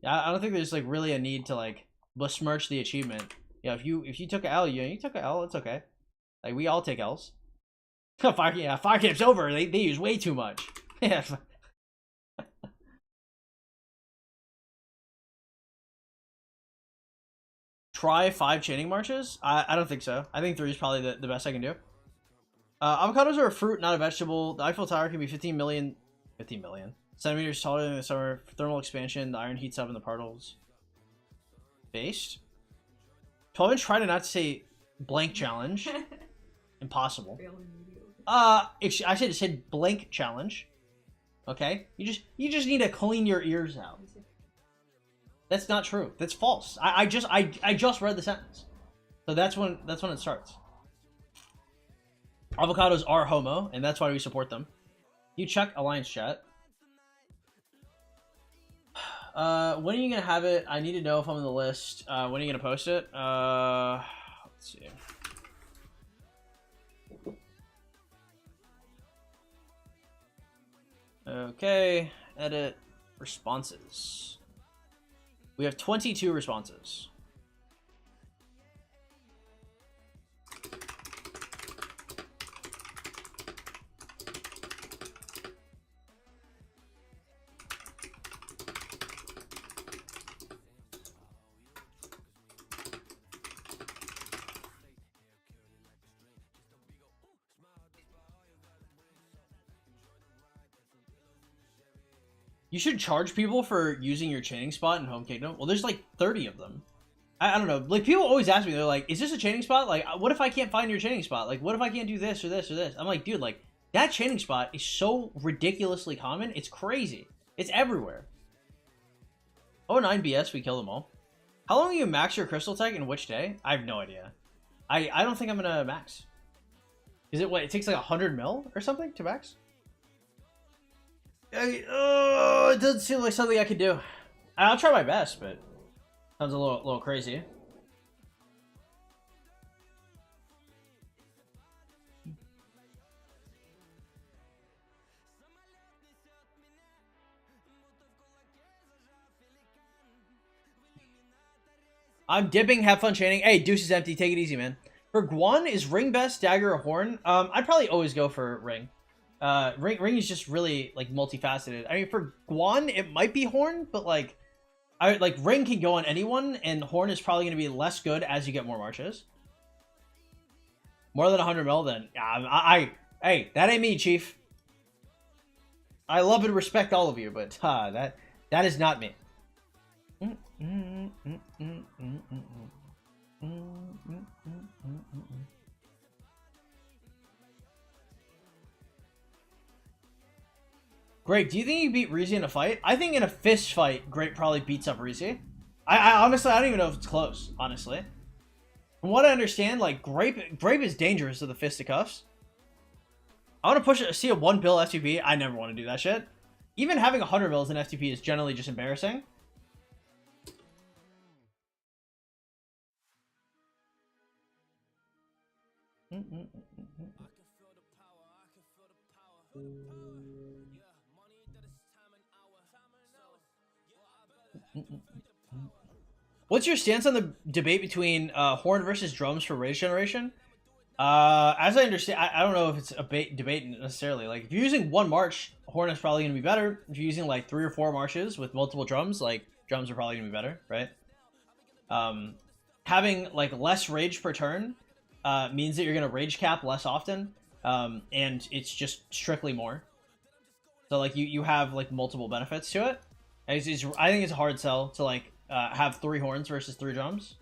I don't think there's like really a need to like besmirch the achievement. Yeah, if you took an L, you took an L, it's okay. Like, we all take L's. Fire camp's over. They use way too much. Yeah. Try 5 chaining marches? I don't think so. I think 3 is probably the best I can do. Avocados are a fruit, not a vegetable. The Eiffel Tower can be 15 million centimeters taller than the summer. Thermal expansion. The iron heats up in the particles. Based. 12-inch. Try to not say blank challenge. Impossible. I should have said blank challenge. Okay, you just need to clean your ears out. That's not true. That's false. I just read the sentence. So that's when it starts. Avocados are homo, and that's why we support them. You check Alliance chat. When are you gonna have it? I need to know if I'm on the list. When are you gonna post it? Let's see. Okay, edit responses. We have 22 responses. You should charge people for using your chaining spot in Home Kingdom. Well, there's like 30 of them. I don't know. Like, people always ask me, they're like, is this a chaining spot? Like, what if I can't find your chaining spot? Like, what if I can't do this or this or this? I'm like, dude, like, that chaining spot is so ridiculously common. It's crazy. It's everywhere. Oh, 9 BS, we kill them all. How long do you max your crystal tech and which day? I have no idea. I don't think I'm gonna max. Is it what? It takes like 100 mil or something to max? It doesn't seem like something I could do. I'll try my best, but sounds a little crazy. I'm dipping. Have fun chaining. Hey, Deuce is empty. Take it easy, man. For Guan, is ring best, dagger, or horn? I'd probably always go for ring. Ring is just really like multifaceted. I mean, for Guan, it might be horn, but like, ring can go on anyone, and horn is probably going to be less good as you get more marches. More than 100 mil, then hey, that ain't me, Chief. I love and respect all of you, but that is not me. Great, do you think you beat Reezy in a fight? I think in a fist fight, Great probably beats up Reezy. I honestly, I don't even know if it's close, honestly. From what I understand, like, Grape is dangerous to the fisticuffs. I want to push it, see a 1 bill FTP. I never want to do that shit. Even having 100 mils in FTP is generally just embarrassing. What's your stance on the debate between horn versus drums for rage generation? As I understand, I don't know if it's a debate necessarily. Like, if you're using one march, horn is probably going to be better. If you're using like 3 or 4 marches with multiple drums, like drums are probably going to be better, right? Having like less rage per turn means that you're going to rage cap less often, and it's just strictly more. So like you have like multiple benefits to it. I think it's a hard sell to like have 3 horns versus 3 drums.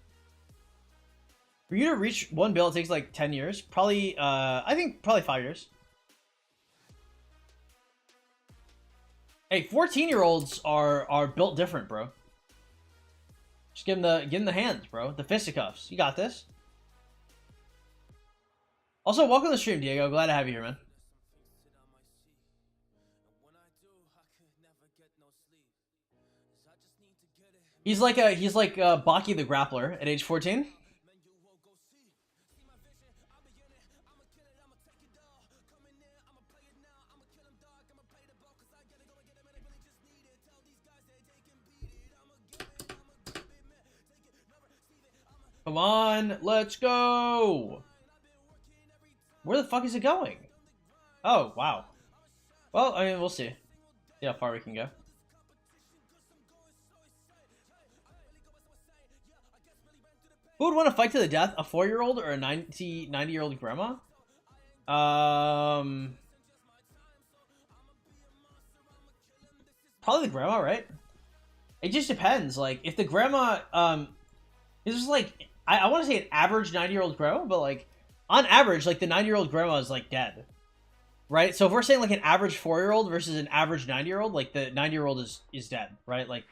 For you to reach 1 bill, it takes like 10 years. Probably, I think probably 5 years. Hey, 14-year-olds are built different, bro. Just give them the hands, bro. The fisticuffs. You got this. Also, welcome to the stream, Diego. Glad to have you here, man. He's like Baki the Grappler at age 14. Come on, let's go. Where the fuck is it going? Oh, wow. Well, I mean, we'll see. See how far we can go. Who would want to fight to the death? A 4-year-old or a 90-year-old grandma? Probably the grandma, right? It just depends. Like, if the grandma, this is like, I want to say an average 90-year-old grandma, but like, on average, like the 90-year-old grandma is like dead, right? So if we're saying like an average 4-year-old versus an average 90-year-old, like the 90-year-old is dead, right? Like,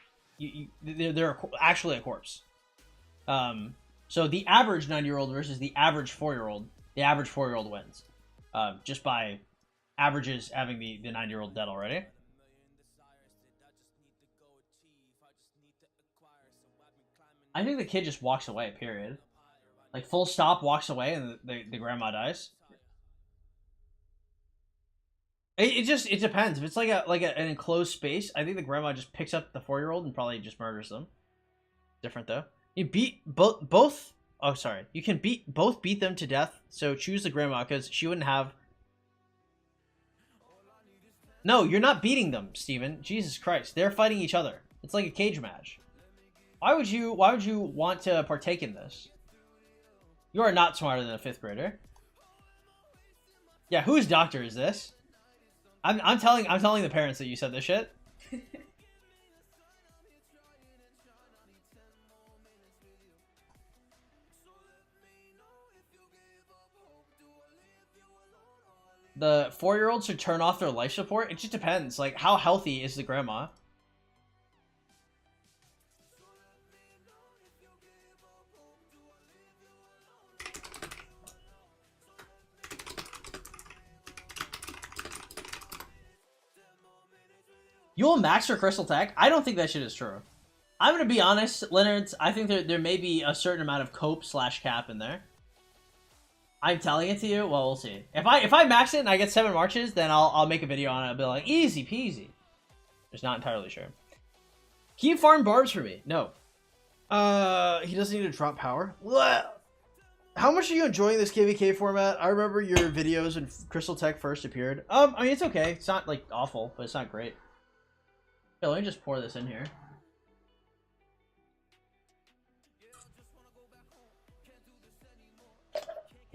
they're actually a corpse. So the average 90-year-old versus the average 4-year-old, the average 4-year-old wins, just by averages having the 90-year-old dead already. I think the kid just walks away, period. Like, full stop, walks away, and the grandma dies. It depends. If it's like an enclosed space, I think the grandma just picks up the 4-year-old and probably just murders them. Different though. You beat both. Oh, sorry. You can beat them to death. So choose the grandma because she wouldn't have. No, you're not beating them, Steven. Jesus Christ, they're fighting each other. It's like a cage match. Why would you want to partake in this? You are not smarter than a 5th grader. Yeah, whose doctor is this? I'm telling the parents that you said this shit. The 4-year-old should turn off their life support. It just depends. Like, how healthy is the grandma? You will max your crystal tech? I don't think that shit is true. I'm gonna be honest, Leonard. I think there may be a certain amount of cope / cap in there. I'm telling it to you. Well, we'll see. If I max it and I get 7 marches, then I'll make a video on it. I'll be like, easy peasy. Just not entirely sure. Can you farm barbs for me? No. He doesn't need to drop power. How much are you enjoying this KVK format? I remember your videos when Crystal Tech first appeared. I mean, it's okay. It's not like awful, but it's not great. Yeah, let me just pour this in here.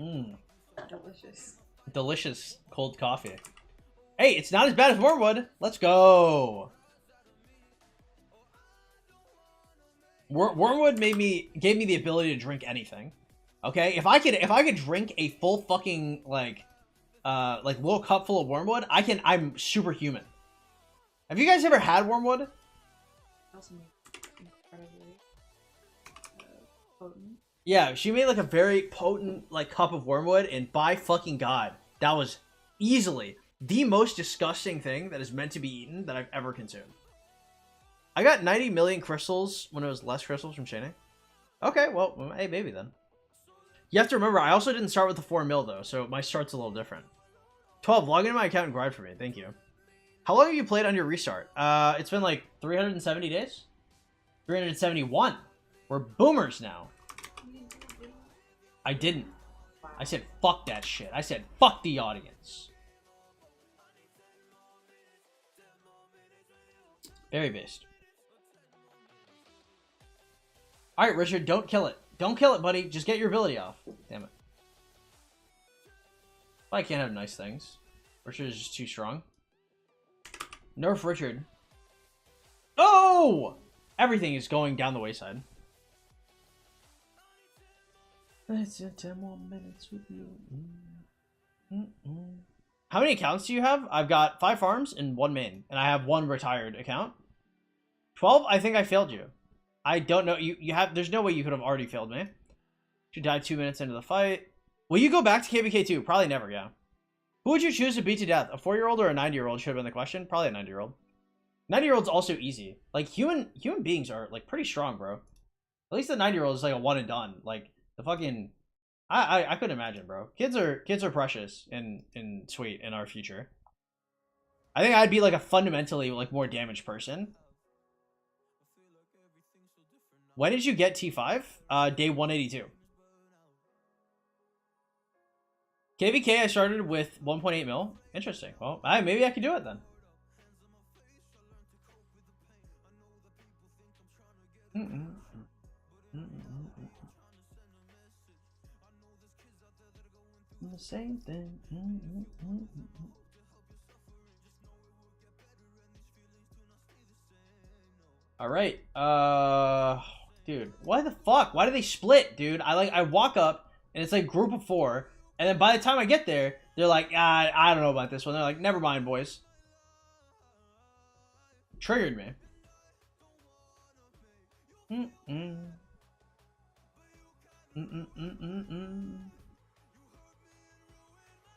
Mmm. Delicious. Delicious cold coffee. Hey, it's not as bad as Wormwood. Let's go. Wormwood gave me the ability to drink anything. Okay, if I could drink a full fucking like little cup full of Wormwood, I'm superhuman. Have you guys ever had Wormwood? Also incredibly potent. Yeah, she made like a very potent like cup of Wormwood, and by fucking god, that was easily the most disgusting thing that is meant to be eaten that I've ever consumed. I got 90 million crystals when it was less crystals from chaining. Okay, well, hey, maybe then. You have to remember, I also didn't start with the 4 mil though, so my start's a little different. 12, log into my account and grind for me. Thank you. How long have you played on your restart? It's been like 370 days? 371. We're boomers now. I didn't. I said fuck that shit. I said fuck the audience. Very based. Alright, Richard, don't kill it. Don't kill it, buddy. Just get your ability off. Damn it. I can't have nice things. Richard is just too strong. Nerf Richard. Oh! Everything is going down the wayside. Let's 10 more minutes with you. How many accounts do you have? I've got 5 farms and 1 main. And I have 1 retired account. 12? I think I failed you. I don't know. You have. There's no way you could have already failed me. You died 2 minutes into the fight. Will you go back to KBK2? Probably never, yeah. Who would you choose to beat to death? A 4-year-old or a 90-year-old should have been the question. Probably a 90-year-old. 90-year-old's also easy. Like, human beings are, like, pretty strong, bro. At least the 90-year-old is, like, a one and done. Like, the fucking... I couldn't imagine, bro. Kids are precious and sweet in our future. I think I'd be, like, a fundamentally, like, more damaged person. When did you get T5? Day 182. KVK, I started with 1.8 mil. Interesting. Well, maybe I could do it then. The same thing. All right. Dude, why the fuck? Why do they split, dude? I walk up and it's like group of 4. And then by the time I get there, they're like, I don't know about this one. They're like, never mind, boys. Triggered me.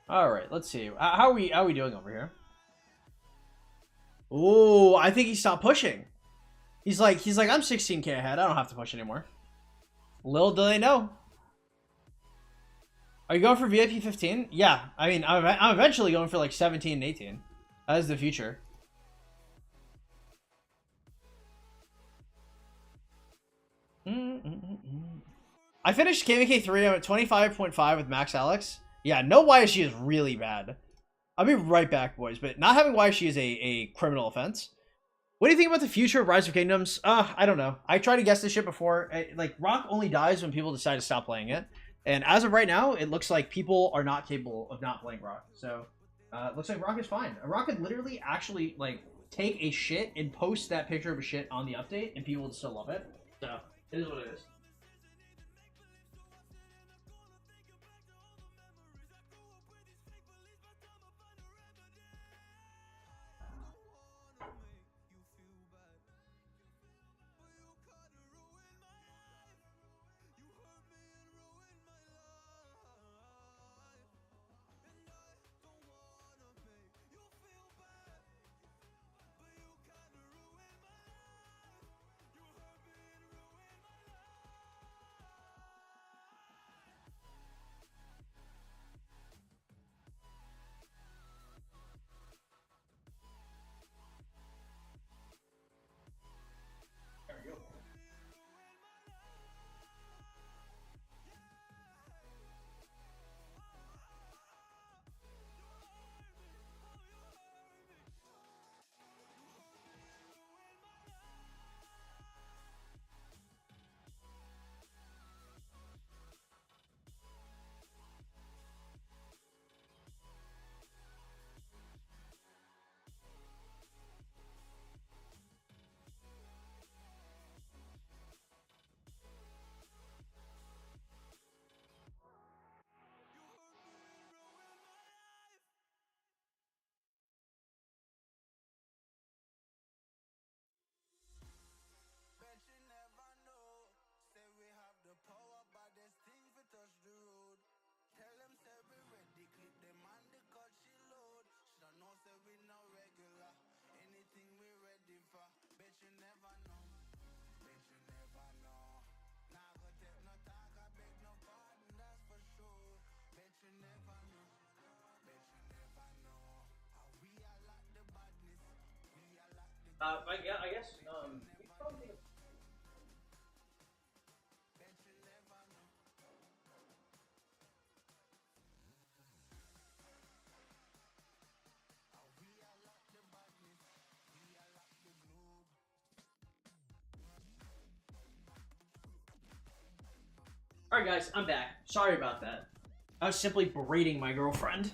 All right, let's see. How are we doing over here? Oh, I think he stopped pushing. He's like, I'm 16k ahead. I don't have to push anymore. Little do they know. Are you going for VIP 15? Yeah, I mean, I'm eventually going for like 17 and 18. That is the future. I finished KVK 3. I'm at 25.5 with Max Alex. Yeah, no YSG is really bad. I'll be right back, boys. But not having YSG is a criminal offense. What do you think about the future of Rise of Kingdoms? I don't know. I tried to guess this shit before. Like, Rock only dies when people decide to stop playing it. And as of right now, it looks like people are not capable of not playing Rock. So, it looks like Rock is fine. Rock could literally actually, like, take a shit and post that picture of a shit on the update, and people would still love it. So, it is what it is. I guess. All right, guys, I'm back. Sorry about that. I was simply berating my girlfriend.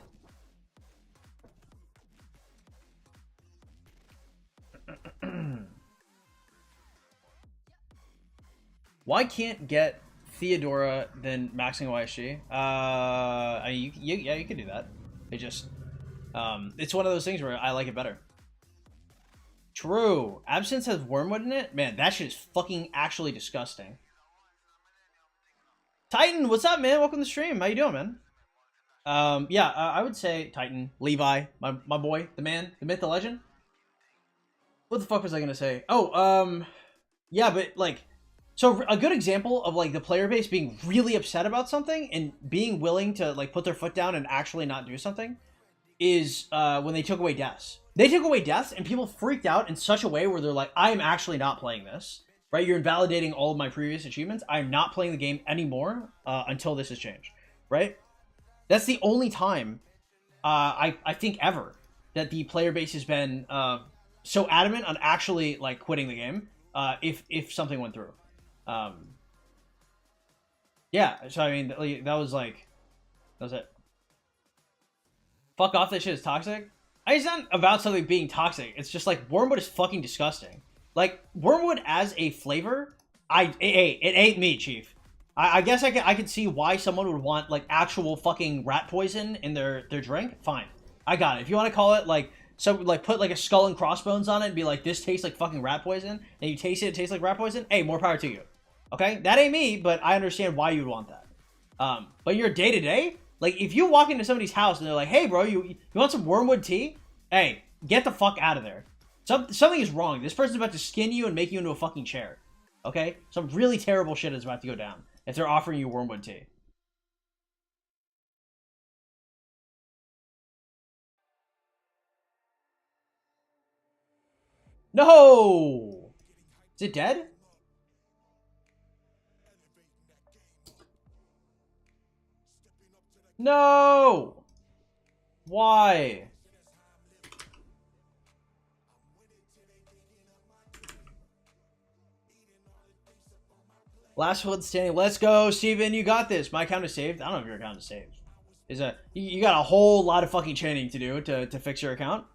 Why can't get Theodora than maxing YSG? I mean, yeah, you could do that. It just, it's one of those things where I like it better. True. Absinthe has wormwood in it? Man, that shit is fucking actually disgusting. Titan, what's up, man? Welcome to the stream. How you doing, man? Yeah, I would say Titan, Levi, my boy, the man, the myth, the legend. What the fuck was I gonna say? Oh, yeah, but like, so a good example of like the player base being really upset about something and being willing to like put their foot down and actually not do something is when they took away deaths. They took away deaths and people freaked out in such a way where they're like, I'm actually not playing this. Right? You're invalidating all of my previous achievements. I'm not playing the game anymore until this has changed. Right? That's the only time I think ever that the player base has been so adamant on actually like quitting the game if something went through. Yeah, so I mean that was it. Fuck off, that shit is toxic. It's not about something being toxic. It's just like wormwood is fucking disgusting. Like wormwood as a flavor, it ain't me, Chief. I guess I could see why someone would want like actual fucking rat poison in their drink. Fine, I got it. If you want to call it like so, like put like a skull and crossbones on it and be like, this tastes like fucking rat poison, and you taste it, it tastes like rat poison. Hey, more power to you. Okay, that ain't me, but I understand why you'd want that. But your day to day, like if you walk into somebody's house and they're like, hey, bro, you want some wormwood tea? Hey, get the fuck out of there. Something is wrong. This person's about to skin you and make you into a fucking chair. Okay? Some really terrible shit is about to go down if they're offering you wormwood tea. No! Is it dead? No! Why? Last one standing. Let's go, Steven. You got this. My account is saved. I don't know if your account is saved. You got a whole lot of fucking chaining to do to fix your account.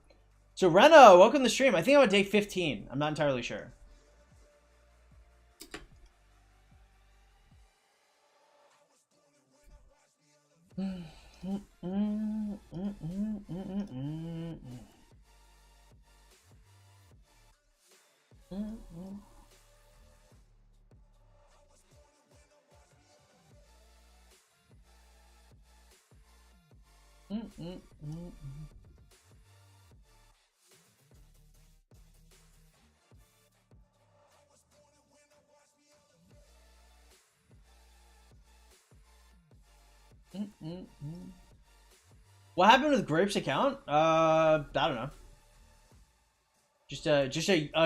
So Rena, welcome to the stream. I think I'm on day 15. I'm not entirely sure. What happened with Grape's account? I don't know. Just a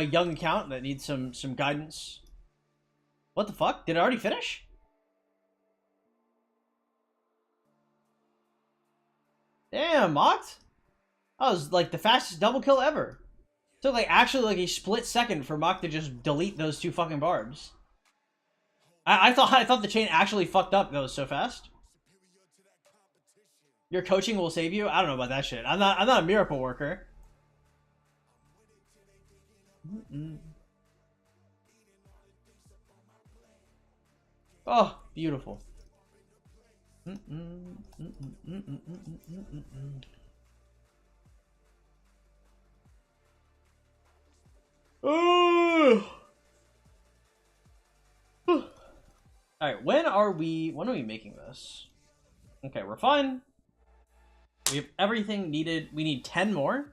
young account that needs some guidance. What the fuck? Did it already finish? Damn, mocked. That was like the fastest double kill ever. Took like actually like a split second for Mock to just delete those two fucking barbs. I thought the chain actually fucked up. That was so fast. Your coaching will save you. I don't know about that shit. I'm not a miracle worker. Oh, beautiful. Alright, when are we making this? Okay, we're fine. We have everything needed. We need 10 more.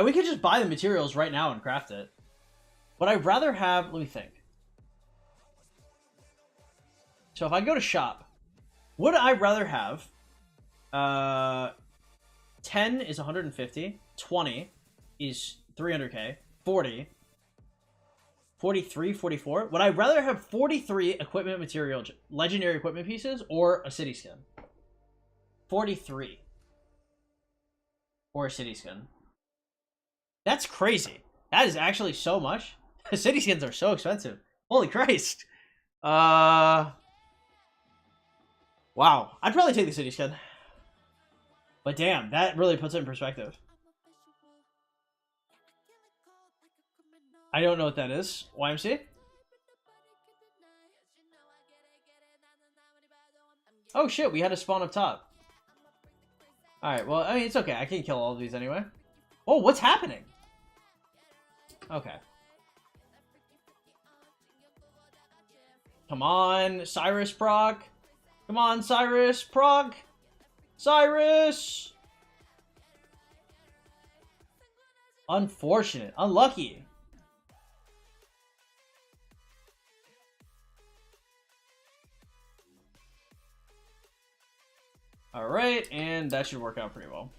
We could just buy the materials right now and craft it. But I'd rather have, let me think. So if I go to shop, would I rather have 10 is 150, 20 is 300k, 40. 43, 44. Would I rather have 43 equipment material, legendary equipment pieces, or a city skin? 43. Or a city skin. That's crazy. That is actually so much. City skins are so expensive. Holy Christ. Wow. I'd probably take the city skin. But damn, that really puts it in perspective. I don't know what that is. YMC? Oh shit, we had a spawn up top. Alright, well, I mean, it's okay. I can kill all of these anyway. Oh, what's happening? Okay. Come on, Cyrus Prog. Come on, Cyrus Prog. Cyrus! Unfortunate. Unlucky. Alright, and that should work out pretty well.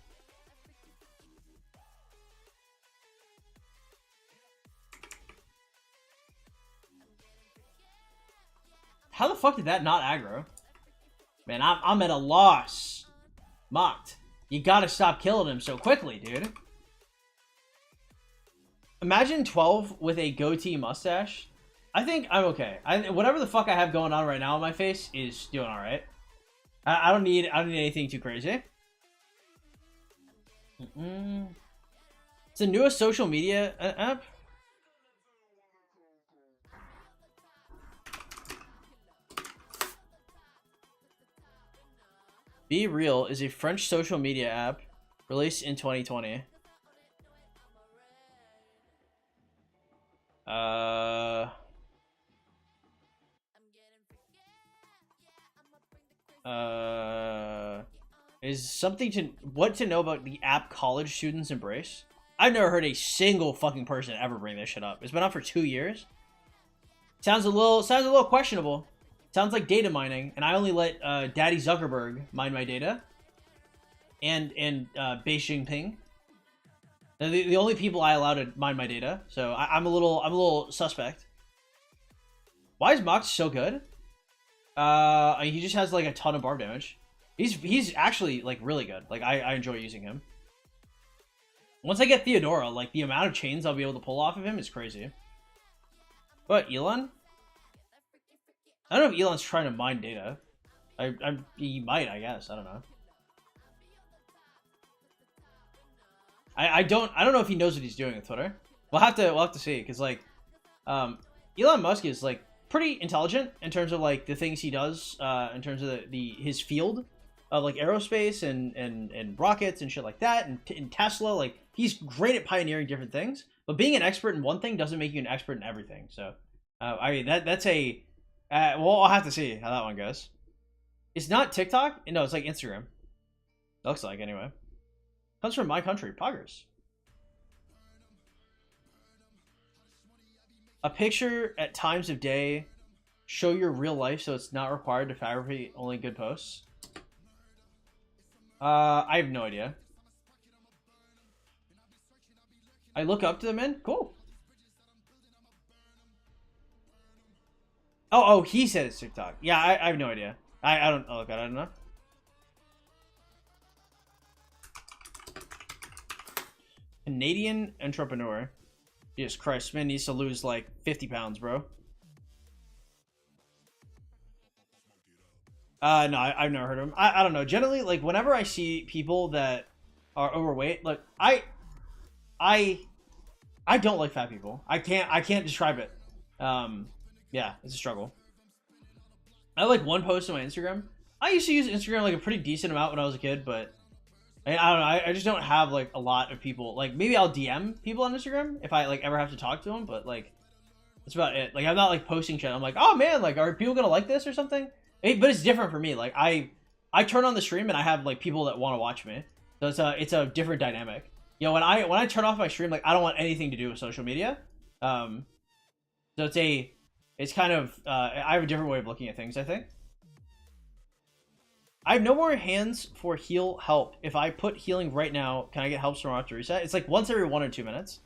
How the fuck did that not aggro? Man, I'm at a loss. Mocked. You gotta stop killing him so quickly, dude. Imagine 12 with a goatee mustache. I think I'm okay. Whatever the fuck I have going on right now on my face is doing alright. I don't need anything too crazy. It's the newest social media app. Be Real is a French social media app released in 2020. Is something to what to know about the app college students embrace? I've never heard a single fucking person ever bring this shit up. It's been up for 2 years. Sounds a little questionable. Sounds like data mining, and I only let Daddy Zuckerberg mine my data, and Beijing Ping. They're the only people I allow to mine my data, so I'm a little suspect. Why is Mox so good? He just has like a ton of barb damage. He's actually like really good. Like I enjoy using him. Once I get Theodora, like the amount of chains I'll be able to pull off of him is crazy. But Elon? I don't know if Elon's trying to mine data. He might, I guess. I don't know. I don't know if he knows what he's doing with Twitter. We'll have to see, because like Elon Musk is like pretty intelligent in terms of like the things he does in terms of his field of like aerospace and rockets and shit like that, and in Tesla, like he's great at pioneering different things. But being an expert in one thing doesn't make you an expert in everything. So I mean that's a well, I'll have to see how that one goes. It's not TikTok. No, it's like Instagram. It looks like anyway. Comes from my country, Poggers. A picture at times of day. Show your real life, so it's not required to fabricate only good posts. I have no idea. I look up to the men. Cool. Oh, he said it's TikTok. Yeah, I have no idea. I don't. Oh god, I don't know. Canadian entrepreneur. Jesus Christ, man needs to lose like 50 pounds, bro. No, I've never heard of him. I don't know. Generally, like whenever I see people that are overweight, like I don't like fat people. I can't describe it. Yeah, it's a struggle. I have like one post on my Instagram. I used to use Instagram like a pretty decent amount when I was a kid, but I don't know. I just don't have like a lot of people. Like maybe I'll DM people on Instagram if I like ever have to talk to them, but like that's about it. Like I'm not like posting shit. I'm like, oh man, like are people gonna like this or something? But it's different for me. Like I turn on the stream and I have like people that want to watch me, so it's a different dynamic. You know, when I turn off my stream, like I don't want anything to do with social media. So it's kind of I have a different way of looking at things, I think. I have no more hands for heal help. If I put healing right now, can I get help tomorrow after reset? It's like once every 1 or 2 minutes.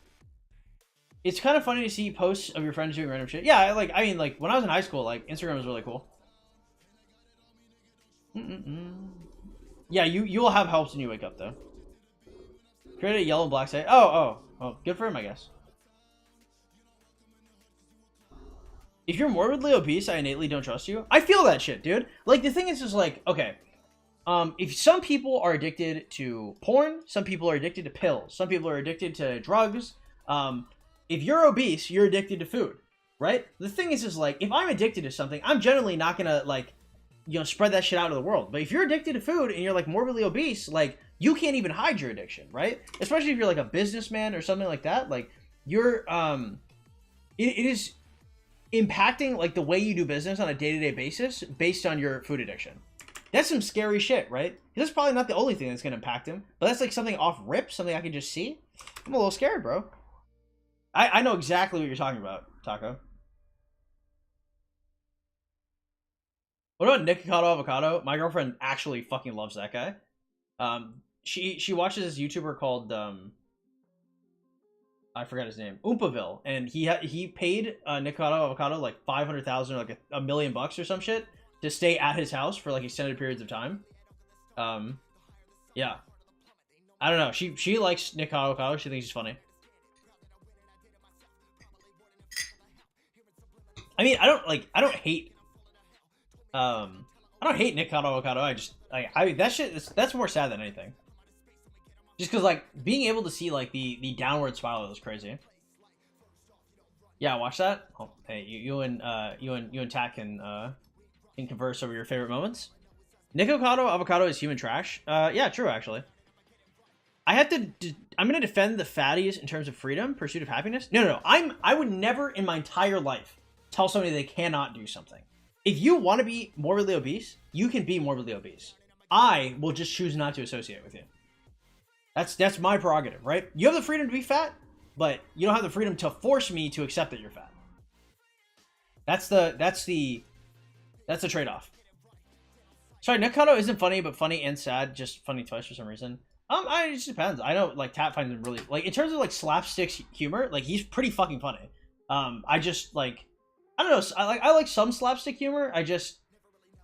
It's kind of funny to see posts of your friends doing random shit. Yeah, I mean, like, when I was in high school, like, Instagram was really cool. Yeah, you will have helps when you wake up, though. Create a yellow and black site. Oh, good for him, I guess. If you're morbidly obese, I innately don't trust you. I feel that shit, dude. Like, the thing is just like, okay, if some people are addicted to porn, some people are addicted to pills, some people are addicted to drugs. If you're obese, you're addicted to food, right? The thing is like, if I'm addicted to something, I'm generally not gonna, like, you know, spread that shit out to the world. But if you're addicted to food and you're, like, morbidly obese, like, you can't even hide your addiction, right? Especially if you're, like, a businessman or something like that. Like, you're, it is impacting, like, the way you do business on a day-to-day basis based on your food addiction. That's some scary shit, right? That's probably not the only thing that's gonna impact him, but that's, like, something off rip, something I can just see. I'm a little scared, bro. I know exactly what you're talking about, Taco. What about Nikocado Avocado? My girlfriend actually fucking loves that guy. She watches this YouTuber called I forgot his name, Oompaville, and he paid Nikocado Avocado like 500,000 or like a million bucks or some shit to stay at his house for like extended periods of time. Yeah, I don't know. She likes Nikocado Avocado. She thinks he's funny. I mean, I don't hate Nikocado Avocado. That shit, that's more sad than anything. Just because, like, being able to see, like, the downward spiral was crazy. Yeah, watch that. Oh, hey, you and Tack can converse over your favorite moments. Nikocado Avocado is human trash. Yeah, true, actually. I'm gonna defend the fatties in terms of freedom, pursuit of happiness. No. I would never in my entire life tell somebody they cannot do something. If you want to be morbidly obese, you can be morbidly obese. I will just choose not to associate with you. That's my prerogative, right? You have the freedom to be fat, but you don't have the freedom to force me to accept that you're fat. That's the trade-off. Sorry, Nikocado isn't funny, but funny and sad, just funny twice for some reason. It just depends. I know, like, Tat finds him really, like, in terms of, like, slapstick humor, like, he's pretty fucking funny. I just, like, I don't know. I like some slapstick humor.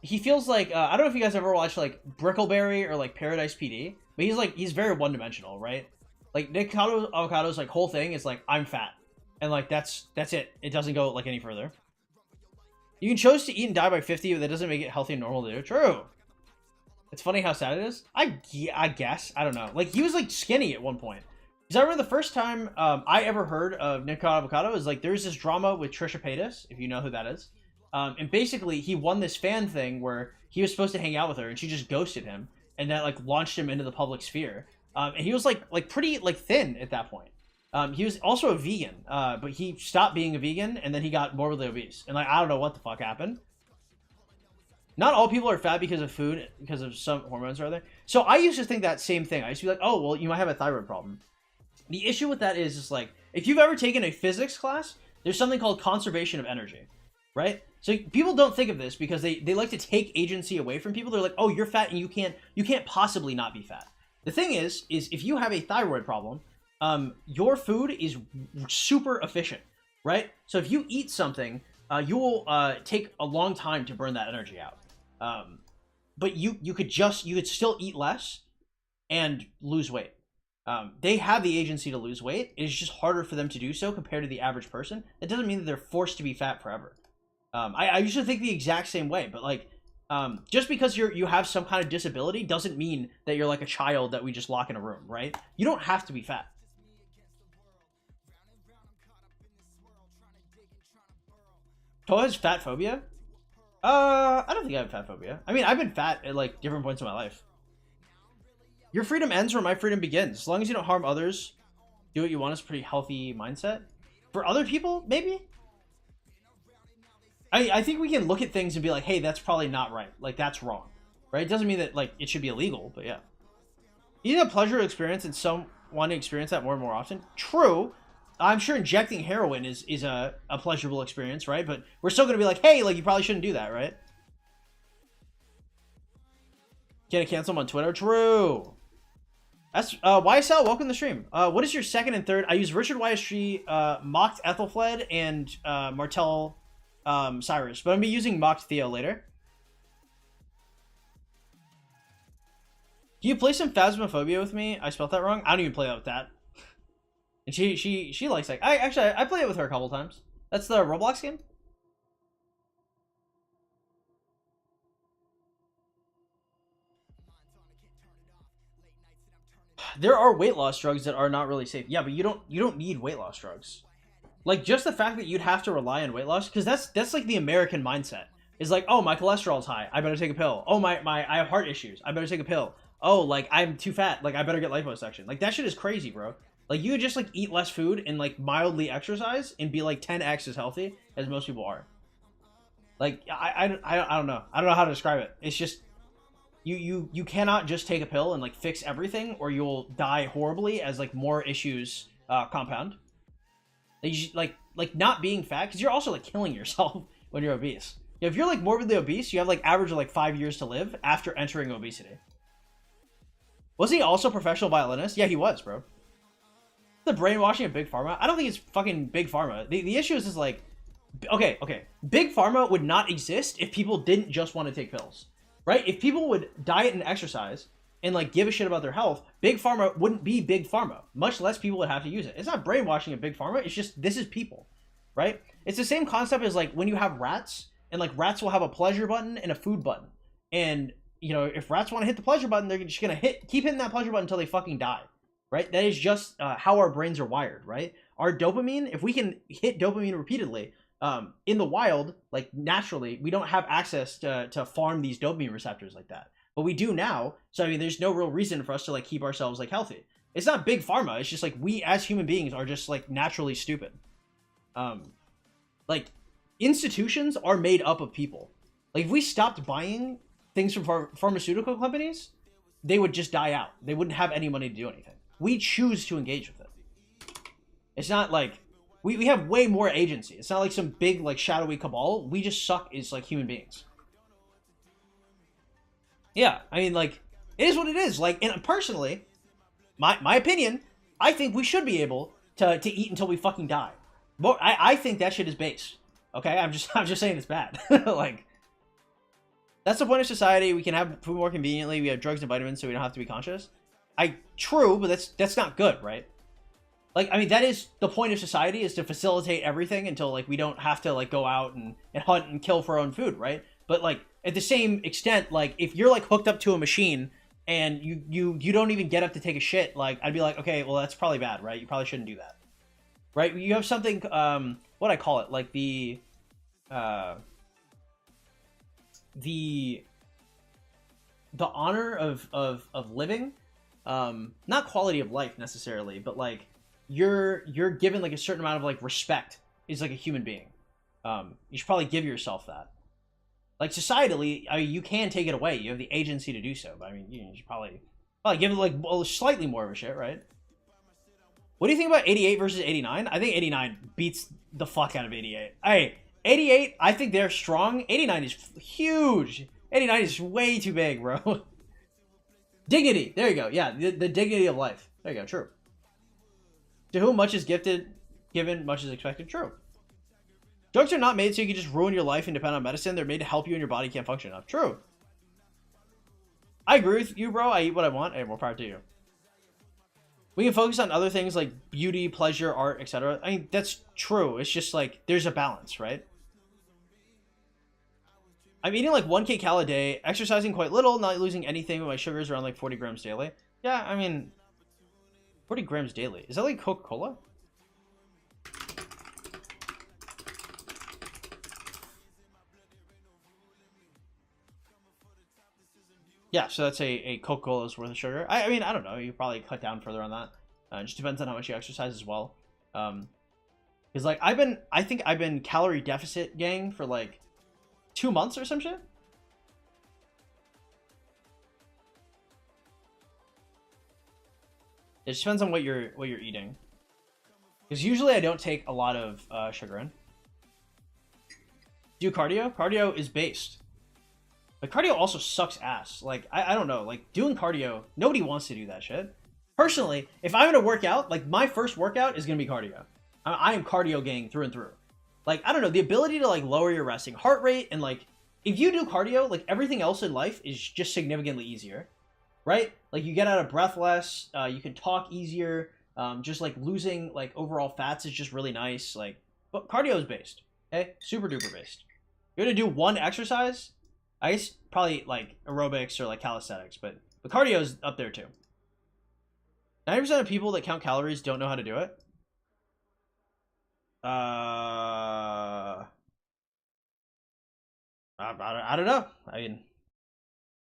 He feels like I don't know if you guys ever watched like Brickleberry or like Paradise PD, but he's very one dimensional, right? Like Nikocado Avocado's like whole thing is like I'm fat, and like that's it. It doesn't go like any further. You can choose to eat and die by 50, but that doesn't make it healthy and normal to do. True. It's funny how sad it is. I guess I don't know. Like he was like skinny at one point. Because I remember the first time I ever heard of Nikocado Avocado is like there's this drama with Trisha Paytas, if you know who that is. And basically he won this fan thing where he was supposed to hang out with her and she just ghosted him, and that like launched him into the public sphere. And he was like pretty like thin at that point. He was also a vegan, but he stopped being a vegan and then he got morbidly obese. And like I don't know what the fuck happened. Not all people are fat because of food, because of some hormones or other. So I used to think that same thing. I used to be like, oh well, you might have a thyroid problem. The issue with that is just like, if you've ever taken a physics class, there's something called conservation of energy, right? So people don't think of this because they like to take agency away from people. They're like, oh, you're fat and you can't possibly not be fat. The thing is if you have a thyroid problem, your food is super efficient, right? So if you eat something, you will take a long time to burn that energy out. But you could still eat less and lose weight. They have the agency to lose weight. It's just harder for them to do so compared to the average person. That doesn't mean that they're forced to be fat forever. I used to think the exact same way, but like, just because you have some kind of disability doesn't mean that you're like a child that we just lock in a room, right? You don't have to be fat. Toa has fat phobia? I don't think I have fat phobia. I mean, I've been fat at like different points in my life. Your freedom ends where my freedom begins. As long as you don't harm others, do what you want is a pretty healthy mindset. For other people, maybe? I think we can look at things and be like, hey, that's probably not right. Like, that's wrong. Right? It doesn't mean that, like, it should be illegal, but yeah. You need a pleasure experience and some want to experience that more and more often. True. I'm sure injecting heroin is a pleasurable experience, right? But we're still going to be like, hey, like, you probably shouldn't do that, right? Can I cancel them on Twitter? True. That's YSL, welcome to the stream. What is your second and third? I use Richard YSG, Mocked Ethelfled, and Martel Cyrus, but I'm gonna be using Mocked Theo later. Can you play some Phasmophobia with me? I spelled that wrong. I don't even play that with that. And she likes that. I played it with her a couple times. That's the Roblox game. There are weight loss drugs that are not really safe. Yeah, but you don't need weight loss drugs. Like, just the fact that you'd have to rely on weight loss, because that's like the American mindset. Is like, oh, my cholesterol's high, I better take a pill. Oh, I have heart issues, I better take a pill. Oh, like, I'm too fat, like, I better get liposuction. Like, that shit is crazy, bro. Like, you just, like, eat less food and, like, mildly exercise and be, like, 10x as healthy as most people are. Like, I don't know. I don't know how to describe it. It's just, you cannot just take a pill and, like, fix everything, or you'll die horribly as, like, more issues compound. Like, not being fat, because you're also, like, killing yourself when you're obese. If you're, like, morbidly obese, you have, like, average of, like, 5 years to live after entering obesity. Wasn't he also a professional violinist? Yeah, he was, bro. The brainwashing of Big Pharma? I don't think it's fucking Big Pharma. The issue is like, okay. Big Pharma would not exist if people didn't just want to take pills, right? If people would diet and exercise and, like, give a shit about their health, Big Pharma wouldn't be Big Pharma. Much less people would have to use it. It's not brainwashing of Big Pharma. It's just, this is people, right? It's the same concept as, like, when you have rats, and, like, rats will have a pleasure button and a food button. And, you know, if rats want to hit the pleasure button, they're just going to keep hitting that pleasure button until they fucking die, right? That is just how our brains are wired, right? Our dopamine, if we can hit dopamine repeatedly, in the wild, like, naturally, we don't have access to farm these dopamine receptors like that. But we do now, so, I mean, there's no real reason for us to, like, keep ourselves, like, healthy. It's not Big Pharma, it's just, like, we as human beings are just, like, naturally stupid. Like, institutions are made up of people. Like, if we stopped buying things from pharmaceutical companies, they would just die out. They wouldn't have any money to do anything. We choose to engage with it. It's not like, we have way more agency. It's not like some big, like, shadowy cabal. We just suck as, like, human beings. Yeah, I mean, like, it is what it is. Like, and personally, my opinion, I think we should be able to eat until we fucking die. But I think that shit is base. Okay, I'm just saying it's bad. Like, that's the point of society. We can have food more conveniently. We have drugs and vitamins, so we don't have to be conscious. True, but that's not good, right? Like, I mean, that is the point of society, is to facilitate everything until, like, we don't have to, like, go out and hunt and kill for our own food, right? But, like, at the same extent, like, if you're, like, hooked up to a machine and you don't even get up to take a shit, like, I'd be like, okay, well, that's probably bad, right? You probably shouldn't do that, right? You have something, what I call it, like, the honor of living, not quality of life necessarily, but, like, you're given, like, a certain amount of, like, respect as, like, a human being. You should probably give yourself that. Like, societally, I mean, you can take it away. You have the agency to do so. But, I mean, you should probably give it, like, slightly more of a shit, right? What do you think about 88 versus 89? I think 89 beats the fuck out of 88. Hey, 88, I think they're strong. 89 is huge. 89 is way too big, bro. Dignity. There you go. Yeah, the dignity of life. There you go. True. To whom much is given, much is expected. True. Drugs are not made so you can just ruin your life and depend on medicine. They're made to help you and your body can't function enough. True. I agree with you, bro. I eat what I want. Hey, more power to you. We can focus on other things like beauty, pleasure, art, etc. I mean, that's true. It's just, like, there's a balance, right? I'm eating, like, 1K cal a day, exercising quite little, not losing anything, but my sugar is around, like, 40 grams daily. Yeah, I mean, 40 grams daily. Is that, like, Coca-Cola? Yeah, so that's a Coca-Cola's worth of sugar. I mean, I don't know. You probably cut down further on that. It just depends on how much you exercise as well. Because, like, I think I've been calorie deficit gang for, like, 2 months or some shit. It just depends on what you're eating. Because usually I don't take a lot of sugar in. Do cardio? Cardio is based. But cardio also sucks ass. Like, I don't know. Like, doing cardio, nobody wants to do that shit. Personally, if I'm gonna work out, like my first workout is gonna be cardio. I am cardio gang through and through. Like, I don't know, the ability to like lower your resting heart rate and like if you do cardio, like everything else in life is just significantly easier, right? Like you get out of breath less, you can talk easier, just like losing like overall fats is just really nice. Like, but cardio is based, okay? Super duper based. You're gonna do one exercise, I guess probably like aerobics or like calisthenics, but the cardio is up there too. 90% of people that count calories don't know how to do it. I don't know. I mean,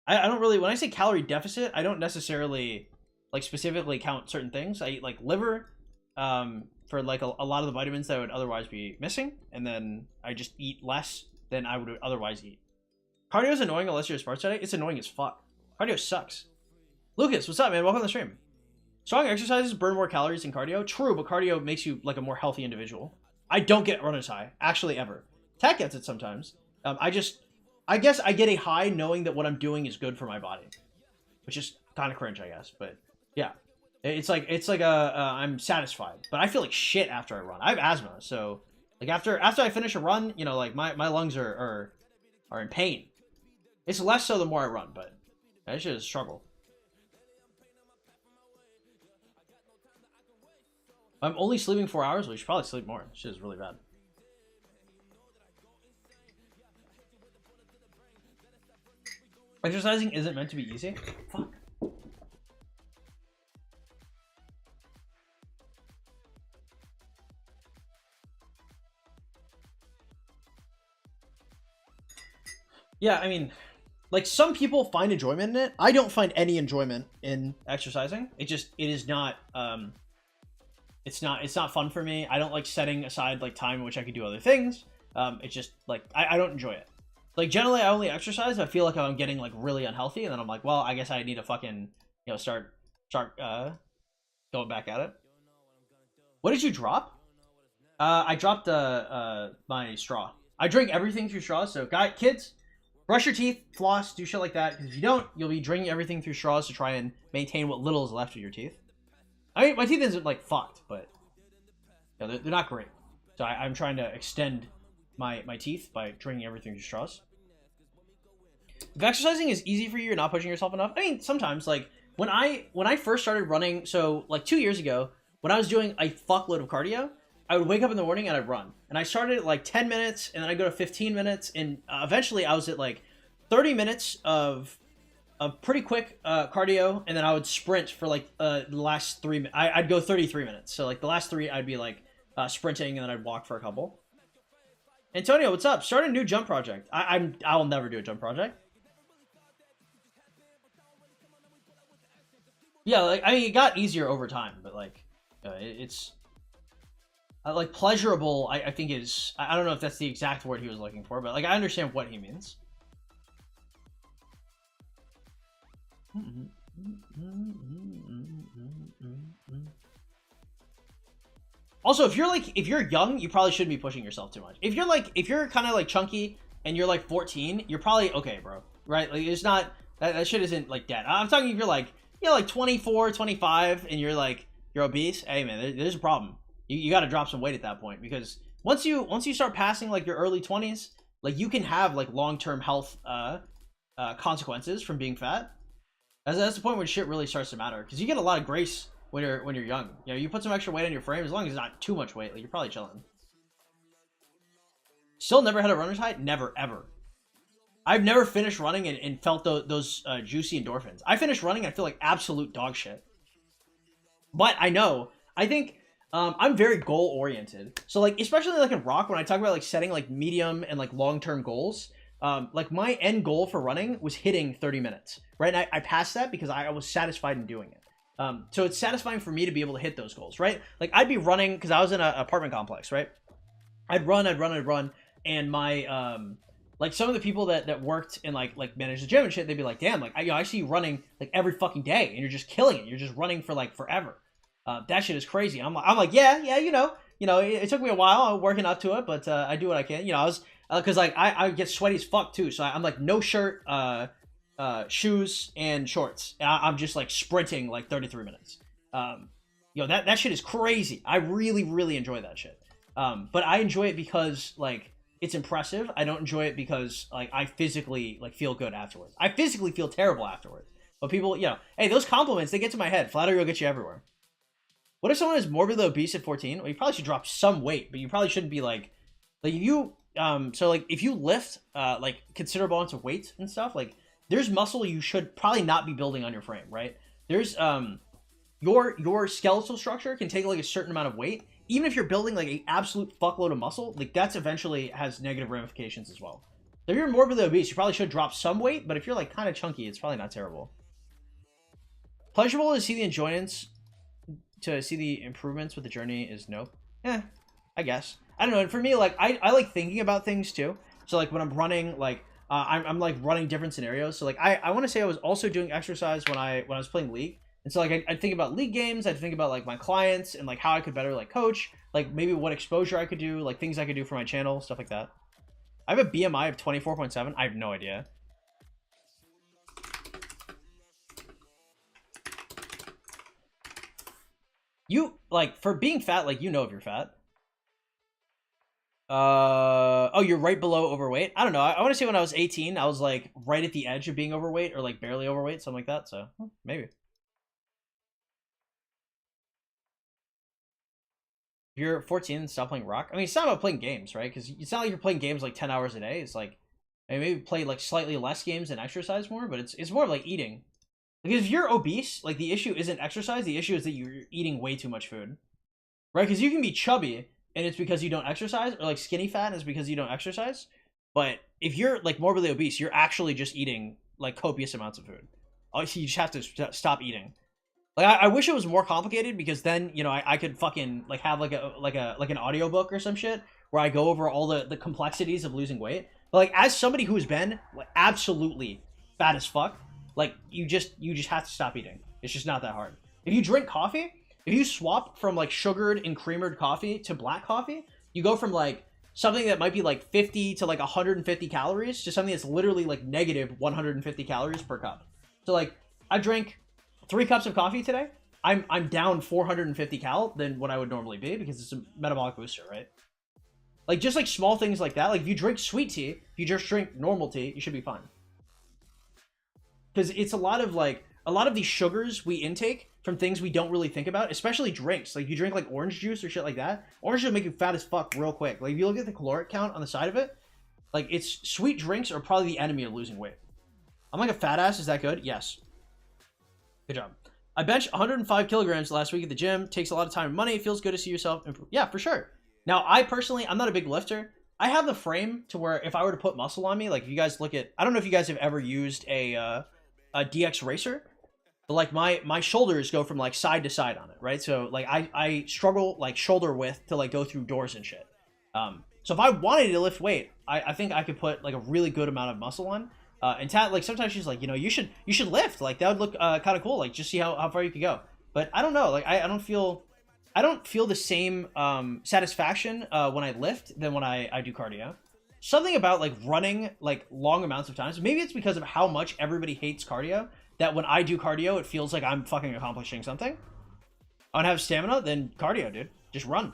I don't really, when I say calorie deficit, I don't necessarily like specifically count certain things. I eat like liver for like a lot of the vitamins that I would otherwise be missing, and then I just eat less than I would otherwise eat. Cardio is annoying unless you're a sports addict. It's annoying as fuck. Cardio sucks. Lucas, what's up, man? Welcome to the stream. Strong exercises burn more calories than cardio. True, but cardio makes you like a more healthy individual. I don't get runner's high, actually, ever. Tech gets it sometimes. I guess I get a high knowing that what I'm doing is good for my body, which is kind of cringe, I guess. But yeah, it's like I'm satisfied, but I feel like shit after I run. I have asthma, so like after I finish a run, you know, like my lungs are in pain. It's less so the more I run, but that shit is a struggle. I'm only sleeping 4 hours. Well, you should probably sleep more. Shit is really bad. Exercising isn't meant to be easy. Fuck. Yeah, I mean, like some people find enjoyment in it. I don't find any enjoyment in exercising. It is not it's not fun for me. I don't like setting aside like time in which I could do other things. It's just like I don't enjoy it. Like generally I only exercise if I feel like I'm getting like really unhealthy, and then I'm like, well, I guess I need to fucking, you know, start going back at it. What did you drop? I dropped my straw. I drink everything through straws. So kids, brush your teeth, floss, do shit like that. Because if you don't, you'll be drinking everything through straws to try and maintain what little is left of your teeth. I mean, my teeth isn't like fucked, but you know, they're not great. So I'm trying to extend my teeth by drinking everything through straws. If exercising is easy for you, you're not pushing yourself enough. I mean, sometimes like when I first started running, so like 2 years ago, when I was doing a fuckload of cardio, I would wake up in the morning and I'd run. And I started at like 10 minutes, and then I go to 15 minutes, and eventually I was at like 30 minutes of pretty quick cardio, and then I would sprint for like the last 3 minutes. I'd go 33 minutes. So like the last 3, I'd be like sprinting, and then I'd walk for a couple. Antonio, what's up? Start a new jump project. I'll never do a jump project. Yeah, like I mean, it got easier over time, but like it's like pleasurable. I think is, I don't know if that's the exact word he was looking for, but like I understand what he means. Also, if you're young, you probably shouldn't be pushing yourself too much. If you're kind of like chunky and you're like 14, you're probably okay, bro. Right? Like it's not that shit isn't like dead. I'm talking if you're like, you know, like 24, 25 and you're obese. Hey man, there's a problem. You got to drop some weight at that point, because once you start passing like your early 20s, like you can have like long-term health consequences from being fat. That's the point when shit really starts to matter, because you get a lot of grace when you're young. You know, you put some extra weight on your frame, as long as it's not too much weight, like you're probably chilling. Still never had a runner's high? Never, ever. I've never finished running and felt those juicy endorphins. I finished running and I feel like absolute dog shit. But I think I'm very goal oriented. So like, especially like in rock, when I talk about like setting like medium and like long-term goals, like my end goal for running was hitting 30 minutes, right? And I passed that because I was satisfied in doing it. So it's satisfying for me to be able to hit those goals, right? Like I'd be running, because I was in an apartment complex, right? I'd run, and my like some of the people that worked and like managed the gym and shit, they'd be like, damn, like I see you running like every fucking day, and you're just killing it. You're just running for like forever. That shit is crazy. I'm like, yeah, you know, it took me a while. I'm working up to it, but I do what I can. You know, I was because like I get sweaty as fuck too. So I'm like no shirt, shoes and shorts. And I'm just like sprinting like 33 minutes. Yo, that shit is crazy. I really, really enjoy that shit. But I enjoy it because like it's impressive. I don't enjoy it because like I physically like feel good afterwards. I physically feel terrible afterwards. But people, you know, hey, those compliments, they get to my head. Flattery will get you everywhere. What if someone is morbidly obese at 14? Well, you probably should drop some weight, but you probably shouldn't be like you so like if you lift like considerable amounts of weight and stuff, like there's muscle you should probably not be building on your frame, right? There's your skeletal structure can take like a certain amount of weight. Even if you're building like an absolute fuckload of muscle, like that's eventually has negative ramifications as well. So if you're morbidly obese, you probably should drop some weight, but if you're like kind of chunky, it's probably not terrible. Pleasurable to see the enjoyments, to see the improvements with the journey is nope. I guess. I don't know. And for me, like I like thinking about things too. So like when I'm running, like I'm like running different scenarios. So like I want to say I was also doing exercise when I was playing League. And so like I'd think about League games, I'd think about like my clients and like how I could better like coach, like maybe what exposure I could do, like things I could do for my channel, stuff like that. I have a BMI of 24.7. I have no idea. You like for being fat, like you know if you're fat. Oh, you're right below overweight. I don't know. I want to say when I was 18, I was like right at the edge of being overweight or like barely overweight, something like that. So maybe. If you're 14, stop playing rock. I mean, it's not about playing games, right? Because it's not like you're playing games like 10 hours a day. It's like maybe play like slightly less games and exercise more, but it's more of like eating. Because if you're obese, like the issue isn't exercise. The issue is that you're eating way too much food, right? Because you can be chubby and it's because you don't exercise, or like skinny fat and it's because you don't exercise. But if you're like morbidly obese, you're actually just eating like copious amounts of food. Obviously, you just have to stop eating. Like I wish it was more complicated because then you know I could fucking like have like an audiobook or some shit where I go over all the complexities of losing weight. But like as somebody who's been like absolutely fat as fuck, like you just have to stop eating. It's just not that hard. If you drink coffee, if you swap from like sugared and creamered coffee to black coffee, you go from like something that might be like 50 to like 150 calories to something that's literally like negative 150 calories per cup. So like I drank 3 cups of coffee today. I'm down 450 cal than what I would normally be because it's a metabolic booster, right? Like just like small things like that. Like if you drink sweet tea, if you just drink normal tea, you should be fine. Because it's a lot of these sugars we intake from things we don't really think about, especially drinks. Like you drink like orange juice or shit like that. Orange juice will make you fat as fuck real quick. Like if you look at the caloric count on the side of it, like it's sweet drinks are probably the enemy of losing weight. I'm like a fat ass. Is that good? Yes. Good job. I benched 105 kilograms last week at the gym. Takes a lot of time and money. It feels good to see yourself improve. Yeah, for sure. Now, I personally, I'm not a big lifter. I have the frame to where if I were to put muscle on me, like if you guys look at, I don't know if you guys have ever used a DX racer, but like my shoulders go from like side to side on it, right? So like I struggle like shoulder width to like go through doors and shit. So if I wanted to lift weight, I think I could put like a really good amount of muscle on. And Tat, like sometimes she's like, you know, you should lift, like that would look kind of cool, like just see how far you could go. But I don't know, like I don't feel the same satisfaction when I lift than when I do cardio. Something about like running like long amounts of times. Maybe it's because of how much everybody hates cardio that when I do cardio, it feels like I'm fucking accomplishing something. I don't have stamina, then cardio, dude. Just run.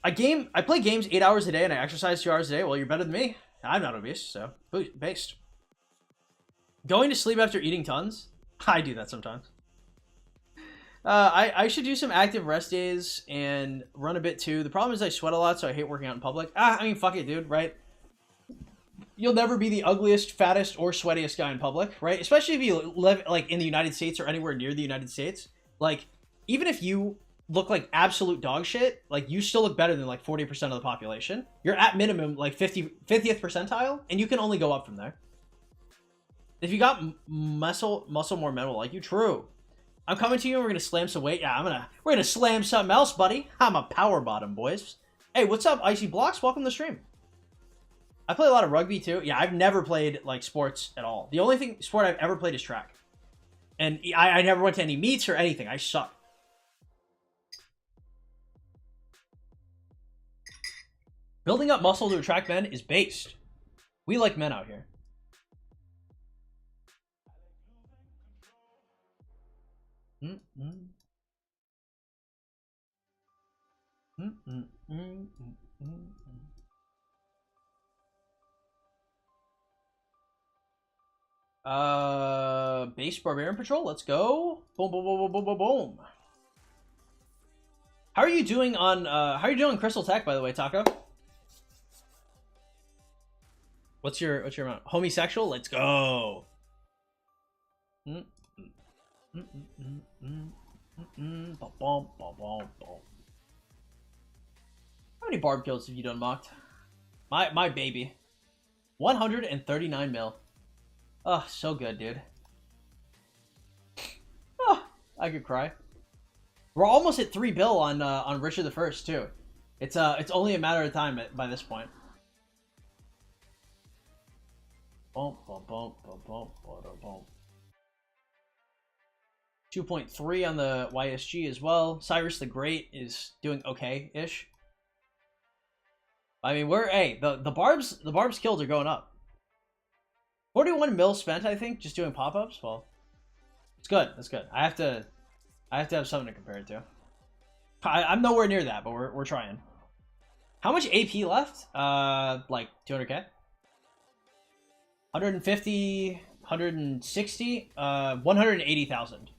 I play games 8 hours a day and I exercise 2 hours a day. Well, you're better than me. I'm not obese, so based. Going to sleep after eating tons? I do that sometimes. I should do some active rest days and run a bit too. The problem is I sweat a lot, so I hate working out in public. I mean, fuck it, dude, right? You'll never be the ugliest, fattest, or sweatiest guy in public, right? Especially if you live like in the United States or anywhere near the United States. Like, even if you look like absolute dog shit, like you still look better than like 40% of the population. You're at minimum like 50th percentile, and you can only go up from there. If you got muscle more metal like you, true. I'm coming to you and we're gonna slam some weight. Yeah, we're gonna slam something else, buddy. I'm a power bottom, boys. Hey, what's up, Icy Blocks? Welcome to the stream. I play a lot of rugby too. Yeah, I've never played like sports at all. The only sport I've ever played is track. And I never went to any meets or anything. I suck. Building up muscle to attract men is based. We like men out here. Base Barbarian Patrol, let's go. Boom, boom, boom, boom, boom, boom, boom. How are you doing on, how are you doing Crystal Tech, by the way, Taco? What's your amount? Homosexual? Let's go. How many barb kills have you done, Mocked? My baby. 139 mil. Oh, so good, dude. Oh, I could cry. We're almost at 3 bill on Richard the First too. It's only a matter of time by this point. Boom, boom, boom, boom, boom, boom, boom. 2.3 on the YSG as well. Cyrus the Great is doing okay-ish. I mean, the barbs killed are going up. 41 mil spent, I think, just doing pop-ups. Well, it's good. That's good. I have to have something to compare it to. I'm nowhere near that, but we're trying. How much AP left? Like 200k. 150, 160, 180,000.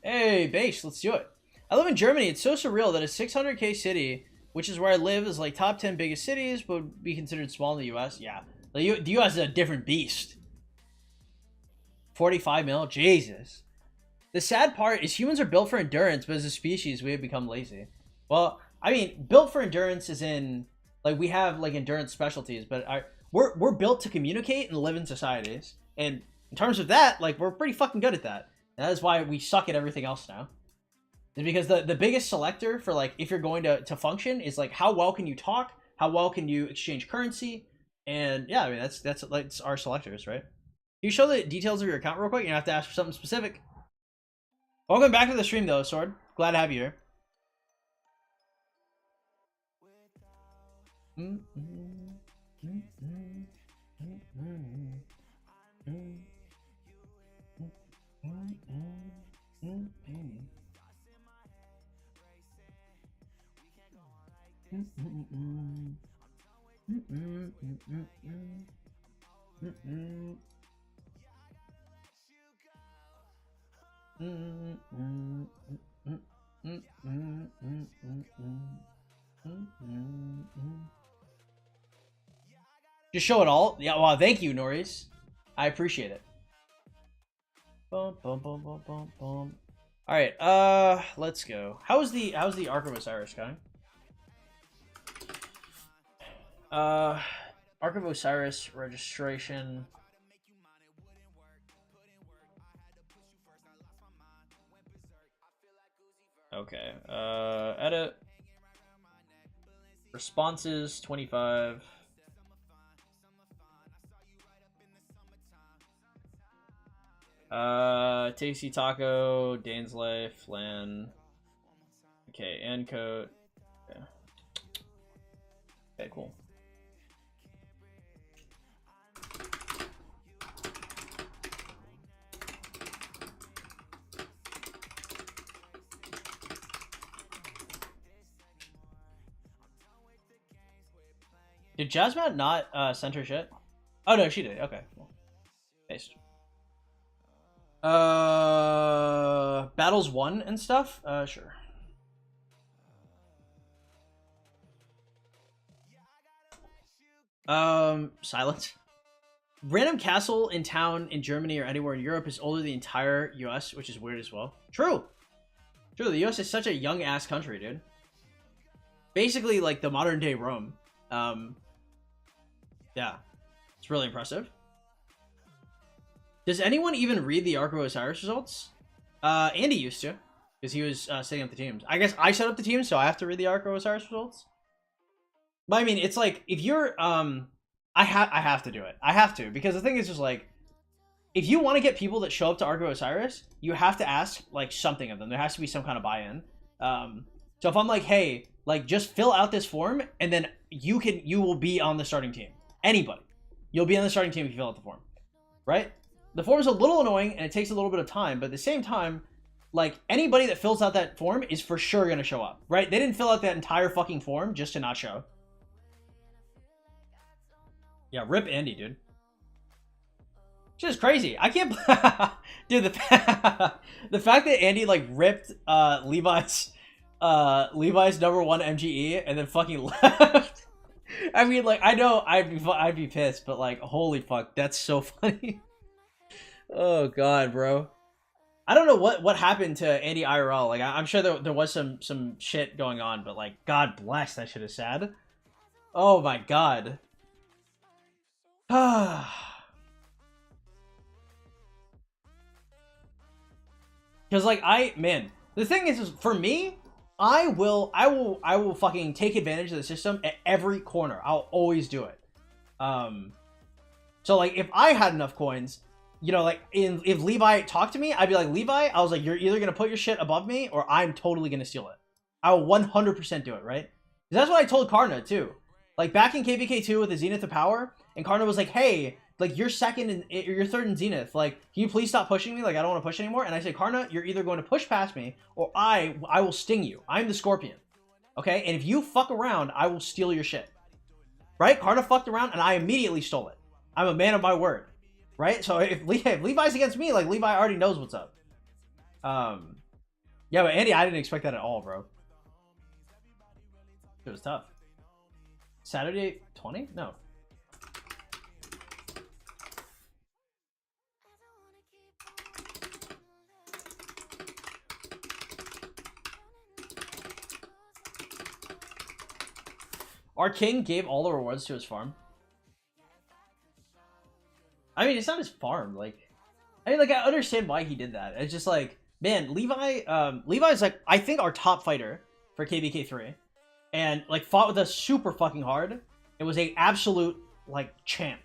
Hey, base, let's do it. I live in Germany. It's so surreal that a 600k city, which is where I live, is like top 10 biggest cities, but would be considered small in the US. Yeah, the US is a different beast. 45 mil, Jesus. The sad part is humans are built for endurance, but as a species, we have become lazy. Well, I mean, built for endurance is in, like, we have, like, endurance specialties, but we're built to communicate and live in societies. And in terms of that, like, we're pretty fucking good at that. And that is why we suck at everything else now. It's because the biggest selector for, like, if you're going to function is, like, how well can you talk? How well can you exchange currency? And, yeah, I mean, that's like, it's our selectors, right? Can you show the details of your account real quick? You have to ask for something specific. Welcome back to the stream, though, Sword. Glad to have you here. Just show it all. Yeah, wow, thank you, Norris. I appreciate it. Boom, boom, boom, boom, boom, boom. All right, let's go. How's the Ark of Osiris going? Ark of Osiris registration. Okay, edit. Responses, 25. Tasty Taco, Dane's Life, Lan. Okay, and code. Okay. Okay, cool. Did Jasmine not send her shit? Oh no, she did. Okay, cool. Paste. Battles 1 and stuff? Sure. Silence. Random castle in town in Germany or anywhere in Europe is older than the entire US, which is weird as well. True. True, the US is such a young ass country, dude. Basically like the modern day Rome. Yeah. It's really impressive. Does anyone even read the Ark of Osiris results? Andy used to, because he was setting up the teams. I guess I set up the teams, so I have to read the Ark of Osiris results. But I mean, it's like, if you're, I have to do it. I have to, because the thing is just like, if you want to get people that show up to Ark of Osiris, you have to ask, like, something of them. There has to be some kind of buy-in. So if I'm like, hey, like just fill out this form and then you will be on the starting team. Anybody. You'll be on the starting team if you fill out the form. Right? The form is a little annoying and it takes a little bit of time, but at the same time, like anybody that fills out that form is for sure going to show up, right? They didn't fill out that entire fucking form just to not show. Yeah, rip Andy, dude. Just crazy. I can't, dude. The fact that Andy like ripped Levi's number 1 MGE and then fucking left. I mean, like I know I'd be pissed, but like holy fuck, that's so funny. Oh god, bro. I don't know what happened to Andy IRL. Like I'm sure there was some shit going on, but like God bless, that shit is sad. Oh my god. Because like the thing is for me, I will fucking take advantage of the system at every corner. I'll always do it. So like if I had enough coins, you know, like if Levi talked to me, I'd be like, Levi, I was like, you're either gonna put your shit above me or I'm totally gonna steal it. I will 100% do it, right? That's what I told Karna too. Like back in KVK2 with the Zenith of Power, and Karna was like, hey, like you're you're third in Zenith. Like, can you please stop pushing me? Like I don't want to push anymore. And I said, Karna, you're either going to push past me or I will sting you. I'm the Scorpion. Okay? And if you fuck around, I will steal your shit. Right? Karna fucked around and I immediately stole it. I'm a man of my word. Right? So if Levi's against me, like Levi already knows what's up. Yeah, but Andy, I didn't expect that at all, bro. It was tough. Saturday 20? No. Our king gave all the rewards to his farm. I mean, it's not his farm. Like, I understand why he did that. It's just like, man, Levi's like, I think our top fighter for KBK3, and like fought with us super fucking hard. It was a absolute like champ,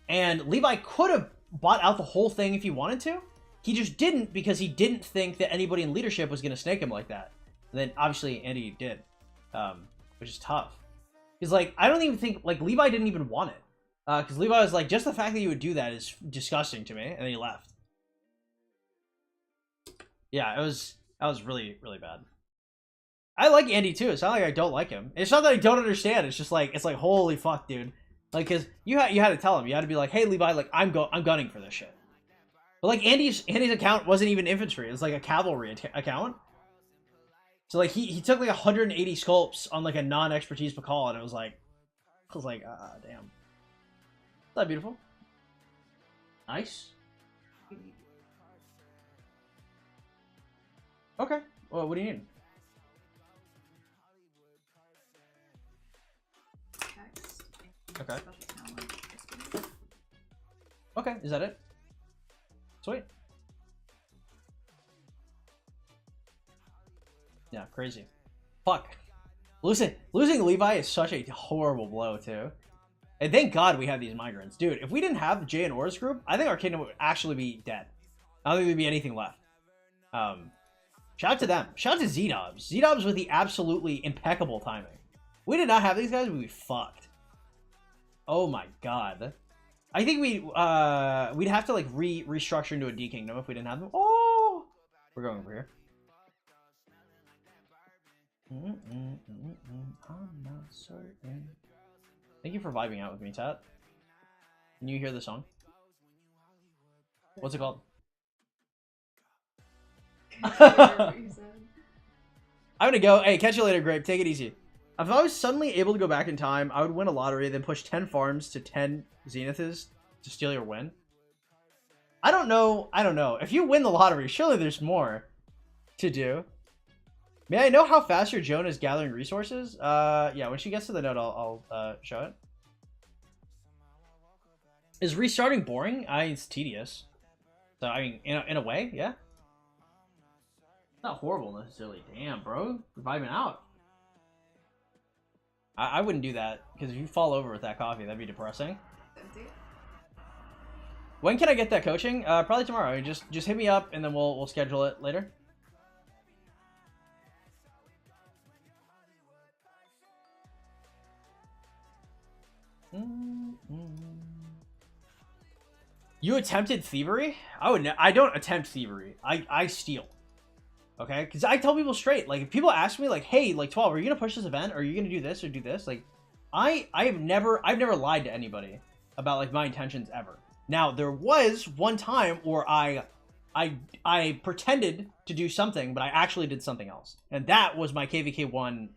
and Levi could have bought out the whole thing if he wanted to. He just didn't because he didn't think that anybody in leadership was gonna snake him like that. And then obviously Andy did, which is tough. Because like I don't even think like Levi didn't even want it. Because Levi was like, just the fact that you would do that is disgusting to me, and then he left. Yeah, that was really, really bad. I like Andy too. It's not like I don't like him. It's not that I don't understand. It's just like, it's like, holy fuck, dude. Like, cause you had to tell him. You had to be like, hey Levi, like I'm gunning for this shit. But like Andy's account wasn't even infantry. It was like a cavalry account. So like he took like 180 sculpts on like a non-expertise Pakal, and it was like, I was like, damn. Is that beautiful? Nice. Okay. Well, what do you need? Okay. Okay, is that it? Sweet. Yeah, crazy. Fuck. Losing Levi is such a horrible blow, too. And thank God we have these migrants. Dude, if we didn't have the Jay and Oris group, I think our kingdom would actually be dead. I don't think there'd be anything left. Shout out to them. Shout out to Z-Dubs. Z-Dubs with the absolutely impeccable timing. If we did not have these guys, we'd be fucked. Oh my God. I think we'd have to like restructure into a D kingdom if we didn't have them. Oh, we're going over here. I'm not certain. Thank you for vibing out with me, Tat. Can you hear the song? What's it called? I'm gonna go. Hey, catch you later, Grape. Take it easy. If I was suddenly able to go back in time, I would win a lottery, then push 10 farms to 10 Zeniths to steal your win. I don't know. If you win the lottery, surely there's more to do. May I know how fast your Joan is gathering resources? Yeah, when she gets to the node, I'll show it. Is restarting boring? It's tedious. So, I mean, in a way, yeah. Not horrible necessarily. Damn, bro. You're vibing out. I wouldn't do that, because if you fall over with that coffee, that'd be depressing. When can I get that coaching? Probably tomorrow. Just hit me up, and then we'll schedule it later. You attempted thievery? I don't attempt thievery. I steal. Okay? Because I tell people straight. Like, if people ask me, like, hey, like, 12, are you gonna push this event? Or are you gonna do this or do this? Like, I've never lied to anybody about, like, my intentions ever. Now, there was one time where I pretended to do something, but I actually did something else. And that was my KVK1,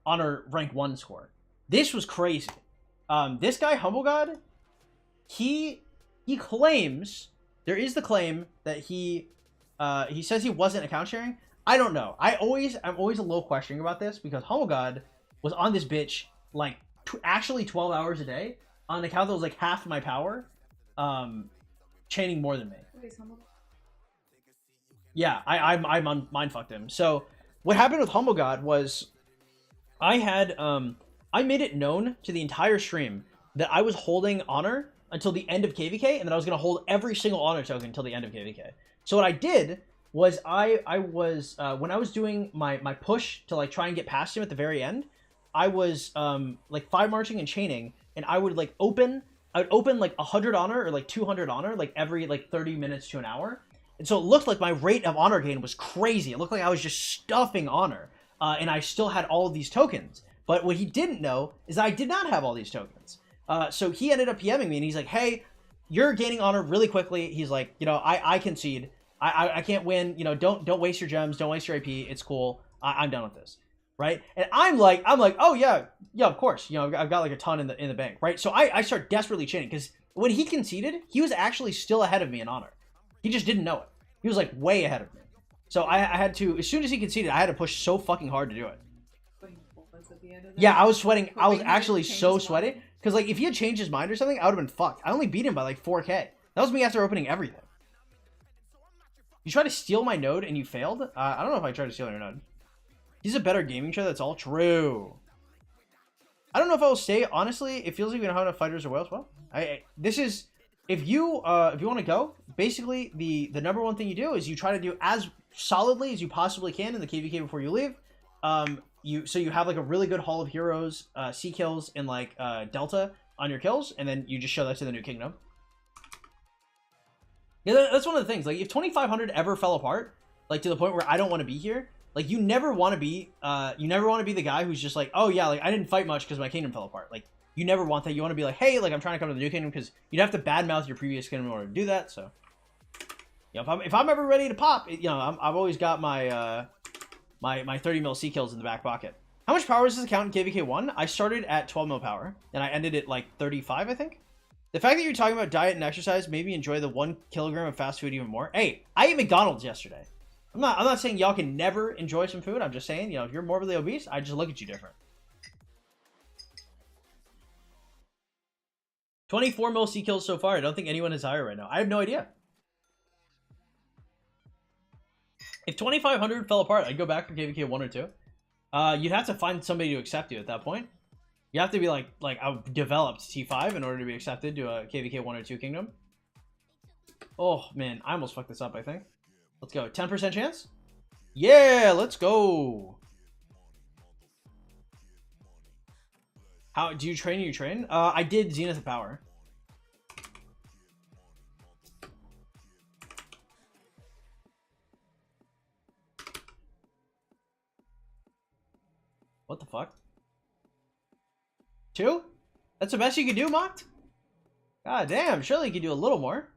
honor rank 1 score. This was crazy. This guy, Humble God, he claims, there is the claim that he says he wasn't account sharing. I don't know. I'm always a little questioning about this because Humble God was on this bitch like actually 12 hours a day on an account that was like half my power, chaining more than me. Yeah, I mind fucked him. So what happened with Humble God was I had I made it known to the entire stream that I was holding honor until the end of KVK, and that I was going to hold every single honor token until the end of KVK. So what I did was I was when I was doing my push to like try and get past him at the very end, I was like 5 marching and chaining, and I would like open like 100 honor or like 200 honor like every like 30 minutes to an hour. And so it looked like my rate of honor gain was crazy. It looked like I was just stuffing honor, and I still had all of these tokens. But what he didn't know is I did not have all these tokens. So he ended up PMing me, and he's like, hey, you're gaining honor really quickly. He's like, you know, I concede. I can't win. You know, don't waste your gems. Don't waste your AP. It's cool. I'm done with this. Right? And I'm like, oh yeah, of course. You know, I've got like a ton in the bank. Right? So I start desperately chaining because when he conceded, he was actually still ahead of me in honor. He just didn't know it. He was like way ahead of me. So I had to, as soon as he conceded, I had to push so fucking hard to do it. Yeah, I was sweating. I was actually so sweaty. Because, like, if he had changed his mind or something, I would have been fucked. I only beat him by, like, 4k. That was me after opening everything. You tried to steal my node and you failed? I don't know if I tried to steal your node. He's a better gaming show. That's all true. I don't know if I will stay. Honestly, it feels like we don't have enough fighters or whales. Well, this is... If you want to go, basically, the number one thing you do is you try to do as solidly as you possibly can in the KVK before you leave. So you have like a really good Hall of Heroes, C kills, and like Delta on your kills, and then you just show that to the new kingdom. Yeah, that's one of the things. Like if 2500 ever fell apart, like to the point where I don't want to be here, like you never want to be the guy who's just like, oh yeah, like I didn't fight much because my kingdom fell apart. Like you never want that. You want to be like, hey, like I'm trying to come to the new kingdom, because you'd have to badmouth your previous kingdom in order to do that. So, you know, if I'm ever ready to pop, you know, I've always got my my 30 mil C kills in the back pocket. How much power is this account in KVK1? I started at 12 mil power, and I ended at like 35, I think. The fact that you're talking about diet and exercise made me enjoy the 1 kilogram of fast food even more. Hey, I ate McDonald's yesterday. I'm not saying y'all can never enjoy some food. I'm just saying, you know, if you're morbidly obese, I just look at you different. 24 mil C kills so far. I don't think anyone is higher right now. I have no idea. If 2500 fell apart, I'd go back for KVK 1 or 2. You'd have to find somebody to accept you at that point. You have to be like I developed T5 in order to be accepted to a KVK 1 or 2 kingdom. Oh man, I almost fucked this up, I think. Let's go. 10% chance? Yeah, let's go. How do you train? I did Zenith of Power. What the fuck? 2? That's the best you could do, Mocked? God damn, surely you could do a little more.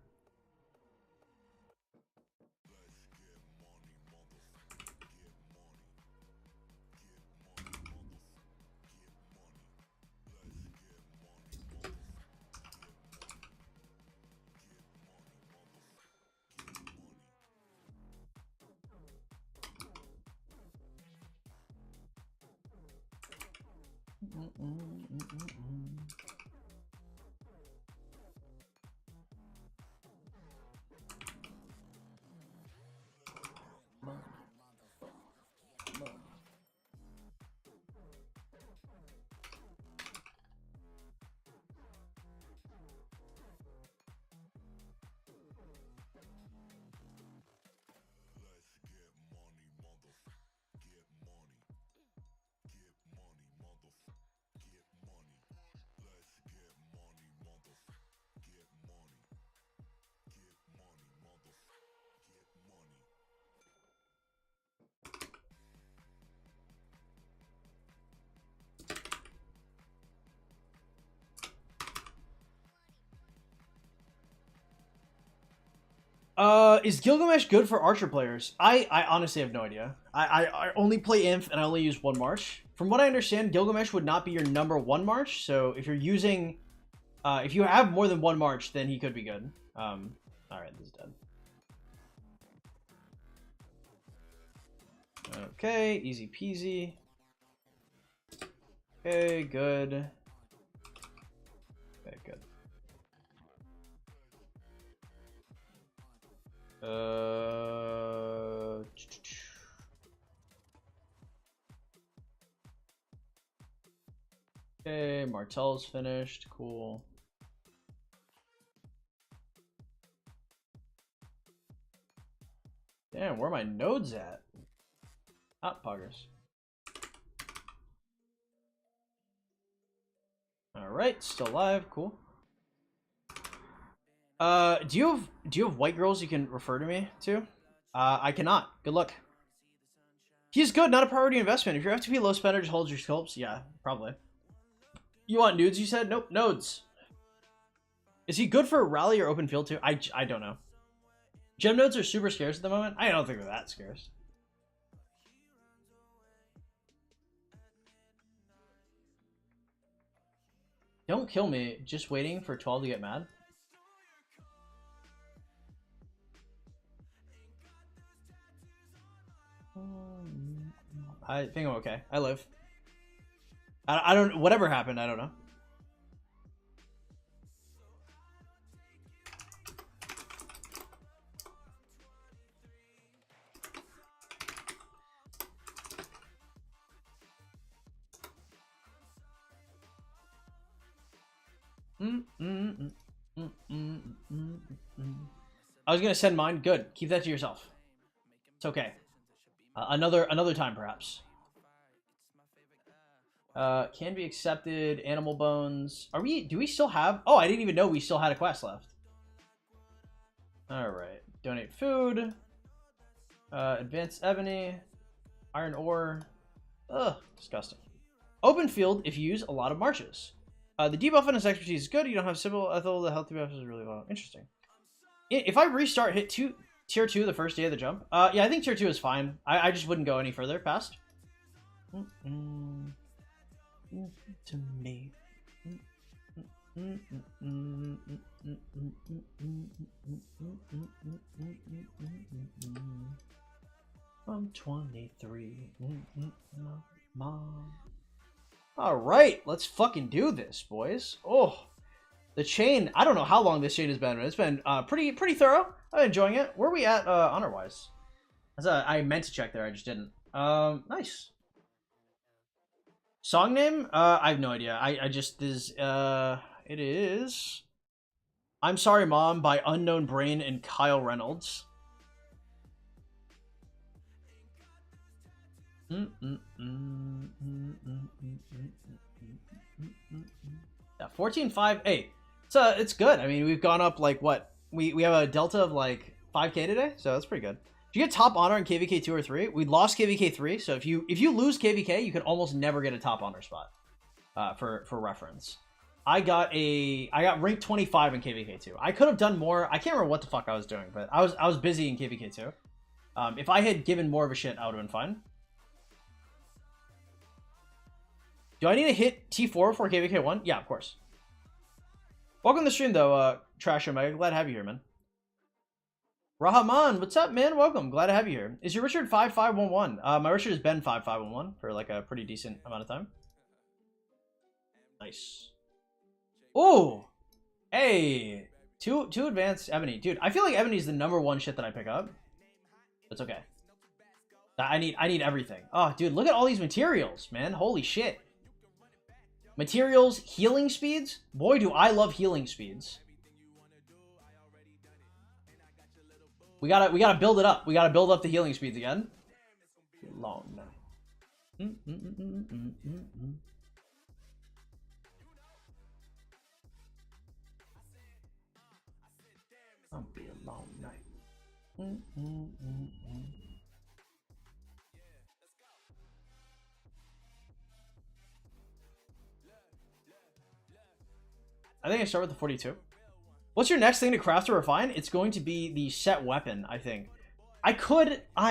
Is Gilgamesh good for Archer players? I honestly have no idea. I only play Inf and I only use one March. From what I understand, Gilgamesh would not be your #1 March. So if you're using, if you have more than one March, then he could be good. All right, this is dead. Okay, easy peasy. Okay, good. Okay, good. Okay, Martel's finished. Cool. Damn, where are my nodes at? Ah, poggers. Alright, still alive, cool. Do you have white girls you can refer to me to? I cannot. Good luck. He's good, not a priority investment. If you're F2P low spender, just hold your sculpts. Yeah, probably. You want nudes, you said? Nope, nodes. Is he good for rally or open field too? I don't know. Gem nodes are super scarce at the moment. I don't think they're that scarce. Don't kill me, just waiting for 12 to get mad. I think I'm okay. I live. I don't, whatever happened, I don't know. I was gonna send mine. Good. Keep that to yourself. It's okay. Another time, perhaps. Can be accepted. Animal bones. Are we? Do we still have? Oh, I didn't even know we still had a quest left. All right. Donate food. Advanced ebony. Iron ore. Ugh, disgusting. Open field if you use a lot of marches. The debuff on his expertise is good. You don't have Sybil, Ethel. The health debuff is really low. Interesting. If I restart, hit tier 2 the first day of the jump. Yeah, I think tier 2 is fine. I just wouldn't go any further past. To me. I'm 23. Mom. All right, let's fucking do this, boys. Oh, the chain. I don't know how long this chain has been, but it's been pretty thorough. I'm enjoying it. Where are we at honor-wise? I meant to check there, I just didn't. Nice. Song name? I have no idea. I just is it is I'm Sorry Mom by Unknown Brain and Kyle Reynolds. Yeah, 14.5. Hey, it's good. I mean, we've gone up like what? We have a delta of like 5k today, so that's pretty good. If you get top honor in KVK 2 or 3, we lost KVK 3, so if you lose KVK, you can almost never get a top honor spot. For reference, I got rank 25 in KVK 2. I could have done more. I can't remember what the fuck I was doing, but I was busy in KVK 2. If I had given more of a shit, I would have been fine. Do I need to hit T4 for KVK 1? Yeah, of course. Welcome to the stream, though, Trash Omega. Glad to have you here, man. Rahman, what's up, man? Welcome. Glad to have you here. Is your Richard 5511? My Richard has been 5511 for like a pretty decent amount of time. Nice. Oh, hey, two advanced ebony, dude. I feel like ebony is the #1 shit that I pick up. It's okay. I need everything. Oh, dude, look at all these materials, man. Holy shit. Materials, healing speeds. Boy, do I love healing speeds. We gotta build it up. We gotta build up the healing speeds again. Long night. I'll be a long night. I think I start with the 42. What's your next thing to craft or refine? It's going to be the set weapon, I think. I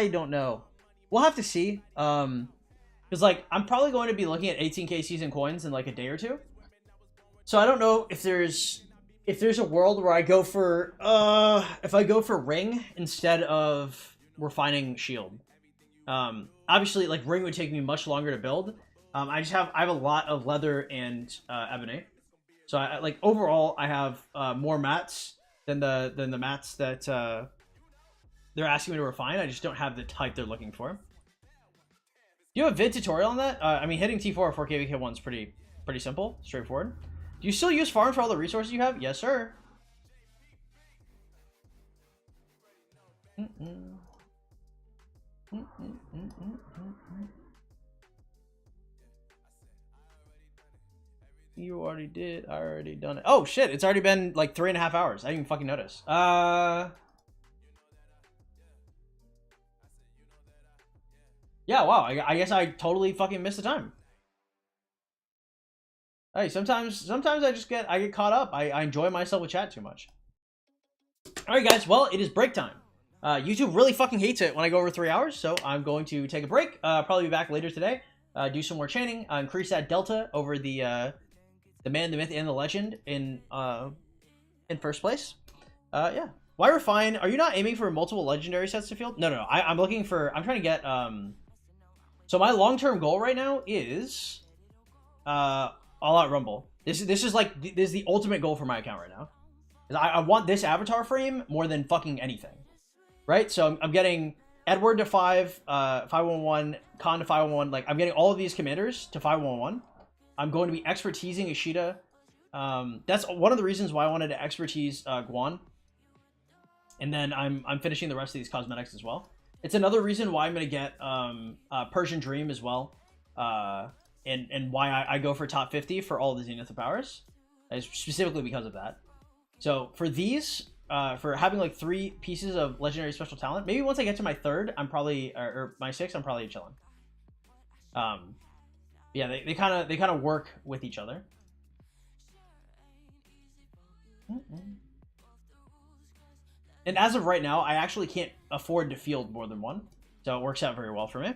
don't know. We'll have to see. Because, like, I'm probably going to be looking at 18k season coins in, like, a day or two. So I don't know if there's a world where I go for, if I go for ring instead of refining shield. Obviously, like, ring would take me much longer to build. I have a lot of leather and ebony. So I like overall I have more mats than the mats that they're asking me to refine. I just don't have the type they're looking for. Do you have a vid tutorial on that? I mean, hitting T4 or 4KVK1 is pretty simple, straightforward. Do you still use farm for all the resources you have? Yes, sir. You already did. I already done it. Oh shit! It's already been like 3.5 hours. I didn't even fucking notice. Yeah. Wow. I guess I totally fucking missed the time. Hey, sometimes I get caught up. I enjoy myself with chat too much. All right, guys. Well, it is break time. YouTube really fucking hates it when I go over 3 hours, so I'm going to take a break. Probably be back later today. Do some more chaining. Increase that delta over the man, the myth, and the legend in first place. Yeah. Why refine? Are you not aiming for multiple legendary sets to field? No. I'm looking for. I'm trying to get. So my long-term goal right now is All Out Rumble. This is the ultimate goal for my account right now. I want this avatar frame more than fucking anything. Right? So I'm getting Edward to 5, 511, Khan to 511. Like, I'm getting all of these commanders to 511. I'm going to be expertising Ishida. That's one of the reasons why I wanted to expertise Guan. And then I'm finishing the rest of these cosmetics as well. It's another reason why I'm going to get Persian Dream as well. And why I go for top 50 for all the Zenith of Powers. Specifically because of that. So for these, for having like 3 pieces of legendary special talent, maybe once I get to my 3rd, I'm probably, or my 6th, I'm probably chilling. Yeah, they kind of work with each other. And as of right now, I actually can't afford to field more than one, so it works out very well for me.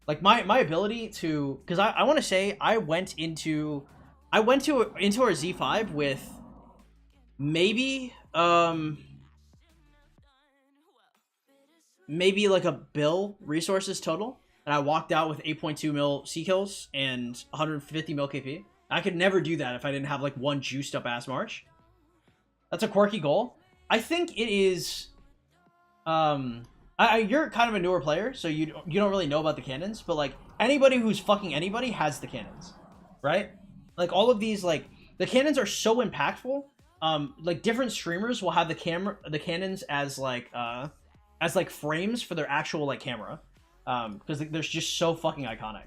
Like my ability to, because I want to say I went into our Z5 with maybe like a bill resources total. And I walked out with 8.2 mil C kills and 150 mil KP. I could never do that if I didn't have like one juiced up ass March. That's a quirky goal. I think it is. You're kind of a newer player, so you don't really know about the cannons. But like anybody who's fucking anybody has the cannons, right? Like all of these, like the cannons are so impactful. Like different streamers will have the cannons as like frames for their actual like camera. Because they're just so fucking iconic.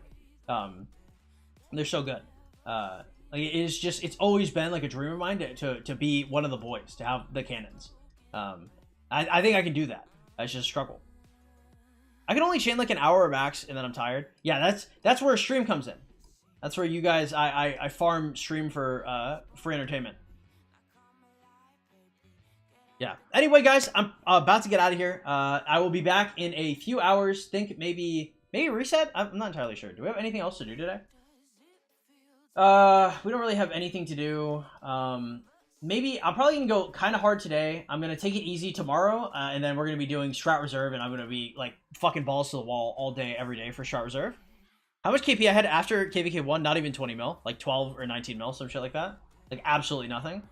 They're so good. Like it's always been like a dream of mine to be one of the boys, to have the cannons. I think I can do that. It's just a struggle. I can only chain like an hour max and then I'm tired. Yeah, that's where a stream comes in. That's where you guys, I farm stream for free entertainment. Yeah. Anyway, guys, I'm about to get out of here. I will be back in a few hours. Think maybe reset? I'm not entirely sure. Do we have anything else to do today? We don't really have anything to do. Maybe I'm probably gonna go kind of hard today. I'm gonna take it easy tomorrow, and then we're gonna be doing Strat Reserve, and I'm gonna be like fucking balls to the wall all day, every day for Strat Reserve. How much KP I had after KVK1? Not even 20 mil, like 12 or 19 mil, some shit like that. Like absolutely nothing.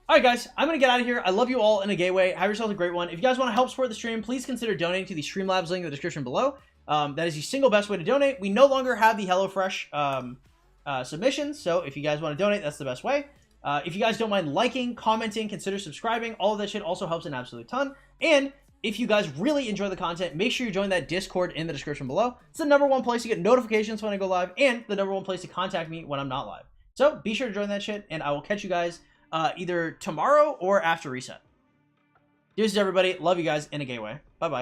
All right, guys, I'm going to get out of here. I love you all in a gay way. Have yourselves a great one. If you guys want to help support the stream, please consider donating to the Streamlabs link in the description below. That is the single best way to donate. We no longer have the HelloFresh submissions, so if you guys want to donate, that's the best way. If you guys don't mind liking, commenting, consider subscribing. All of that shit also helps an absolute ton. And if you guys really enjoy the content, make sure you join that Discord in the description below. It's the #1 place to get notifications when I go live, and the #1 place to contact me when I'm not live. So be sure to join that shit, and I will catch you guys either tomorrow or after reset. Deuces, everybody. Love you guys in a gay way.